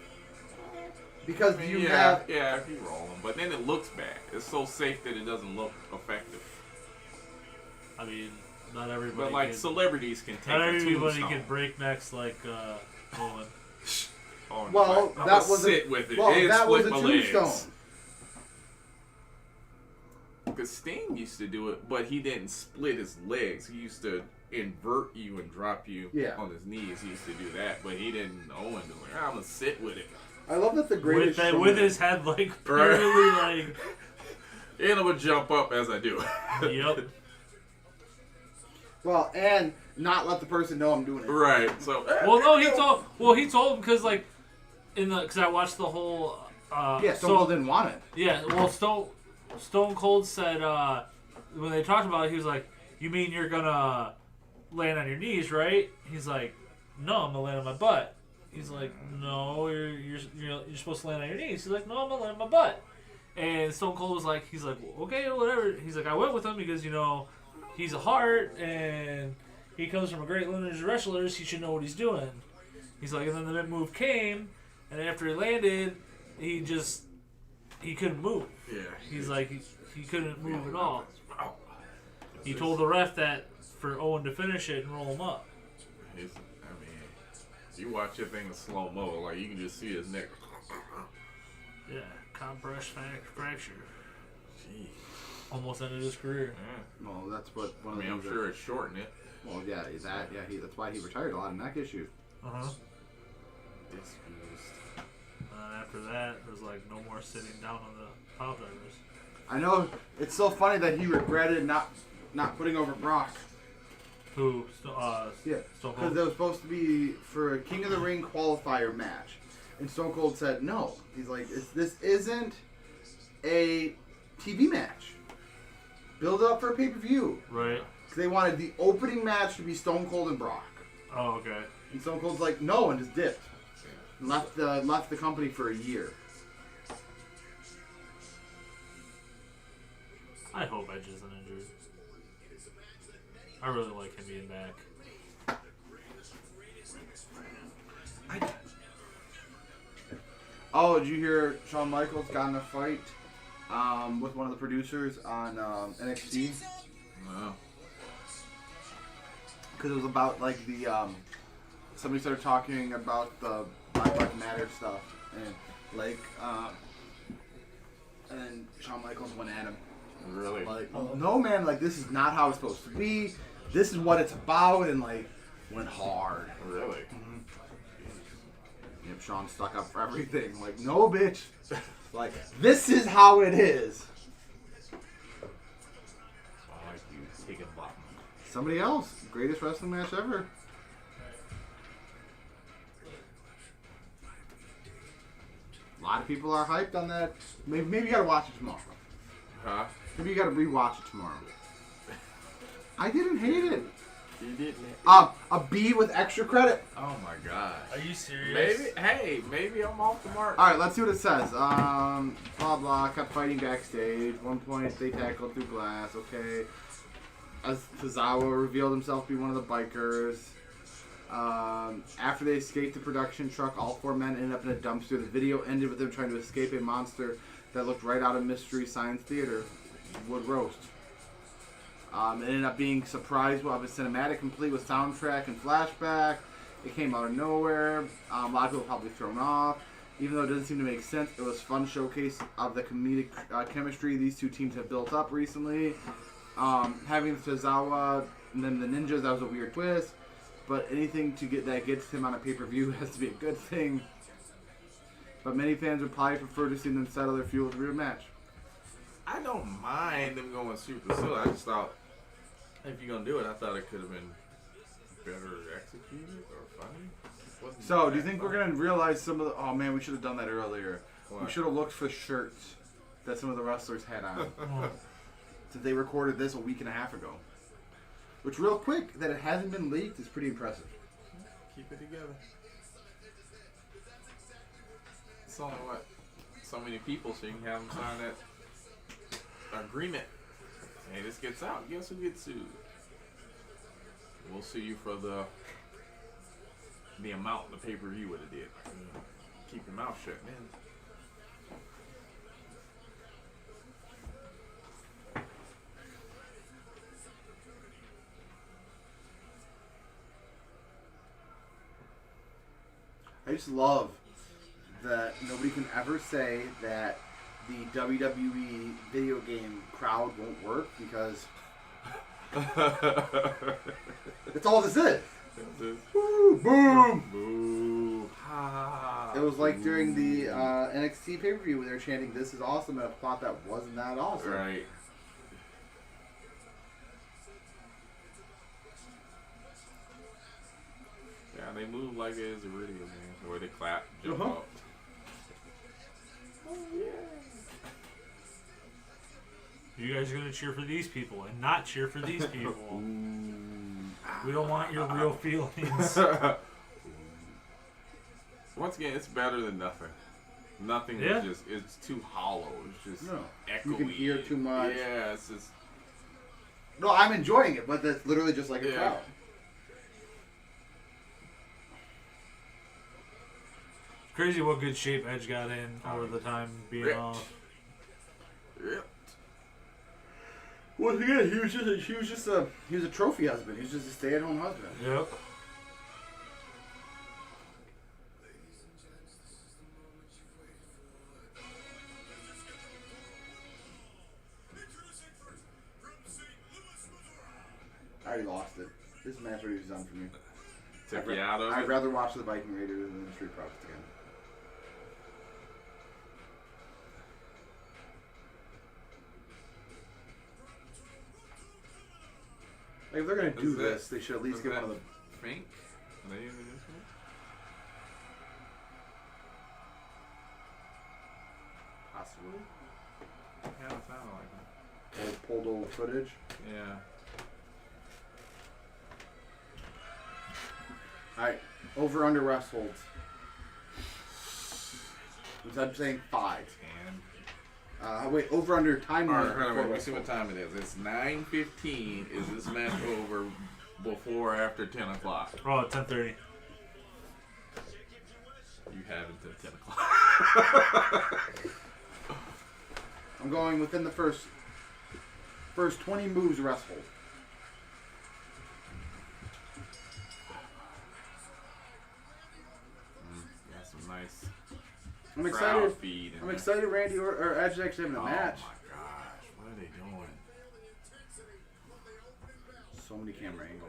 Because I mean, you yeah, have... yeah, if you roll them, but then it looks bad. It's so safe that it doesn't look effective. I mean, not everybody. But like can, celebrities can take not a everybody tombstone. can break necks like Owen. Oh, Well, I'm that gonna was sit with it. Well, and that was split a my legs. tombstone. Because Sting used to do it, but he didn't split his legs. He used to invert you and drop you on his knees. He used to do that, but he didn't. Owen was like, I'm gonna sit with it. I love that the greatest With his head like barely like. And I'm gonna jump up as I do. Yep. Well, and not let the person know I'm doing it. Right. So. Well, no, he told. Well, he told him because like, because I watched the whole. Yeah, Stone Cold didn't want it. Yeah. Well, Stone Cold said when they talked about it, he was like, "You mean you're gonna land on your knees, right?" He's like, "No, I'm gonna land on my butt." He's like, "No, you're supposed to land on your knees." He's like, "No, I'm gonna land on my butt." And Stone Cold was like, he's like, well, "Okay, whatever." He's like, "I went with him because he's a heart and he comes from a great lineage of wrestlers. He should know what he's doing." He's like, and then the move came, and after he landed, he couldn't move. Yeah. He's like, he couldn't move at all. He told the ref that for Owen to finish it and roll him up. You watch that thing in slow mo, like you can just see his neck. Yeah, compressed fracture. Gee. Almost ended his career. Yeah. Well, that's what one I of mean, I'm sure it's shortened it. Well, yeah, that's why he retired a lot of neck issues. Disfused. And after that, it was like no more sitting down on the pile drivers. I know it's so funny that he regretted not putting over Brock. Who? Yeah, Stone because Cold. it was supposed to be for a King of the Ring qualifier match, and Stone Cold said no. He's like, this isn't a TV match. Build it up for a pay-per-view. Right. Because they wanted the opening match to be Stone Cold and Brock. Oh, okay. And Stone Cold's like, no, and just dipped. And left the company for a year. I hope Edge isn't injured. I really like him being back. Oh, did you hear Shawn Michaels got in a fight with one of the producers on NXT? No. Because it was about like the somebody started talking about the Black Lives Matter stuff and like and then Shawn Michaels went at him. Really? Like, no man, like this is not how it's supposed to be. This is what it's about, and like went hard. Really? Mm-hmm. Yep, Sean stuck up for everything. Like, no, bitch. Like, this is how it is. I like you taking bottom. Somebody else, greatest wrestling match ever. A lot of people are hyped on that. Maybe you gotta watch it tomorrow. Huh? Maybe you gotta rewatch it tomorrow. I didn't hate it. You didn't. A B with extra credit. Oh my gosh. Are you serious? Maybe I'm off the mark. All right, let's see what it says. Blah blah. Kept fighting backstage. One point they tackled through glass. Okay. As Tozawa revealed himself to be one of the bikers. After they escaped the production truck, all four men ended up in a dumpster. The video ended with them trying to escape a monster that looked right out of Mystery Science Theater. Wood roast. It ended up being surprised of a cinematic complete with soundtrack and flashback. It came out of nowhere. A lot of people probably thrown off. Even though it doesn't seem to make sense, it was a fun showcase of the comedic chemistry these two teams have built up recently. Having Tozawa and then the Ninjas, that was a weird twist. But anything that gets him on a pay-per-view has to be a good thing. But many fans would probably prefer to see them settle their feud with a real match. I don't mind them going super silly. I just thought, if you're going to do it, I thought it could have been better executed or funny. So, do you think we're going to realize some of the... Oh, man, we should have done that earlier. What? We should have looked for shirts that some of the wrestlers had on. Since they recorded this a week and a half ago. Which, real quick, that it hasn't been leaked is pretty impressive. Keep it together. It's only, so many people, so you can have them sign that agreement. Hey, this gets out. Guess who gets sued? We'll sue you for the amount the pay-per-view would have did. Keep your mouth shut, man. I just love that nobody can ever say that the WWE video game crowd won't work because that's all this is. Woo, boom! Boo! Ha! It was like during the NXT pay-per-view where they were chanting, "This is awesome," and I thought that wasn't that awesome. Right. Yeah, they move like it is a video game. Where they clap, jump Uh-huh. out. Oh, yeah. You guys are going to cheer for these people and not cheer for these people. We don't want your real feelings. Once again, it's better than nothing. Nothing Yeah. is just, it's too hollow. It's just No. echoey. You can hear too much. Yeah, it's just, No, I'm enjoying it, but that's literally just like a Yeah. crowd. Crazy what good shape Edge got in over the time being Ripped. off. yeah. Once again, he was a trophy husband. He was just a stay-at-home husband. Yep. I already lost it. This match already was done for me. Took you out of I'd it. rather watch the Viking Raiders than the Street Profits again. Like, if they're gonna do Is that- this, they should at least is get that one of the. Fink? Are they using this one? Possibly. Yeah, it sounded like that. Pulled old footage. Yeah. Alright, over under rest holds. I'm saying 5. And Wait, over under time all right, limit hold on, before let me rest see what holds. time it is. It's 9:15. Is this match over before or after 10 o'clock? Oh, 10:30. You have until 10 o'clock. I'm going within the first 20 moves wrestled. Got some nice I'm crowd excited. feed. I'm excited. Randy or Edge actually having a match. Oh my gosh, what are they doing? So many camera angles.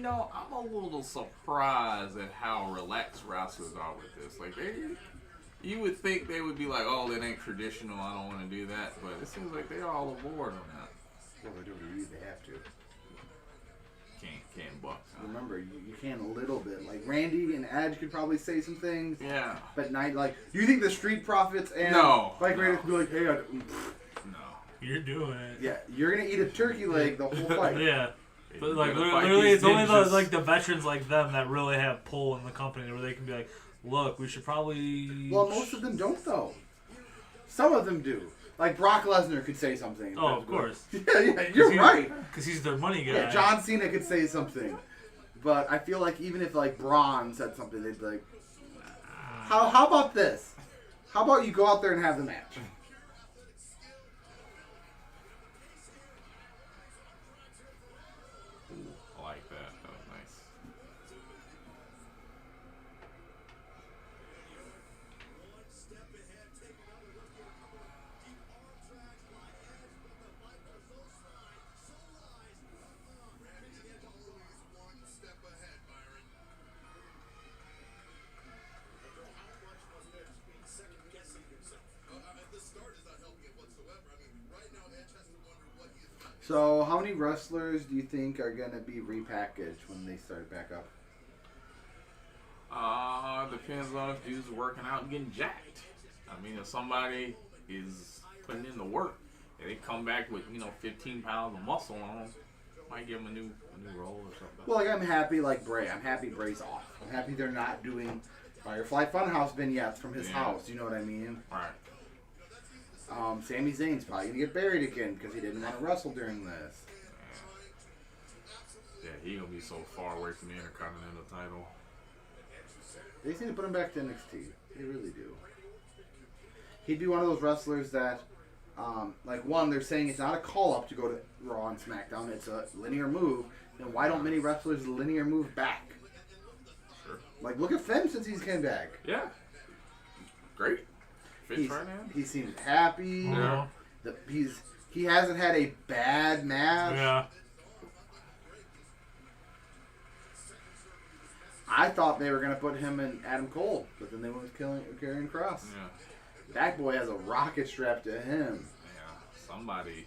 I'm a little surprised at how relaxed wrestlers are with this. Like, you would think they would be like, oh, that ain't traditional, I don't want to do that. But it seems like they're all aboard on that. Well, they're WWE, they have to. Can't buck. Huh? Remember, you can a little bit. Like, Randy and Edge could probably say some things. Yeah. But do you think the Street Profits and Randy could be like, hey, No. You're doing it. yeah, you're going to eat a turkey leg the whole fight. Yeah. But like You're gonna fight literally, these it's only ninjas. the veterans like them that really have pull in the company, where they can be like, "Look, we should probably." Well, most of them don't, though. Some of them do. Like, Brock Lesnar could say something. Oh, of course. Yeah, you're right. Because he's their money guy. Yeah, John Cena could say something. But I feel like even if, like, Braun said something, they'd be like, how about this? How about you go out there and have the match? I like that. That was nice. So, how many wrestlers do you think are going to be repackaged when they start back up? Depends on if dude's working out and getting jacked. I mean, if somebody is putting in the work and they come back with 15 pounds of muscle on them, might give them a new role or something. Well, like, I'm happy, like Bray. I'm happy Bray's off. I'm happy they're not doing Firefly Funhouse vignettes from his house. You know what I mean? Right. Sami Zayn's probably going to get buried again because he didn't want to wrestle during this. Yeah, he gonna be so far away from the Intercontinental title. They just need to put him back to NXT. They really do. He'd be one of those wrestlers that, they're saying it's not a call-up to go to Raw and SmackDown. It's a linear move. Then why don't many wrestlers linear move back? Sure. Like, look at Finn since he's came back. Yeah. Great. Fits right now. He seems happy. Yeah. He hasn't had a bad match. Yeah. I thought they were going to put him and Adam Cole, but then they went with Karrion Kross. Yeah. That boy has a rocket strapped to him. Yeah. Somebody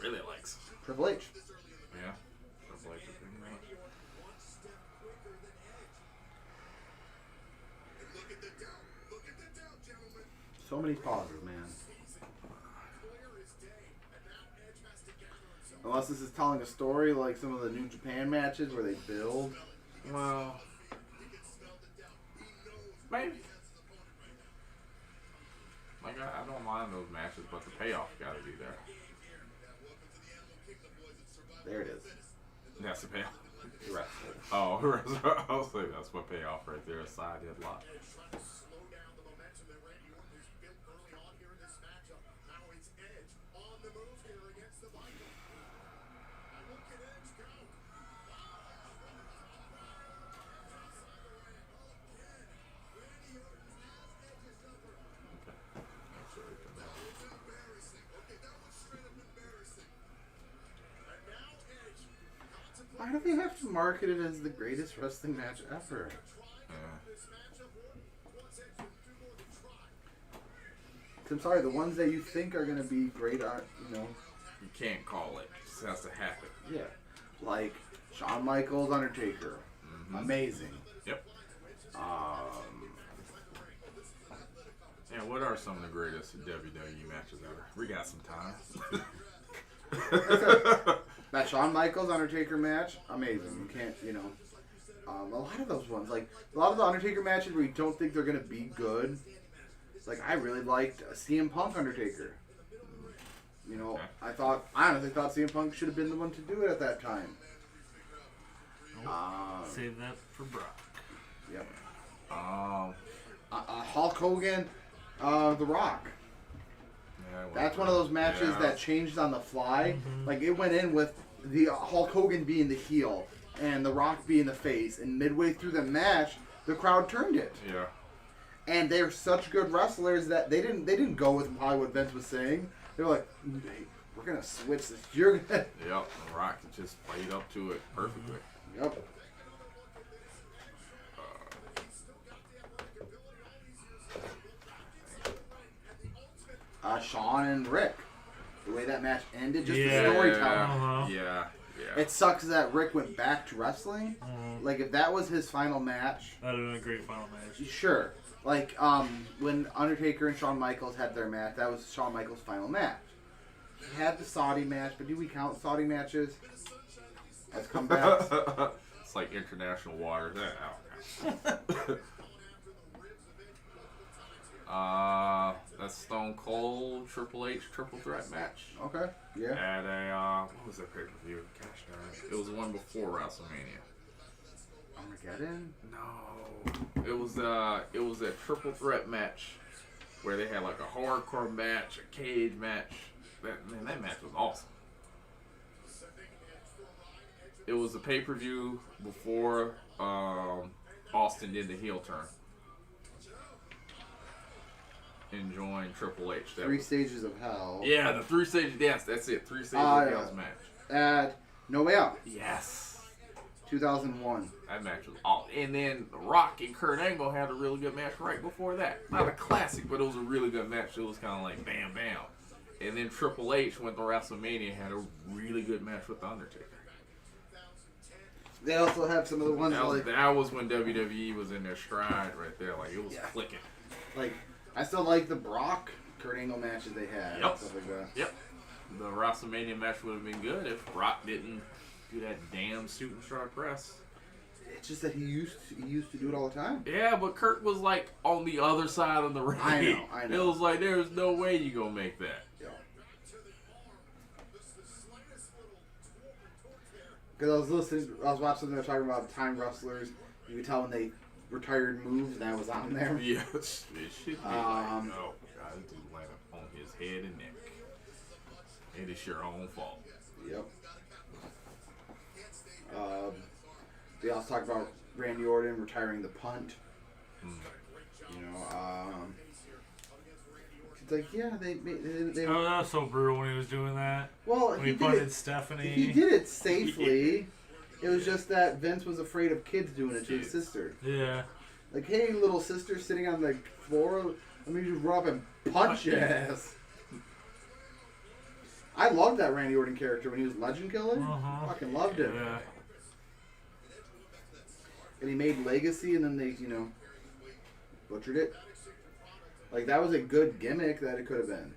really likes him. Triple H. Yeah. Triple H is pretty much. So many pauses, man. Unless this is telling a story like some of the New Japan matches where they build. Well, maybe. Like, I don't mind those matches, but the payoff got to be there. There it is. That's the payoff. The wrestler. Oh, I was like, that's what payoff right there. A side headlock. Why do they have to market it as the greatest wrestling match ever? Yeah. I'm sorry, the ones that you think are going to be great aren't, You can't call it. It just has to happen. yeah. Like Shawn Michaels, Undertaker. Mm-hmm. Amazing. Yep. Yeah, what are some of the greatest WWE matches ever? We got some time. That Shawn Michaels Undertaker match, amazing. You can't, a lot of those ones, like a lot of the Undertaker matches where you don't think they're gonna be good. Like I really liked CM Punk Undertaker. I honestly thought CM Punk should have been the one to do it at that time. Save that for Brock. Yep. Um, Hulk Hogan, The Rock. yeah, That's one of those matches that changed on the fly. Like, it went in with the Hulk Hogan being the heel and The Rock being the face. And midway through the match, the crowd turned it. Yeah. And they're such good wrestlers that they didn't go with probably what Vince was saying. They were like, hey, we're going to switch this. You're gonna... Yep. The Rock just played up to it perfectly. Yep. Shawn and Rick. The way that match ended, just the storytelling. Yeah. It sucks that Rick went back to wrestling. Like, if that was his final match... That would have been a great final match. Sure. Like, when Undertaker and Shawn Michaels had their match, that was Shawn Michaels' final match. He had the Saudi match, but do we count Saudi matches as comebacks? It's like international waters. That's Stone Cold Triple H triple threat match. Okay, yeah. At a what was that pay-per-view? Gosh darn it. It was the one before WrestleMania. Armageddon? No. It was a triple threat match where they had like a hardcore match, a cage match. That match was awesome. It was a pay-per-view before Austin did the heel turn and joined Triple H. Three Stages of Hell. Yeah, the 3 stages. Yes, that's it. 3 stages of Hell's match. At No Way Out. Yes. 2001. That match was awesome. And then The Rock and Kurt Angle had a really good match right before that. Not a classic, but it was a really good match. It was kind of like bam, bam. And then Triple H went to WrestleMania and had a really good match with The Undertaker. They also have some of the ones that was when WWE was in their stride right there. Like, it was clicking. Like, I still like the Brock Kurt Angle matches they had. Yep. And stuff like that. Yep. The WrestleMania match would have been good if Brock didn't do that damn shooting star press. It's just that he used to do it all the time. Yeah, but Kurt was like on the other side of the ring. I know. It was like, there's no way you gonna make that. Yeah. Because I was watching them talking about time wrestlers. You could tell when they retired moves, and that was on there. Yeah, it should be like, no, God, this dude landed on his head and neck. It is your own fault. Yep. They also talk about Randy Orton retiring the punt. You know, it's like, yeah, they Oh, that was so brutal when he was doing that. Well, when he punted Stephanie. He did it safely. It was just that Vince was afraid of kids doing it to his sister. Yeah. Like, hey, little sister sitting on the floor, let me just run up and punch your ass. I loved that Randy Orton character when he was Legend Killer. Fucking loved him. Yeah. And he made Legacy, and then they, butchered it. Like, that was a good gimmick that it could have been.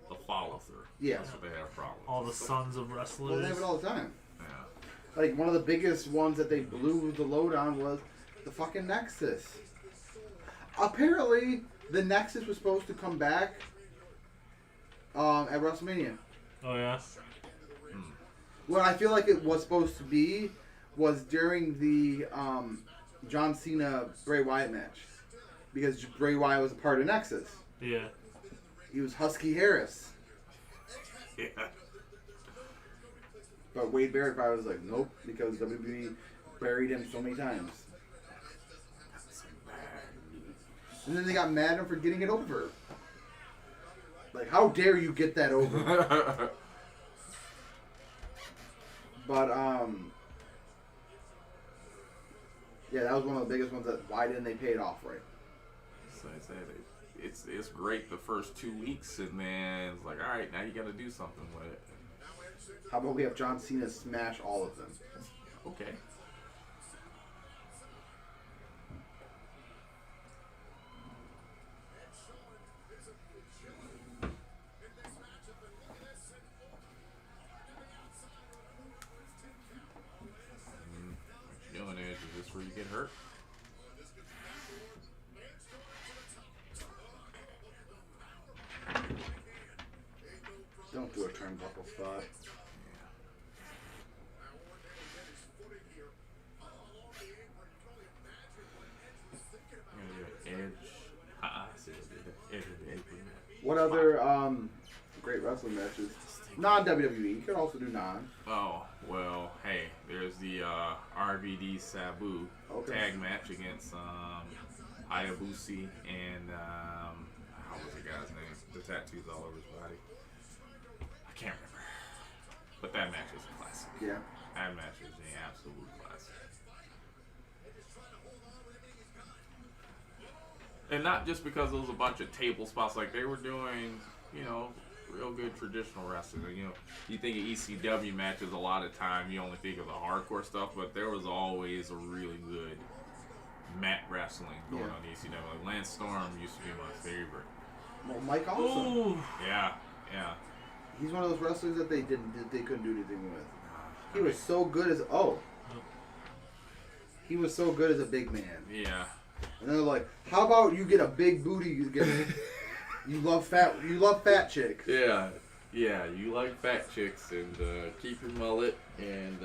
The follow through. Yeah. That's what they have problems. All the sons of wrestlers. Well, they have it all the time. Yeah. Like, one of the biggest ones that they blew the load on was the fucking Nexus. Apparently, the Nexus was supposed to come back at WrestleMania. Oh, yeah? What I feel like it was supposed to be was during the John Cena Bray Wyatt match. Because Bray Wyatt was a part of Nexus. Yeah. He was Husky Harris. Yeah. But Wade Barrett probably was like, nope, because WWE buried him so many times. And then they got mad at him for getting it over. Like, how dare you get that over? But, yeah, that was one of the biggest ones that, why didn't they pay it off right? So I said it's great the first 2 weeks, and then it's like, all right, now you got to do something with it. How about we have John Cena smash all of them? Okay. What you doing, Edge? Is this where you get hurt? Don't do a turnbuckle spot. What other great wrestling matches? Non-WWE. You could also do non. Oh, well, hey, there's the RVD Sabu tag match against Hayabusa and how was the guy's name? The tattoos all over his body. I can't remember. But that match is a classic. Yeah. That match is an absolute classic. And not just because it was a bunch of table spots, like they were doing, you know, real good traditional wrestling. You know, you think of ECW matches a lot of time, you only think of the hardcore stuff, but there was always a really good mat wrestling going on ECW. Like Lance Storm used to be my favorite. Well, Mike also. Ooh. Yeah. He's one of those wrestlers that they couldn't do anything with. He was so good as he was so good as a big man. Yeah. And they're like, how about you get a big booty? You love fat chicks. Yeah. You like fat chicks and keep your mullet and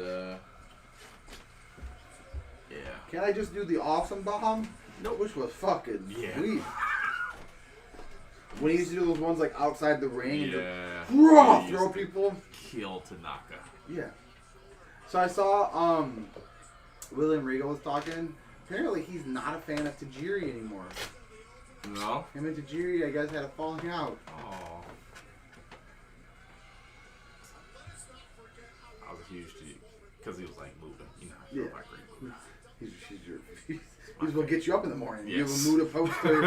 yeah. Can I just do the awesome bomb? No, which was fucking sweet. When he used to do those ones like outside the ring, and throw people. Kill Tanaka. Yeah. So I saw William Regal was talking. Apparently he's not a fan of Tajiri anymore. No? Him and Tajiri, I guess, had a falling out. Oh. I was a huge Tajiri because he was like moving. You know, I feel like great movie. He's gonna get you up in the morning. Yes. You have a Muda poster,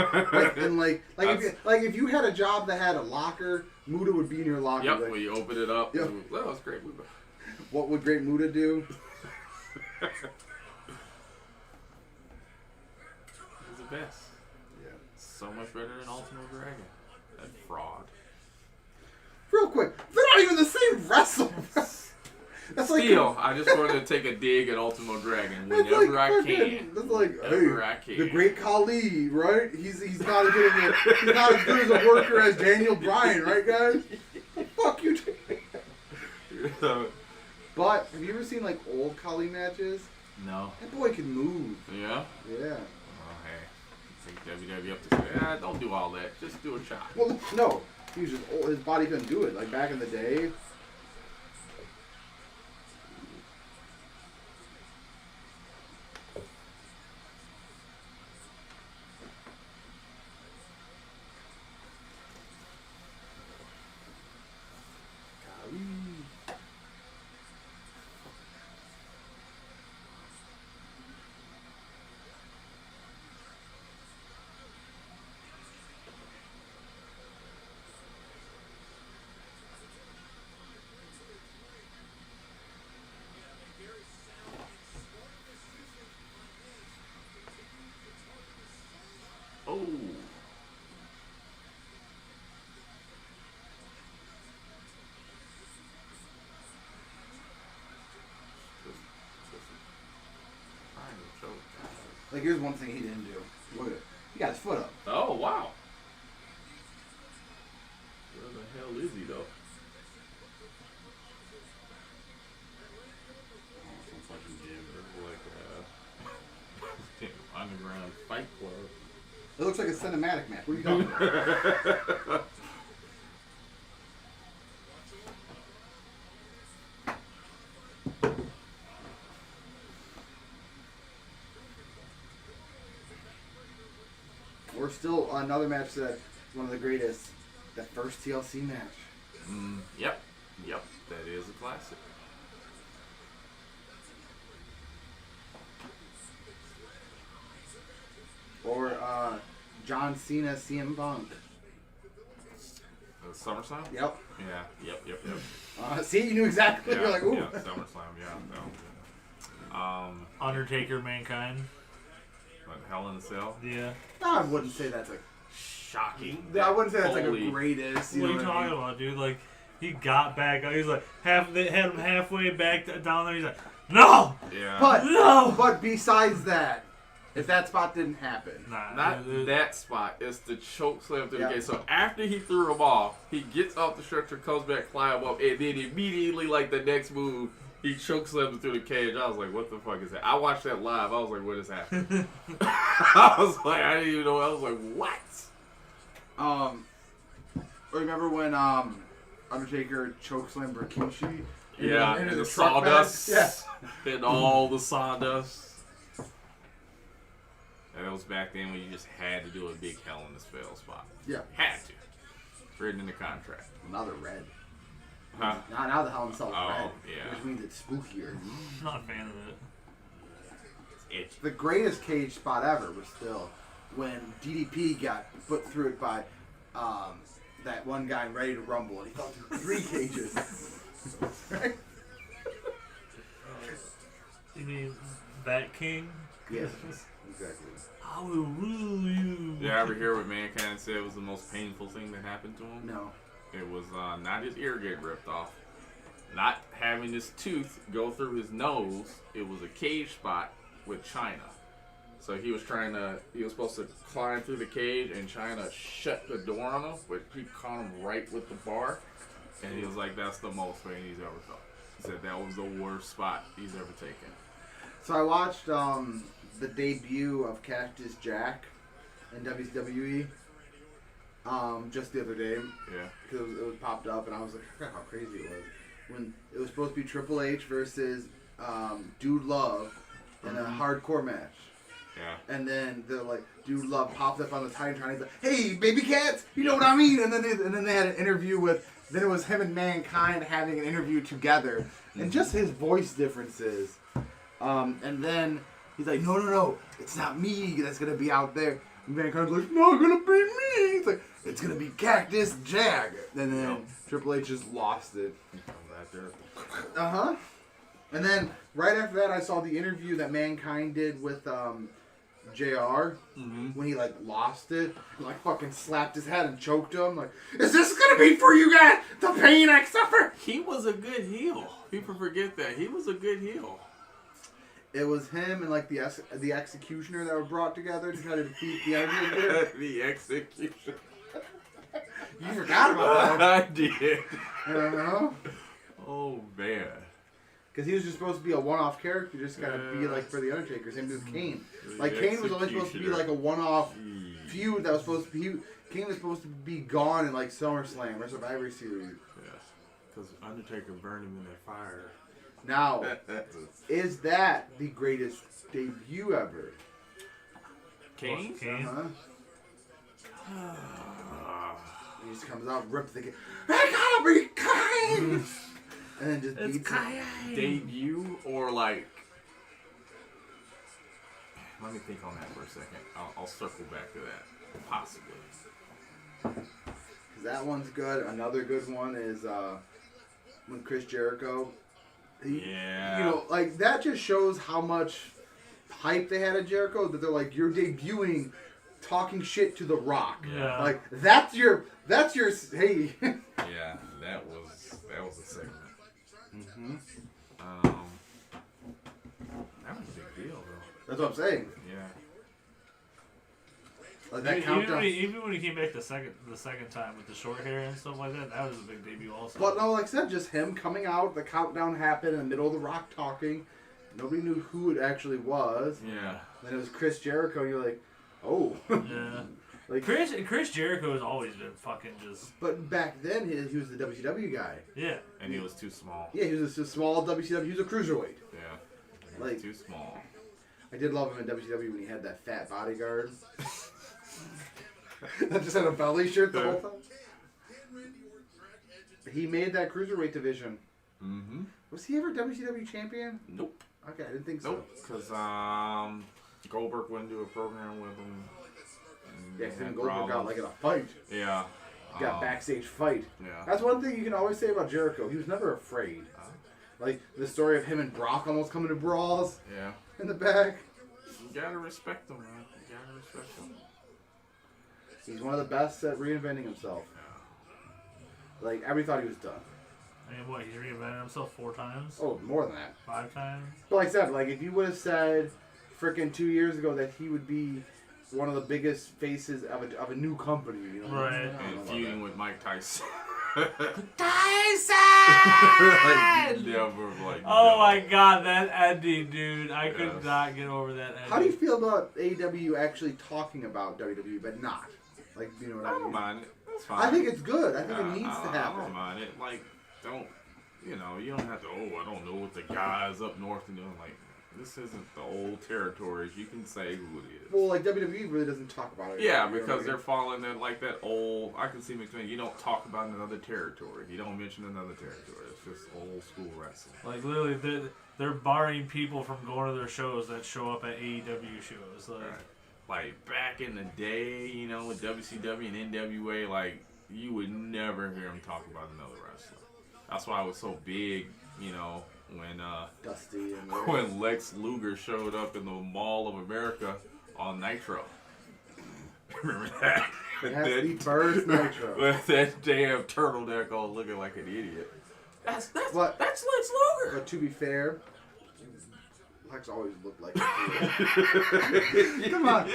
if you had a job that had a locker, Muda would be in your locker. Yep, when you open it up. Yep. That was great Muda. What would Great Muda do? He's the best. Yeah. So much better than Ultimo Dragon. That fraud. Real quick, they're not even the same wrestler. That's Still, I just wanted to take a dig at Ultimo Dragon whenever I can. That's like, whenever I can. The Great Khali, right? He's not as good as a worker as Daniel Bryan, right, guys? Fuck you. But have you ever seen like old Khali matches? No. That boy can move. Yeah. Yeah. Oh hey, take WWE up to say, don't do all that. Just do a chop. Well, no, he was just old. His body couldn't do it. Like back in the day. Oh. Like here's one thing he didn't do. Look at it. He got his foot up. Oh wow. Where the hell is he though? Some fucking gym. Like underground fight club. It looks like a cinematic match. What are you talking about? We're still another match that's one of the greatest. That first TLC match. Yep. That is a classic. Or John Cena, CM Punk. SummerSlam? Yep. Yeah. Yep. See, you knew exactly. Yeah, You're like, ooh. yeah, SummerSlam. Yeah. No. Undertaker, Mankind. What, Hell in a Cell? Yeah. I wouldn't say that's a Shocking. I wouldn't say that's like Holy- a greatest. What are you know talking about, dude? Like, he got back. He was like, they had him halfway back down there. He's like, no! Yeah. But besides that, if that spot didn't happen. Nah, Not that spot. It's the choke slam through Yeah. the gate. So after he threw him off, he gets off the stretcher, comes back, climb up, and then immediately, like the next move, he choke slams him through the cage. I was like, what the fuck is that? I watched that live. I was like, what is happening? I was like, I didn't even know. I was like, what? remember when Undertaker chokeslammed Rikishi? Yeah, into and the truck bed? sawdust. Yeah. And all the sawdust. And that was back then when you just had to do a big Hell in a Cell spot. Yeah. Had to. Written in the contract. Now they're red. Huh? Now the Hell in a Cell is Oh, red. yeah. Which means it's spookier. I'm not a fan of it. It's The greatest cage spot ever was still when DDP got put through it by that one guy in Ready to Rumble, and he fell through 3 cages. Right? You mean that king? Yes, exactly. I will rule you. Did you ever hear what Mankind said was the most painful thing that happened to him? No. It was not his ear getting ripped off, not having his tooth go through his nose. It was a cage spot with China. So he was supposed to climb through the cage, and China shut the door on him, but he caught him right with the bar, and he was like, that's the most pain he's ever felt. He said that was the worst spot he's ever taken. So I watched the debut of Cactus Jack in WWE just the other day. Yeah. Because it was popped up, and I was like, I forgot how crazy it was. When it was supposed to be Triple H versus Dude Love in a hardcore match. Yeah. And then they're like, Dude Love popped up on the Titantron. He's like, "Hey, baby cats, you know what I mean?" And then they had an interview with. Then it was him and Mankind having an interview together, and just his voice differences. And then he's like, "No, it's not me that's gonna be out there." And Mankind's like, "No, it's gonna be me." He's like, "It's gonna be Cactus Jack." And then Triple H just lost it. And then right after that, I saw the interview that Mankind did with JR when he like lost it, and, like fucking slapped his head and choked him. Like, "Is this gonna be for you guys? The pain I suffer." He was a good heel. People forget that. He was a good heel. It was him and like the Executioner that were brought together to try to defeat the Undertaker. The Execution. You forgot about that. I did. Uh-huh. Oh, man. Because he was just supposed to be a one-off character, just kind of be like for the Undertaker. Same with Kane. Like Kane was only supposed to be like a one-off feud that was supposed to be. Kane was supposed to be gone in like SummerSlam or Survivor Series. Yeah. Because Undertaker burned him in that fire. Now, is that the greatest debut ever? Kane? He just comes out, rips the game. I gotta be Kane! And then just beats it. Debut or like... Let me think on that for a second. I'll circle back to that. Possibly. That one's good. Another good one is when Chris Jericho... Yeah. You know, like, that just shows how much hype they had at Jericho, that they're like, you're debuting talking shit to The Rock. Yeah. Like, that's your, hey. Yeah, that was a segment. Mm-hmm. That was a big deal, though. That's what I'm saying. Yeah. Like, that countdown. Even when he came back the second time with the short hair and stuff like that, that was a big debut also. But no, like I said, just him coming out, the countdown happened in the middle of The Rock talking. Nobody knew who it actually was. Yeah. Then it was Chris Jericho, and you're like, oh. Yeah. Like Chris Jericho has always been fucking just... But back then, he was the WCW guy. Yeah. And he was too small. Yeah, he was a small WCW. He was a cruiserweight. Yeah. He Like, was too small. I did love him in WCW when he had that fat bodyguard. That just had a belly shirt the whole time. He made that cruiserweight division. Mm-hmm. Was he ever WCW champion? Nope. Okay, I didn't think so. Nope. Because Goldberg wouldn't do a program with him. Yeah, him and Goldberg got like in a fight. Yeah. Got backstage fight. Yeah. That's one thing you can always say about Jericho. He was never afraid. Like the story of him and Brock almost coming to brawls. Yeah. In the back. You gotta respect him, man. You gotta respect him. He's one of the best at reinventing himself. Like, everybody thought he was done. I mean, what, he's reinvented himself 4 times? Oh, more than that. 5 times? But like I said, like, if you would have said frickin' 2 years ago that he would be one of the biggest faces of a new company, you know? Right. And feuding with Mike Tyson. Tyson! Oh my god, that ending, dude. I could not get over that ending. How do you feel about AEW actually talking about WWE, but not? Like, you know what I I don't mean? mind it. That's fine. I think it's good. I think it needs to I happen. don't mind it. Like, you don't have to, I don't know what the guys up north are doing. Like, this isn't the old territories. You can say who it is. Well, like WWE really doesn't talk about it. Yeah, because they're following that like that old. I can see McMahon. You don't talk about another territory. You don't mention another territory. It's just old school wrestling. Like literally, they're barring people from going to their shows that show up at AEW shows. Like, Right. Like back in the day, with WCW and NWA, like you would never hear them talk about another wrestler. That's why it was so big, when Dusty and when Lex Luger showed up in the Mall of America on Nitro. Remember that? That's the first Nitro. With that damn turtleneck on looking like an idiot. That's Lex Luger. But to be fair, Lex always looked like a Come on.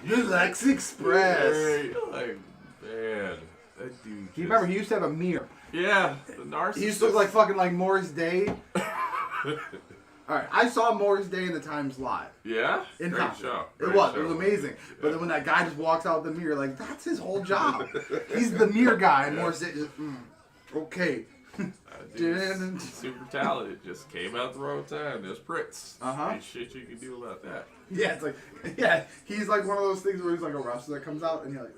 The Lex Express. Hey, like, man. That dude. Do you remember he used to have a mirror? Yeah, the narcissist. He used to look like fucking like Morris Day. Alright, I saw Morris Day in the Times live. Yeah? In Great concert. show. It Great was show. amazing. But then when that guy just walks out the mirror, like, that's his whole job. He's the mirror guy, and Morris Day just, okay. Dude's super talented. Just came out the wrong time. There's Pritz. Uh-huh. Ain't shit you can do about that. Yeah, it's like, he's like one of those things where he's like a wrestler that comes out, and you're like,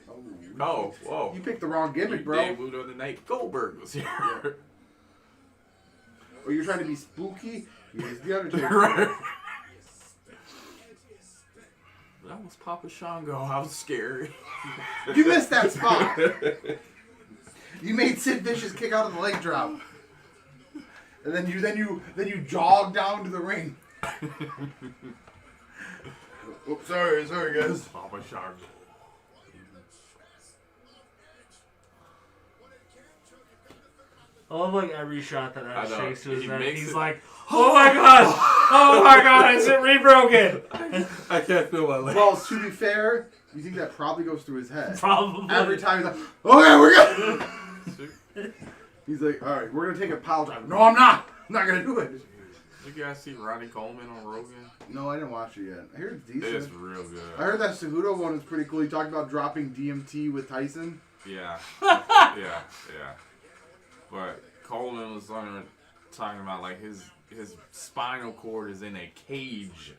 Oh, whoa. You picked the wrong gimmick, bro. Debuted on the night Goldberg was here. Or you're trying to be spooky. Here's the Undertaker. Right. That was Papa Shango. I was scary. You missed that spot. You made Sid Vicious kick out of the leg drop, and then you jog down to the ring. Oops, sorry guys. Papa Shango. I love like every shot that Edge takes to his neck. makes He's it- like, oh my god, is it rebroken? I can't feel my leg. Well, to be fair, you think that probably goes through his head. Probably. Every time he's like, okay, we're good. He's like, all right, we're gonna take a pile driver. No, I'm not. I'm not gonna do it. Did you guys see Ronnie Coleman on Rogan? No, I didn't watch it yet. I heard it's decent. It's real good. I heard that Cejudo one was pretty cool. He talked about dropping DMT with Tyson. Yeah. yeah. But Coleman was talking about like his spinal cord is in a cage.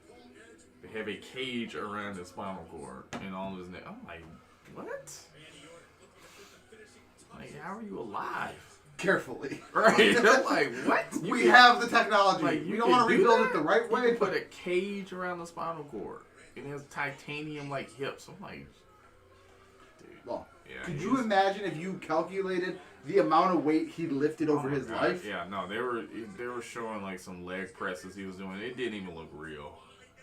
They have a cage around his spinal cord and all his neck. I'm like, what? Like, how are you alive? Carefully. Right? I'm like, what? We have the technology. Like, we don't want to rebuild it the right way. You put a cage around the spinal cord. It has titanium like hips. I'm like, dude. Well, Yeah, could he you was- imagine if you calculated the amount of weight he lifted over his God. life? Yeah, no, they were showing like some leg presses he was doing. It didn't even look real.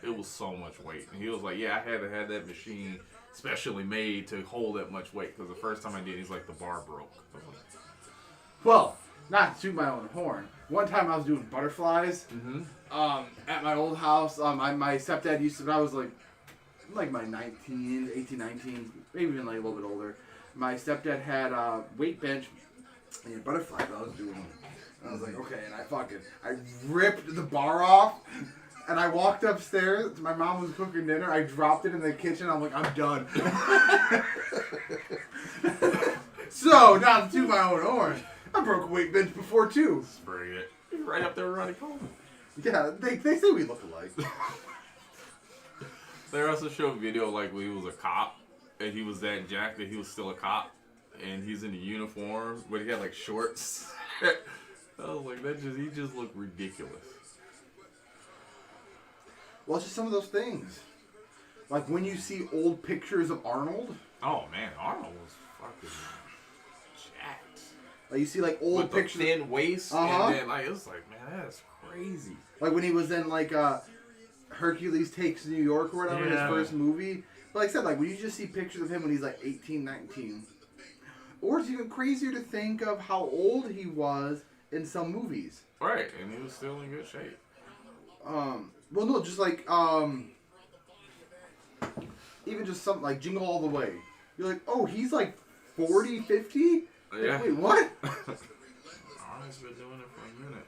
It was so much weight. And he was like, yeah, I had to have that machine specially made to hold that much weight. Because the first time I did, he's like, the bar broke. I was like, Well, not to toot my own horn. One time I was doing butterflies at my old house. My stepdad used to, when I was like my 18, 19, maybe even like a little bit older. My stepdad had a weight bench and butterflies I was doing. And I was like, okay, and I ripped the bar off. And I walked upstairs. My mom was cooking dinner. I dropped it in the kitchen. I'm like, I'm done. So, not to toot my own horn. I broke a weight bench before, too. spray it. He's right up there with Ronnie Coleman. Yeah, they say we look alike. They also showed a video like when he was a cop. And he was that jacked that he was still a cop. And he's in a uniform. But he had like shorts. I was like, he just looked ridiculous. Well, it's just some of those things. Like when you see old pictures of Arnold. Oh man, Arnold was fucking jacked. Like you see like old With pictures. the thin waist, and then like it was like, man, that's crazy. Like when he was in like Hercules Takes New York or whatever, his first movie. But like I said, like when you just see pictures of him when he's like 18, 19. Or it's even crazier to think of how old he was in some movies. Right, and he was still in good shape. Well, no, just like, even just something like Jingle All the Way. You're like, oh, he's like 40, 50? Yeah. Like, wait, what? Arnold's been doing it for a minute.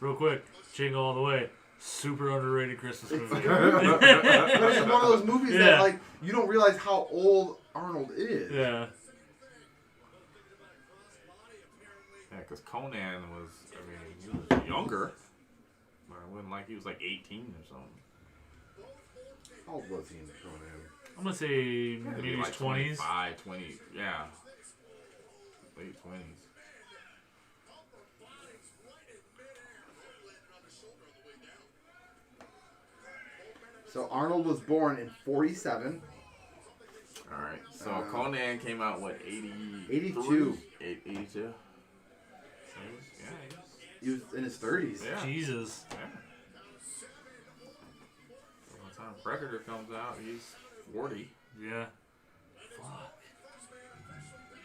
Real quick, Jingle All the Way. Super underrated Christmas movie. But it's one of those movies that, Yeah. like, you don't realize how old Arnold is. Yeah. because Conan was, he was younger. But it wasn't like he was like 18 or something. How old was he in Conan? I'm gonna say maybe his 20s. 25, 20, yeah. Late 20s. So Arnold was born in 47. Alright, so Conan came out, what, 82? 82. 82? Yeah, He was in his 30s. yeah. Jesus. Yeah. So by the time Predator comes out, he's 40. Yeah.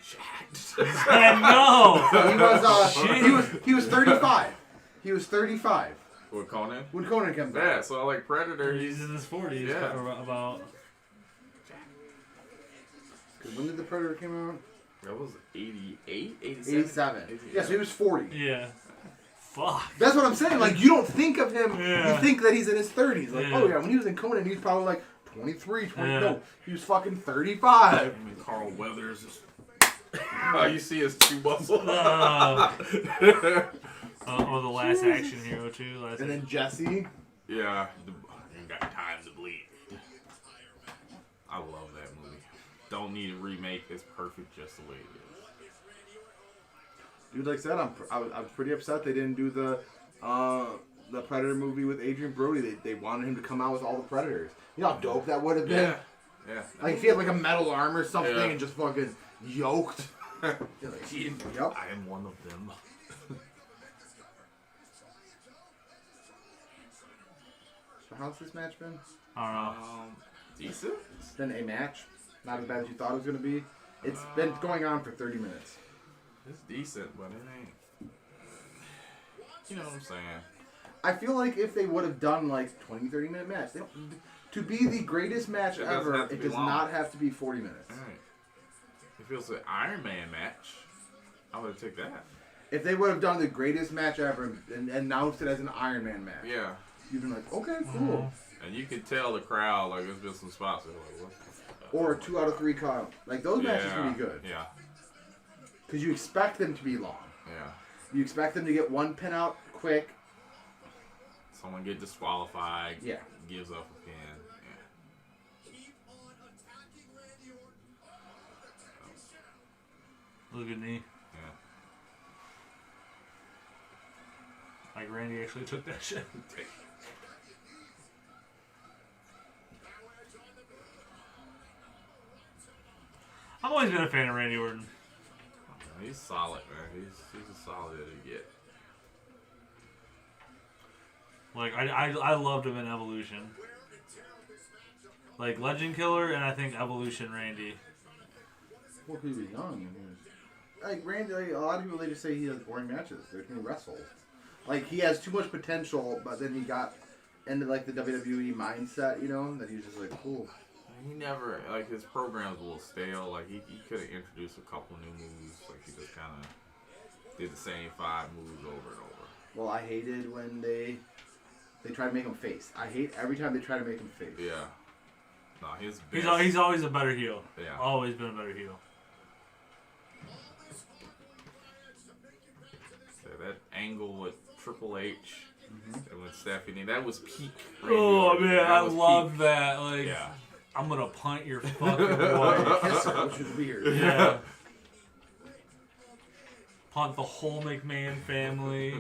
Jacked. I know. So he was he was 35. He was 35 With Conan? when Conan comes out. Yeah, so like Predator, He's in his 40s. Yeah. About. Because when did the Predator come out? that was 88, 87? 87. Yeah, so he was 40. Yeah. Fuck. That's what I'm saying. Like, you don't think of him. Yeah. You think that he's in his 30s. Like, Yeah. oh yeah, when he was in Conan, he was probably like 23, 20. Yeah. No, he was fucking 35. I mean, Carl Weathers is... All you see is two muscle. Or the Last Action Hero too. And then Jesse. Yeah, ain't got time to bleed. I love that movie. Don't need a remake. It's perfect just the way it is. Dude, like I said, I was pretty upset they didn't do the Predator movie with Adrian Brody. They wanted him to come out with all the Predators. You know how dope that would have been? Yeah. Like if he had like a metal arm or something Yeah. and just fucking yoked. You're like, yep. I am one of them. So how's this match been? I don't know. Decent. It's been a match. Not as bad as you thought it was going to be. It's been going on for 30 minutes. It's decent, but it ain't. You know what I'm saying? I feel like if they would have done like 20, 30 minute match, to be the greatest match It doesn't ever, have to it be does long. not have to be 40 minutes. Alright. If it was an Iron Man match, I would take that. If they would have done the greatest match ever and announced it as an Iron Man match, Yeah. you'd been like, okay, cool. And you could tell the crowd, like, there's been some spots that are like, what the fuck? Or a 2 out of 3 count. Like those matches can be good. Yeah. Because you expect them to be long. Yeah. You expect them to get one pin out quick. Someone get disqualified. Yeah. Gives up a pin. Yeah. Look at me. Yeah. Like Randy actually took that shit. I've always been a fan of Randy Orton. He's solid, man. He's as solid as you get. Like I loved him in Evolution. Like Legend Killer and I think Evolution Randy. Well, he was young. And he was, like Randy, like, a lot of people they just say he has boring matches. They can wrestle. Like he has too much potential, but then he got into like the WWE mindset, you know, that he was just like, cool. He never, like, his program's a little stale. Like, he could have introduced a couple new moves. Like, he just kind of did the same 5 moves over and over. Well, I hated when they try to make him face. I hate every time they try to make him face. Yeah. No, his best. He's always a better heel. Yeah. Always been a better heel. So that angle with Triple H and with Stephanie, that was peak. Oh Randy Orton. man, That I was love peak. that. Like, Yeah. I'm gonna punt your fucking wife. Kiss her, which is weird. Yeah. Punt the whole McMahon family.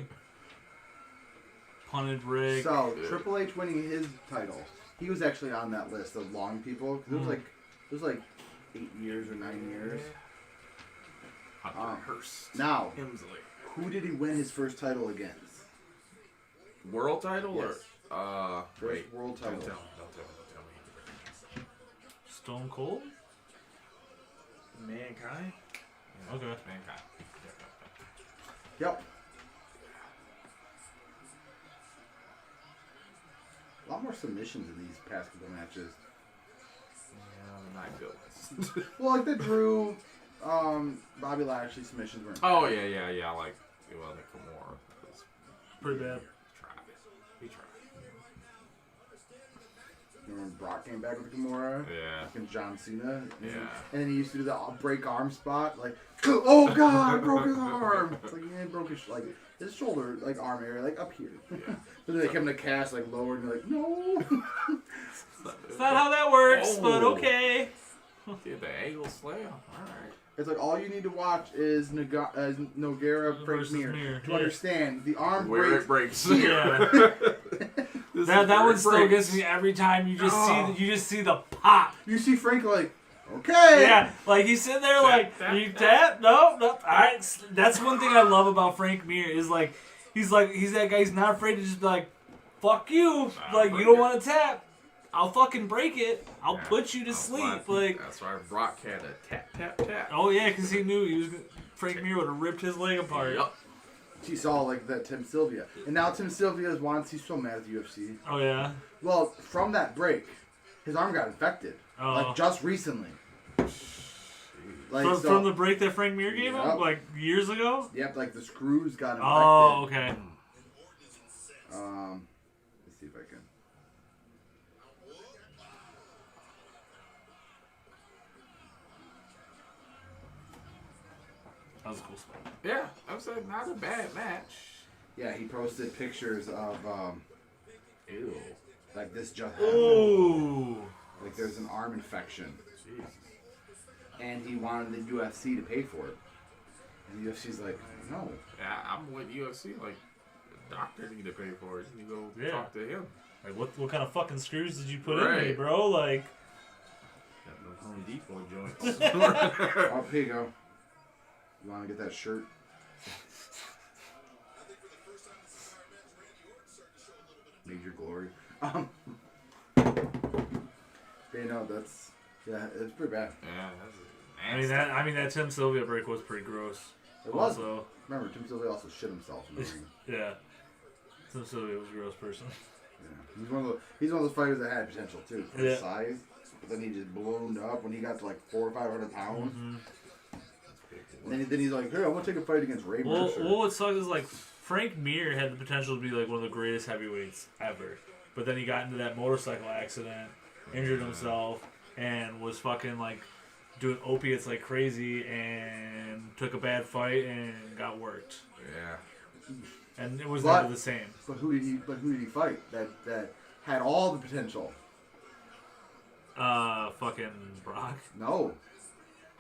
Punted Rick. So Triple H winning his title, he was actually on that list of long people. 'Cause it was like 8 years or 9 years. Hunter Hearst. Now, Hemsley. who did he win his first title against? World title Yes. or First wait, world Don't title. tell me. Don't tell me. Stone Cold? Mankind. Yeah, Okay. Mankind. Yep. A lot more submissions in these past couple matches. Yeah, not good. Well, like the Drew, Bobby Lashley submissions weren't. Oh yeah. Like the Kimura. Was Pretty bad. He tried. Remember when Brock came back with Kimura? Yeah. And John Cena? Yeah. And then he used to do the break arm spot. Like, oh God, broke his arm. It's like, yeah, broke his shoulder, like arm area, like up here. Yeah. But then they come to cast, like lowered, and they're like, no. It's not how that works, but Oh. okay. Did the angle slam. Alright. It's like all you need to watch is Nogueira Frank Versus Mir Mir, to yeah. understand the arm Where breaks. it breaks. Yeah. This That is where one it still breaks. gets me every time. You just Oh. see the pop. You see Frank like, okay. Yeah, like he's sitting there like, Tap, you tap, tap? No. All right. That's one thing I love about Frank Mir is like, he's that guy. He's not afraid to just be like, fuck you. Like, you don't want to tap. I'll fucking break it. I'll Yeah. put you to That's sleep. why- Like, that's why Brock had a tap, tap, tap. oh yeah, because he knew Frank Mir would have ripped his leg apart. Yup. She saw like that Tim Sylvia, and now Tim Sylvia he's so mad at the UFC. Oh yeah. Well, from that break, his arm got infected, Oh. like just recently. Like From the break that Frank Mir gave him, Yep. like years ago. Yep, like the screws got infected. Oh, okay. Let's see if I can. That was a cool spot. Yeah, I was like, not a bad match. Yeah, he posted pictures of Ew. like this just happened. Ooh. Like there's an arm infection, Jesus. and he wanted the UFC to pay for it. And the UFC's like, no. Yeah, I'm with UFC. Like, the doctor need to pay for it. You need to go Yeah. talk to him. Like, what kind of fucking screws did you put in me, Right. bro? Like, Got no Home Depot joints. Oh, here you go. You want to get that shirt? Major glory. But you know, it's pretty bad. Yeah, that's I mean that Tim Sylvia break was pretty gross. It was. Also, Remember, Tim Sylvia also shit himself in the ring. yeah. Tim Sylvia was a gross person. Yeah. He's one of those fighters that had potential too, for Yeah. his size. But then he just ballooned up when he got to like 400 or 500 pounds. Mm-hmm. And then he's like, "Hey, I'm gonna take a fight against Ray Well, Mercer." what sucks is like Frank Mir had the potential to be like one of the greatest heavyweights ever, but then he got into that motorcycle accident, injured himself, and was fucking like doing opiates like crazy, and took a bad fight and got worked, Yeah. and it was But- never the same. But who did he fight that had all the potential? Fucking Brock. No.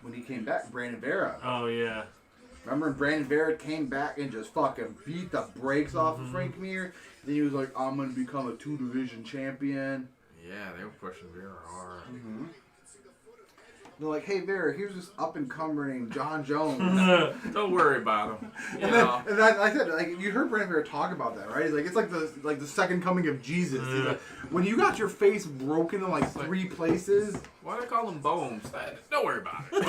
When he came back, Brandon Vera. Oh yeah. Remember when Brandon Vera came back and just fucking beat the brakes off of Frank Mir? Then he was like, I'm going to become a 2-division champion. Yeah, they were pushing Vera hard. Mm-hmm. They're like, hey, Vera, here's this up-and-comer named John Jones. Don't worry about him. You And know. then I said, like, you heard Brandon Vera talk about that, right? He's like, it's like the second coming of Jesus. He's like, when you got your face broken in like 3 places. Why do they call him Bones? Don't worry about it.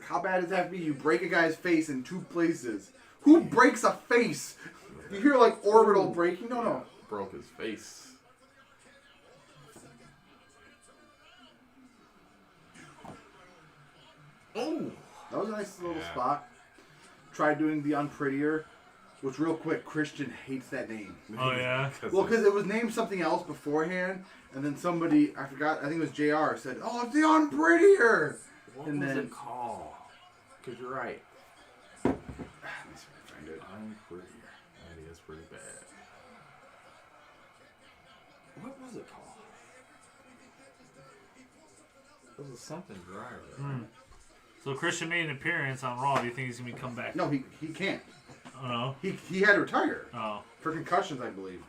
How bad does that have to be? You break a guy's face in 2 places. Who breaks a face? You hear like orbital breaking? No. Broke his face. Oh. That was a nice little Yeah. spot. Tried doing the Unprettier, which real quick, Christian hates that name. Oh yeah. Well, because it was named something else beforehand, and then somebody, I forgot, I think it was JR, said, oh, it's the Unprettier! What And was then- it called? Because you're right. Let me see if I can find it. I'm pretty. That is pretty bad. What was it called? It was something driver. So Christian made an appearance on Raw. Do you think he's gonna come back? No, he can't. Oh no. He had to retire. Oh. For concussions, I believe.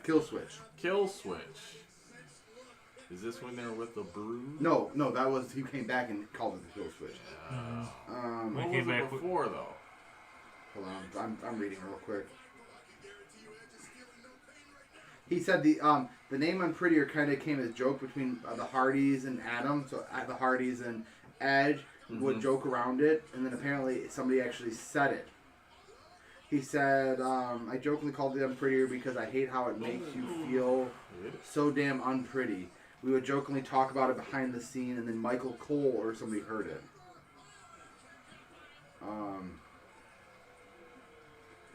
Kill switch. Kill switch. Is this when they're with the Brood? No, that was, he came back and called it the kill switch. What He was came it back before though? Hold on, I'm reading real quick. He said the name Unprettier kind of came as a joke between the Hardys and Adam. So the Hardys and Edge would joke around it, and then apparently somebody actually said it. He said, I jokingly called it Unprettier because I hate how it makes you feel so damn unpretty. We would jokingly talk about it behind the scene, and then Michael Cole or somebody heard it.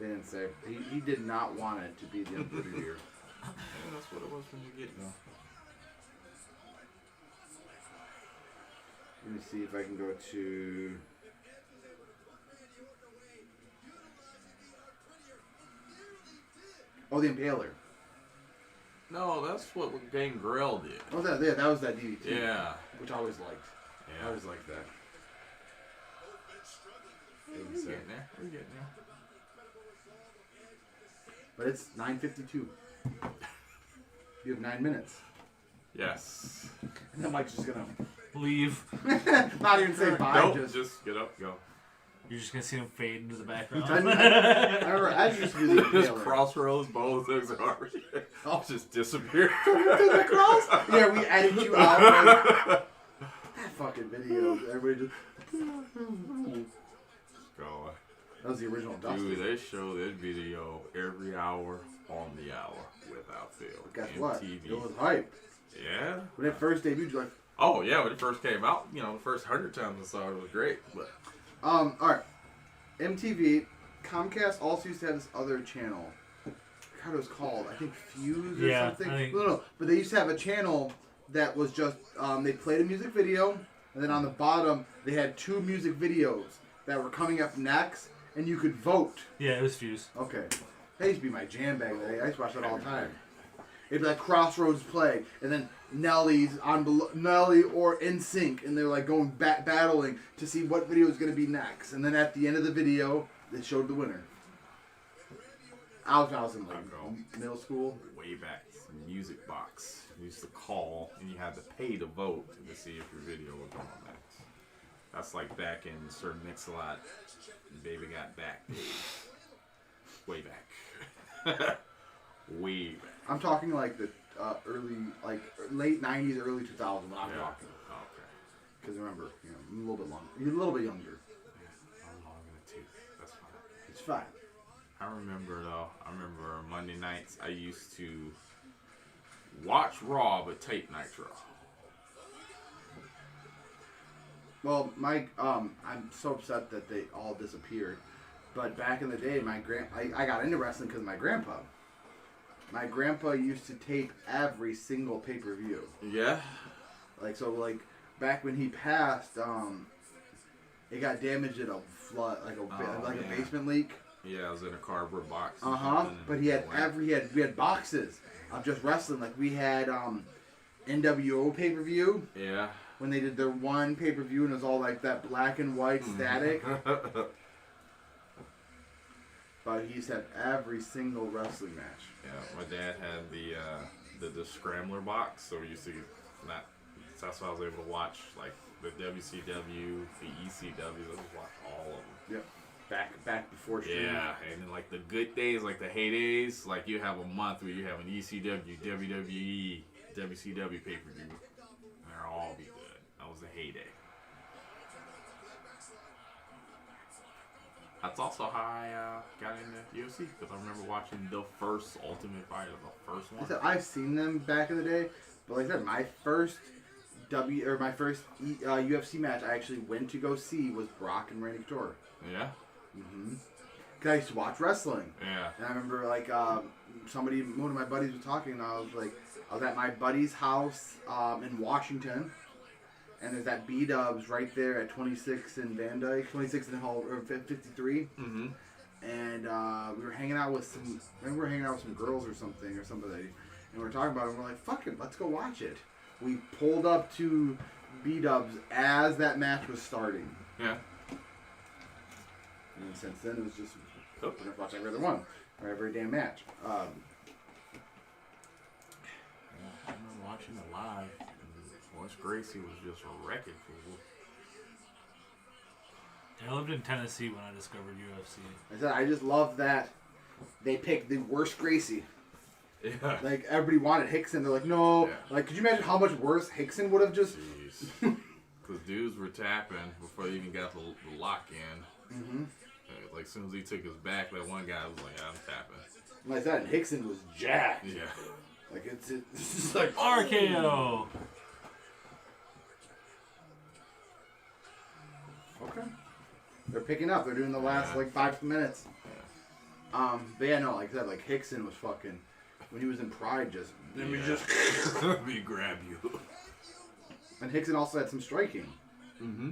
They didn't say. He did not want it to be the undisputed era. Yeah, that's what it was from the get-go. Let me see if I can go to. Oh, the Impaler. No, that's what Gangrel did. Oh, that was that DDT. Yeah. Which I always liked. Yeah. I always liked that. We're getting there. We're getting there. But it's 9:52. You have 9 minutes. Yes. And then Mike's just gonna Leave. not even say bye. Nope, just get up, go. You're just gonna see him fade into the background. I remember I used to do the Just Impaler. crossroads, both things are Oh. just disappear. To the cross? Yeah, we edited you out. Like, that fucking video. Everybody just. Go. That was the original Dustin. Dude, they show this video every hour on the hour without fail. Guess what? MTV. It was hype. Yeah. When it first debuted, you're like, Oh yeah, when it first came out, the first 100 times I saw it, it was great. But alright. MTV, Comcast also used to have this other channel. I forgot what it was called. I think Fuse or Yeah, something. I think- No. But they used to have a channel that was just, they played a music video, and then on the bottom, they had 2 music videos that were coming up next, and you could vote. Yeah, it was Fuse. Okay. That used to be my jam back then. I used to watch that all the time. It'd be like Crossroads play, and then Nelly's on Nelly or NSYNC, and they're like going battling to see what video is going to be next. And then at the end of the video, they showed the winner. I was in like middle school. way back, music box. You used to call and you had to pay to vote to see if your video would go on next. That's like back in Sir Mix-a-Lot, Baby Got Back days. Way back. Way back. I'm talking like the late 90s, early 2000s when I'm talking. Oh, okay. Because remember, I'm a little bit longer. You're a little bit younger. Yeah, I'm long in the tooth. That's fine. It's fine. I remember Monday nights I used to watch Raw but tape Nitro. Well, I'm so upset that they all disappeared. But back in the day, I got into wrestling because of my grandpa. My grandpa used to tape every single pay-per-view. Yeah. Back when he passed, it got damaged in a flood, a basement leak. Yeah, I was in a cardboard box. But we had boxes of just wrestling. Like we had NWO pay-per-view. Yeah. When they did their one pay-per-view and it was all like that black and white static. But he used to have every single wrestling match. Yeah, my dad had the Scrambler box, so we used to that's why I was able to watch like the WCW, the ECW. I just watch all of them. Yep. Back before streaming. Yeah, and then like the good days, like the heydays, like you have a month where you have an ECW, WWE, WCW pay-per-view. They'll all be good. That was a heyday. That's also how I got into UFC, because I remember watching the first Ultimate Fighter, the first one. I said, I've seen them back in the day, but like I said, my first UFC match I actually went to go see was Brock and Randy Couture. Yeah? Mm-hmm. Because I used to watch wrestling. Yeah. And I remember one of my buddies was talking, and I was at my buddy's house in Washington. And there's that B-Dubs right there at 26 in Van Dyke, 26 in Hall, or 53. Mm-hmm. And we were hanging out with some girls or something, and we were talking about it, and we're like, fuck it, let's go watch it. We pulled up to B-Dubs as that match was starting. Yeah. And since then, it was just, we're going to watch every other one, or every damn match. I remember watching it live. Once Gracie was just a wrecking fool. I lived in Tennessee when I discovered UFC. I said, I just love that they picked the worst Gracie. Yeah. Like, everybody wanted Hickson. They're like, no. Yeah. Like, could you imagine how much worse Hickson would have just... Jeez. Because dudes were tapping before they even got the lock in. Mm-hmm. Like, as soon as he took his back, that one guy was like, I'm tapping. Like that, and Hickson was jacked. Yeah. Like, it's just like... RKO! Okay. They're picking up. They're doing the last like 5 minutes. But yeah, no, like I said, like Hickson was fucking when he was in Pride. Just let me just let me grab you. And Hickson also had some striking. Mm-hmm.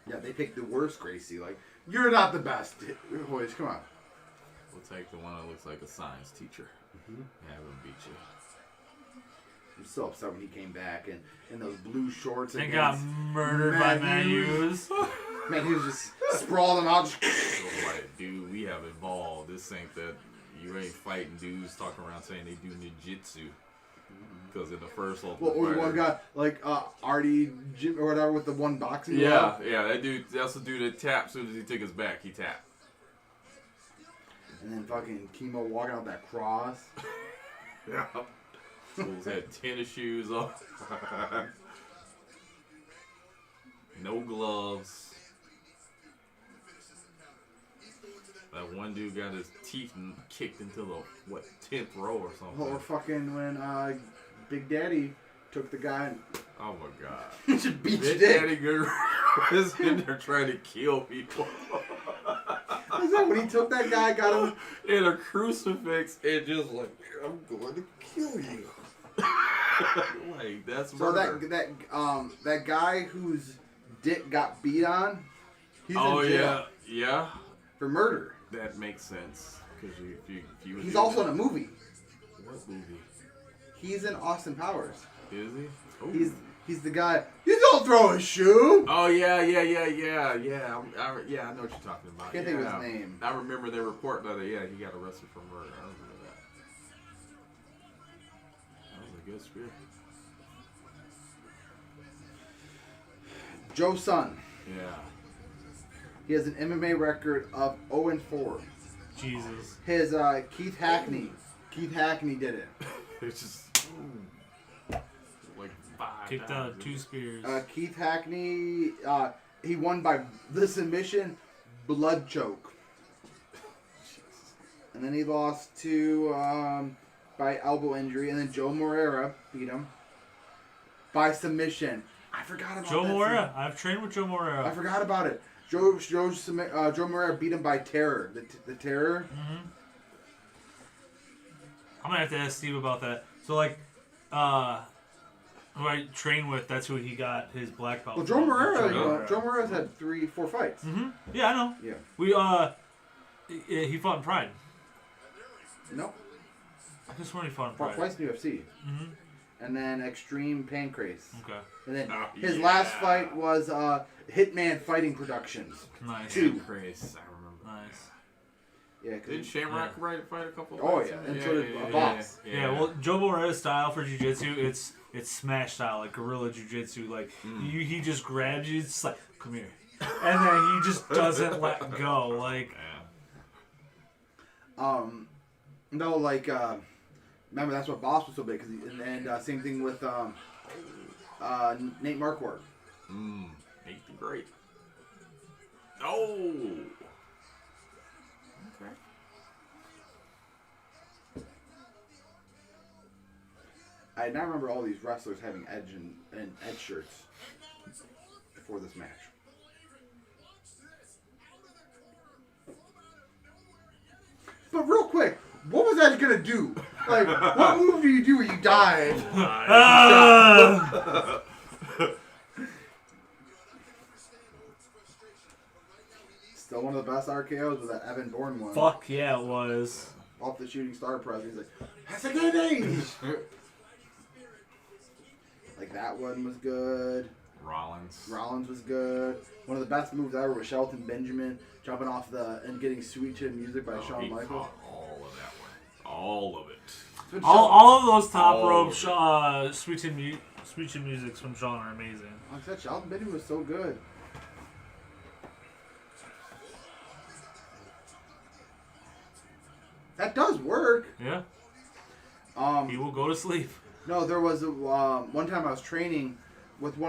Yeah, they picked the worst Gracie. Like you're not the best, boys. Come on. We'll take the one that looks like a science teacher. Mm-hmm. Have him beat you. I'm so upset when he came back and in those blue shorts and got murdered by Matthews. Man, he was just sprawling out. Like, dude, we have evolved. This ain't that you ain't fighting dudes talking around saying they do ninjutsu. Because in the first Ultimate Well, Fighter, one guy like Artie Jim or whatever with the one boxing. yeah, that dude. That's the dude that tapped as soon as he took his back. He tapped. And then fucking Chemo walking out that cross. Yeah. Fools had tennis shoes on. No gloves. That one dude got his teeth kicked into the 10th row or something. Or fucking when Big Daddy took the guy and Oh my god. just beat your Big dick. Daddy Guru is in there trying to kill people. Is that when he took that guy, got him in a crucifix and just like, I'm going to kill you. Like, that's So murder. that guy whose dick got beat on, he's Oh in jail yeah. for murder. That makes sense. Because if you He's also in a movie. What movie? He's in Austin Powers. Is he? Ooh. He's the guy. You don't throw a shoe. Oh yeah. I know what you're talking about. Can't think of his name. I remember they report that. Yeah, he got arrested for murder. I remember that. That was a good spirit. Joe Son. Yeah. He has an MMA record of 0-4. Jesus. His Keith Hackney. Keith Hackney did it. It's just like 5 Kicked times. out 2 spears. Keith Hackney. He won by the submission, blood choke. And then he lost to by elbow injury, and then Joe Moreira beat him by submission. I forgot about Joe that Moreira. scene. I've trained with Joe Moreira. I forgot about it. Joe Moreira beat him by terror. The terror. Mm-hmm. I'm gonna have to ask Steve about that. So like, who I train with, that's who he got his black belt. Well, Joe Moreira. Joe Moreira's had 3-4 fights. Mm-hmm. Yeah, I know. Yeah. We he fought in Pride. Nope. I just when he fought in Fought Pride. twice in UFC. Mm-hmm. And then Extreme Pancrase. Okay. And then Oh, his yeah. last fight was Hitman Fighting Productions. Nice. 2. Chris, I remember. Nice. Yeah, Didn't Shamrock fight a couple of Oh, fights? yeah. And so did Boss. Yeah. Well, Joe Moreira's style for jiu-jitsu, it's smash style, like guerrilla jiu-jitsu. Like he just grabs you, it's like, come here, and then he just doesn't let go. Like. Yeah. No, like, remember that's what Boss was so big. And same thing with Nate Marquardt. Nate the Great. Oh! Okay. I now remember all these wrestlers having Edge and Edge shirts before this match. But real quick, what was Edge gonna do? Like, what move do you do where you dive? Still one of the best RKOs was that Evan Bourne one. Fuck yeah, it was. Off the shooting star press. He's like, that's a good age. Like that one was good. Rollins was good. One of the best moves ever was Shelton Benjamin jumping off and getting Sweet Chin Music by Shawn He Michaels. caught all of that one. All of it. All of those top All rope of Sweet Chin Musics from Shawn are amazing. Like I said, Shelton Benjamin was so good. That does work. Yeah. He will go to sleep. No, there was one time I was training with he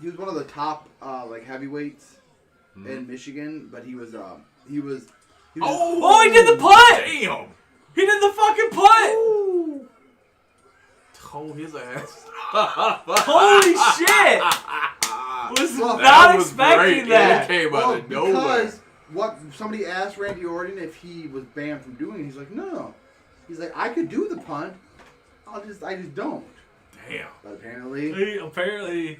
was one of the top like heavyweights in Michigan, but he was Oh, he he did the putt! Damn! He did the fucking putt! Toe his ass. Holy shit! Was Well, not that was expecting great. that. It came out of nowhere. Because what somebody asked Randy Orton if he was banned from doing it. He's like, no. He's like, I could do the punt. I just don't. Damn. But apparently, Apparently,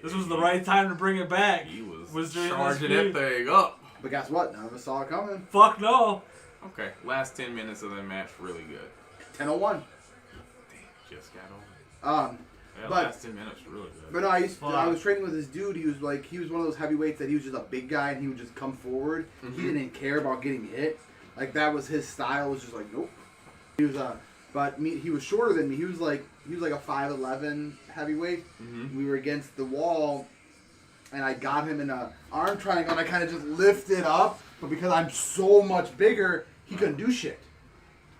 this was the right time to bring it back. He was during charging this that thing up. but guess what? None of us saw it coming. Fuck no. Okay, last 10 minutes of that match, really good. 10:01. Damn, just got over. That But- last 10 minutes, really good. But no, I was training with this dude. He was one of those heavyweights that he was just a big guy and he would just come forward. Mm-hmm. He didn't care about getting hit. Like that was his style. Was just like nope. He was he was shorter than me. He was like a 5'11" heavyweight. Mm-hmm. We were against the wall, and I got him in a arm triangle, and I kind of just lifted up. But because I'm so much bigger, he couldn't do shit.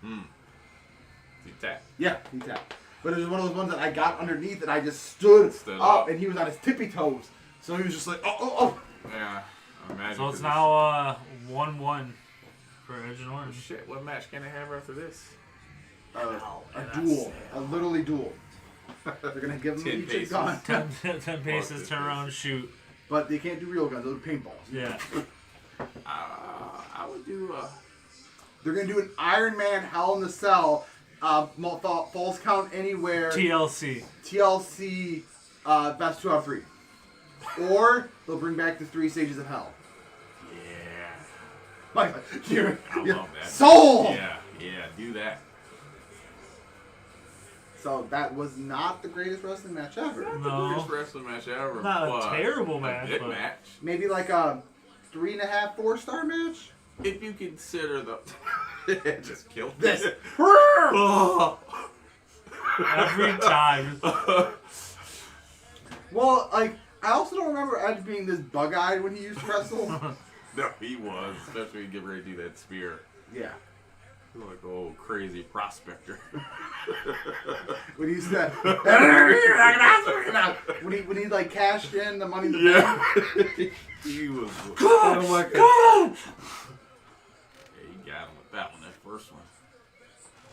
He tapped. Yeah, he tapped. But it was one of those ones that I got underneath, and I just stood up, and he was on his tippy toes. So he was just like, oh. Yeah, I imagine. So it's now 1-1 for Edge and Orton. Shit, what match can they have after this? A duel. A literally duel. They're going to give them 10 each a paces. gun. 10 paces, turn around, shoot. But they can't do real guns. Those are paintballs. Yeah. I would do. They're going to do an Iron Man Hell in the Cell. Falls count anywhere. TLC. TLC best 2 out of 3. Or they'll bring back the 3 stages of hell. Yeah. Like, I love that. Sold! Yeah, do that. So that was not the greatest wrestling match ever. Not No. the biggest wrestling match ever. Not a but terrible a match, good but- match. Maybe like a 3.5, 4-star match? If you consider the. It just killed This. me. Oh. Every time. Well, like, I also don't remember Edge being this bug-eyed when he used to wrestle. No, he was. Especially when you get ready to do that spear. Yeah. Like old crazy prospector. When he said, when he like cashed in the money in the bank. He was. Oh my god. Yeah, he got him with that one, that first one.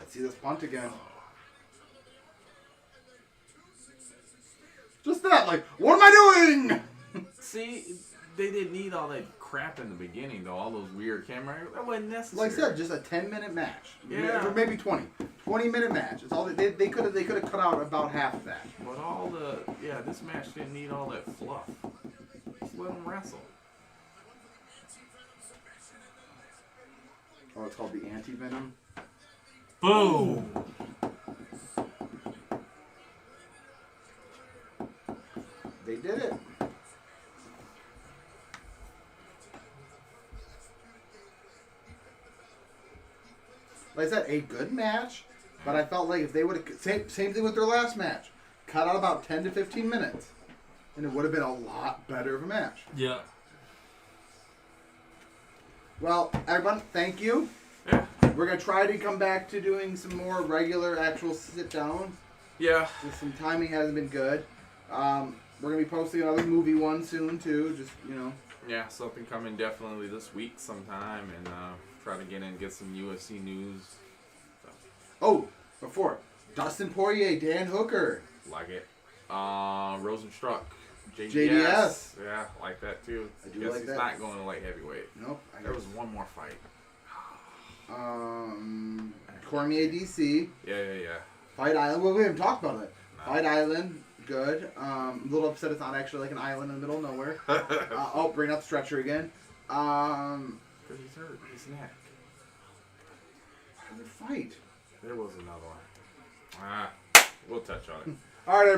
Let's see this punt again. Just that, like, what am I doing? See, they didn't need all that crap in the beginning, though. All those weird camera. That wasn't necessary. Like I said, just a 10-minute match. Yeah. Or maybe 20. 20-minute match. It's all they could have cut out about half of that. But all the this match didn't need all that fluff. Just let them wrestle. Oh, it's called the Anti-Venom. Boom. They did it. Like I said, a good match, but I felt like if they would have same thing with their last match, cut out about 10 to 15 minutes, and it would have been a lot better of a match. Yeah. Well, everyone, thank you. Yeah. We're gonna try to come back to doing some more regular, actual sit down. Yeah. Just some timing hasn't been good. We're gonna be posting another movie one soon too. Just Yeah, something coming definitely this week sometime, and try to get some UFC news. So, Oh, before Dustin Poirier, Dan Hooker. like it. Rosenstruck. JDS. Yeah, like that too. I do Guess like he's that. not going to light heavyweight. Nope. There was one more fight. Cormier DC. Yeah. Fight Island. Well, we haven't talked about it. No. Fight Island. Good. A little upset it's not actually like an island in the middle of nowhere. Bring out the stretcher again. Because he's hurt his neck. How did it fight? There was another one. We'll touch on it. All right, everybody.